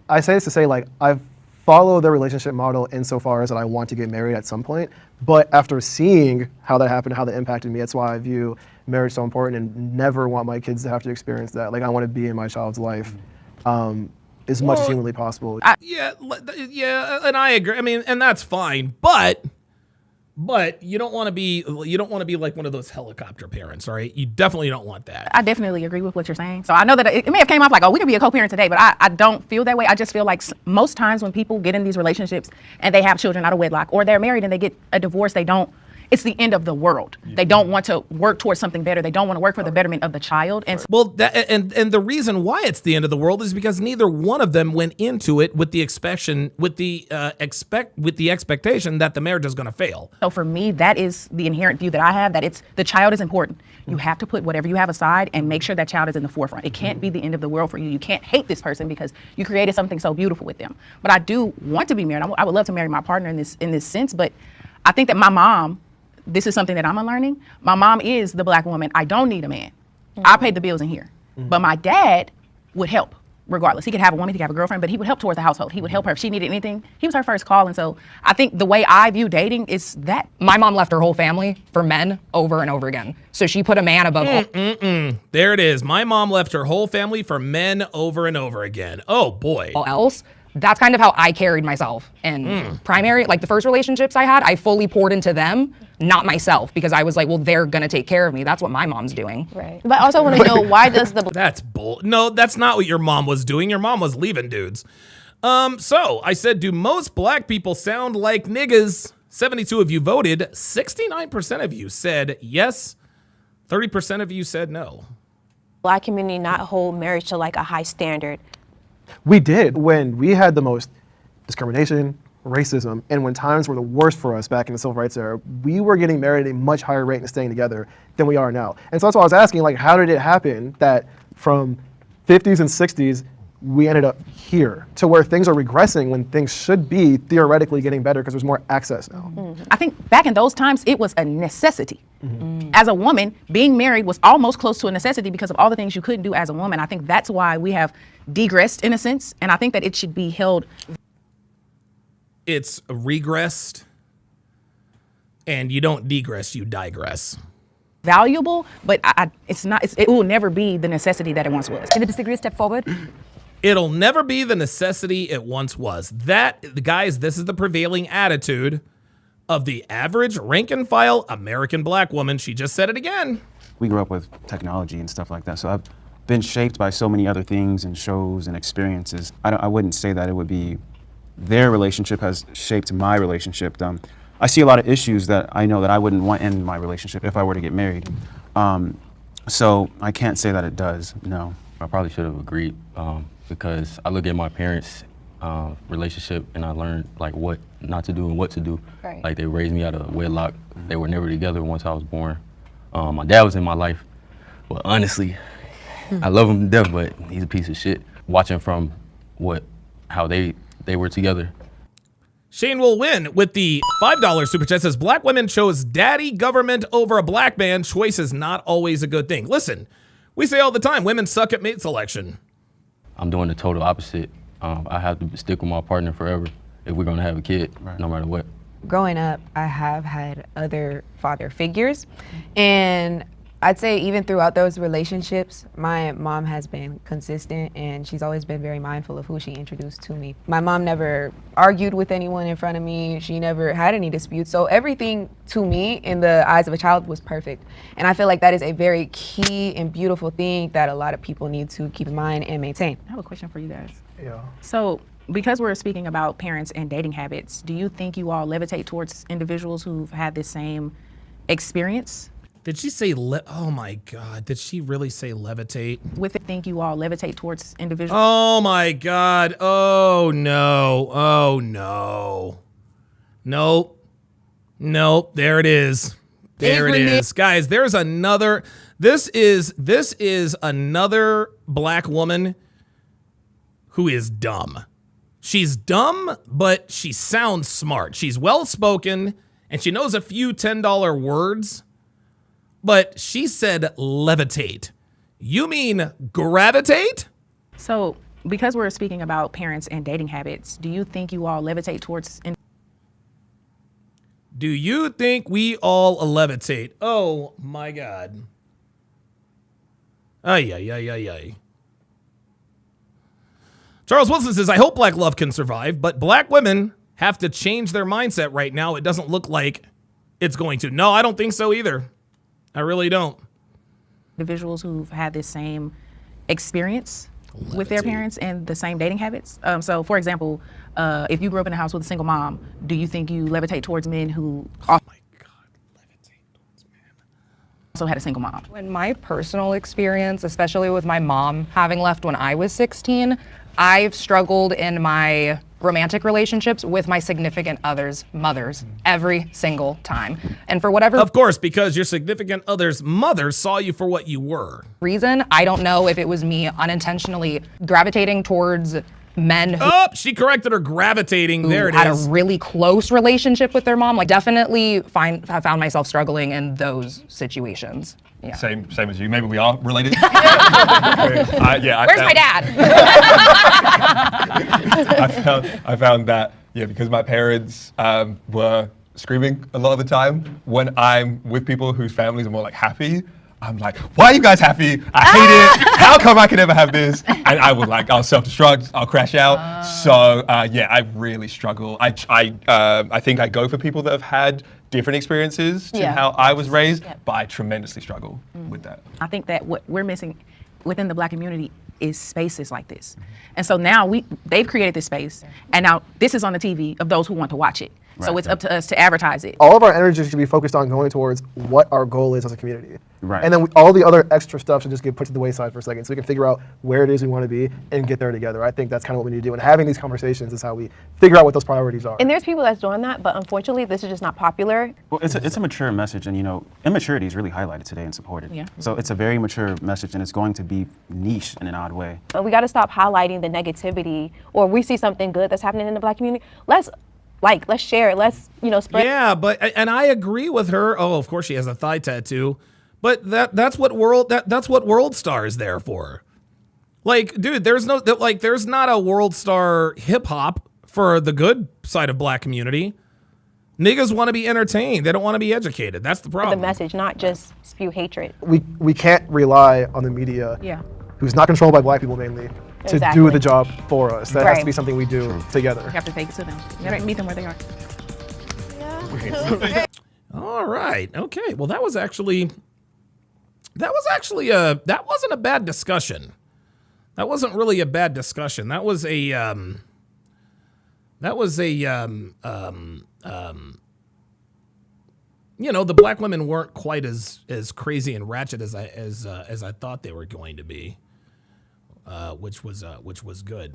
I say this to say, like, I've followed the relationship model insofar as that I want to get married at some point. But after seeing how that happened, how that impacted me, that's why I view marriage so important and never want my kids to have to experience that. Like, I want to be in my child's life as much as humanly possible. Yeah, and I agree. I mean, and that's fine, but you don't want to be like one of those helicopter parents, all right? You definitely don't want that. I definitely agree with what you're saying. So I know that it may have came off like, oh, we can be a co-parent today, but I don't feel that way. I just feel like most times when people get in these relationships and they have children out of wedlock, or they're married and they get a divorce, it's the end of the world. They don't want to work towards something better. They don't want to work for the betterment of the child. And well, and the reason why it's the end of the world is because neither one of them went into it with the expectation that the marriage is going to fail. So for me, that is the inherent view that I have, that the child is important. You have to put whatever you have aside and make sure that child is in the forefront. It can't be the end of the world for you. You can't hate this person because you created something so beautiful with them. But I do want to be married. I would love to marry my partner in this sense. But I think that my mom, this is something that I'm unlearning. My mom is the black woman. I don't need a man. I pay the bills in here. But my dad would help regardless. He could have a woman, he could have a girlfriend, but he would help towards the household. He would help her if she needed anything. He was her first call. And so I think the way I view dating is that. My mom left her whole family for men over and over again. So she put a man above all. There it is. My mom left her whole family for men over and over again. Oh boy. All else. That's kind of how I carried myself in primary. Like the first relationships I had, I fully poured into them, not myself, because I was like, well, they're gonna take care of me. That's what my mom's doing. Right. But I also want to know, why does the That's bull. No, that's not what your mom was doing. Your mom was leaving dudes. So I said, do most black people sound like niggas? 72 of you voted. 69% of you said yes. 30% of you said no. black community not hold marriage to like a high standard? We did when we had the most discrimination, racism, and when times were the worst for us back in the civil rights era, we were getting married at a much higher rate and staying together than we are now. And so that's why I was asking, like, how did it happen that from 50s and 60s, we ended up here to where things are regressing when things should be theoretically getting better because there's more access now. Mm-hmm. I think back in those times, it was a necessity. As a woman, being married was almost close to a necessity because of all the things you couldn't do as a woman. I think that's why we have degressed in a sense, and I think that it should be held. It's regressed, and you don't degress, you digress. Valuable, but it's not. It will never be the necessity that it once was. Can the disagree step forward? It'll never be the necessity it once was. That, guys, this is the prevailing attitude of the average rank and file American black woman. She just said it again. We grew up with technology and stuff like that, so I've been shaped by so many other things and shows and experiences. I wouldn't say that it would be their relationship has shaped my relationship. I see a lot of issues that I know that I wouldn't want in my relationship if I were to get married. So I can't say that it does, no. I probably should have agreed because I look at my parents' relationship and I learned like what not to do and what to do. Right. Like they raised me out of wedlock. They were never together once I was born. My dad was in my life, but honestly, I love him to death, but he's a piece of shit. Watching from how they were together. Shane will win with the $5 super chat. Says black women chose daddy government over a black man. Choice is not always a good thing. Listen, we say all the time, women suck at mate selection. I'm doing the total opposite. I have to stick with my partner forever if we're gonna have a kid, no matter what. Growing up, I have had other father figures, and I'd say even throughout those relationships, my mom has been consistent and she's always been very mindful of who she introduced to me. My mom never argued with anyone in front of me. She never had any disputes. So everything to me in the eyes of a child was perfect. And I feel like that is a very key and beautiful thing that a lot of people need to keep in mind and maintain. I have a question for you guys. Yeah. So, because we're speaking about parents and dating habits, do you think you all levitate towards individuals who've had this same experience? Did she say, oh my God, did she really say levitate? With it, think you all levitate towards individuals? Oh my God, oh no, oh no. Nope, there it is. There it is. Guys, there's another, this is another black woman who is dumb. She's dumb, but she sounds smart. She's well-spoken, and she knows a few $10 words. But she said levitate. You mean gravitate? So Because we're speaking about parents and dating habits, do you think you all levitate towards? Do you think we all levitate? Oh my God. Ay, ay, ay, ay, ay. Charles Wilson says, I hope black love can survive, but black women have to change their mindset right now. It doesn't look like it's going to. No, I don't think so either. I really don't. Individuals who've had this same experience with their parents and the same dating habits. So, for example, if you grew up in a house with a single mom, do you think you levitate towards men who also had a single mom? In my personal experience, especially with my mom having left when I was 16, I've struggled in my romantic relationships with my significant other's mothers every single time. And for whatever Of course, because your significant other's mother saw you for what you were. reason, I don't know if it was me unintentionally gravitating towards men who Oh, she corrected her gravitating. There it had is. a really close relationship with their mom. Like definitely have found myself struggling in those situations. Yeah. Same as you. Maybe we are related. Where's my dad? I found that, because my parents were screaming a lot of the time, when I'm with people whose families are more like happy, I'm like, why are you guys happy? I hate it. How come I can never have this? And I'll self-destruct, I'll crash out. So I really struggle. I think I go for people that have had different experiences to how I was raised, but I tremendously struggle with that. I think that what we're missing within the black community is spaces like this. And so now they've created this space, and now this is on the TV of those who want to watch it. So it's up to us to advertise it. All of our energy should be focused on going towards what our goal is as a community. Right. And then all the other extra stuff should just get put to the wayside for a second so we can figure out where it is we want to be and get there together. I think that's kind of what we need to do. And having these conversations is how we figure out what those priorities are. And there's people that's doing that, but unfortunately, this is just not popular. Well, it's a mature message, and immaturity is really highlighted today and supported. Yeah. So it's a very mature message, and it's going to be niche in an odd way. But we got to stop highlighting the negativity, or we see something good that's happening in the black community. Let's share it. Let's, spread. Yeah, and I agree with her. Oh, of course she has a thigh tattoo, but that's what World Star is there for. Like, dude, there's not a World Star hip hop for the good side of black community. Niggas want to be entertained. They don't want to be educated. That's the problem. The message, not just spew hatred. We can't rely on the media, who's not controlled by black people mainly, to do the job for us. That has to be something we do together. We have to take it to them. We gotta meet them where they are. All right. Okay. Well, that wasn't a bad discussion. That wasn't really a bad discussion. The black women weren't quite as crazy and ratchet as I thought they were going to be, which was good.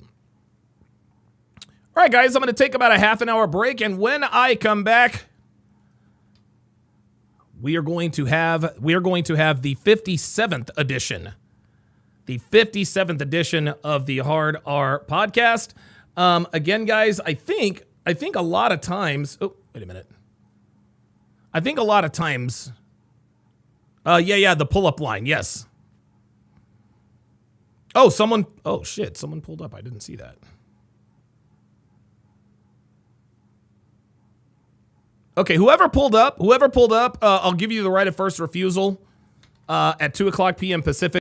All right, guys, I'm going to take about a half an hour break, and when I come back, we are going to have the 57th edition. The 57th edition of the Hard R podcast. Again, guys, I think a lot of times. Oh, wait a minute. I think a lot of times. The pull-up line. Yes. Oh, someone pulled up. I didn't see that. Okay, whoever pulled up, I'll give you the right of first refusal at 2:00 p.m. Pacific.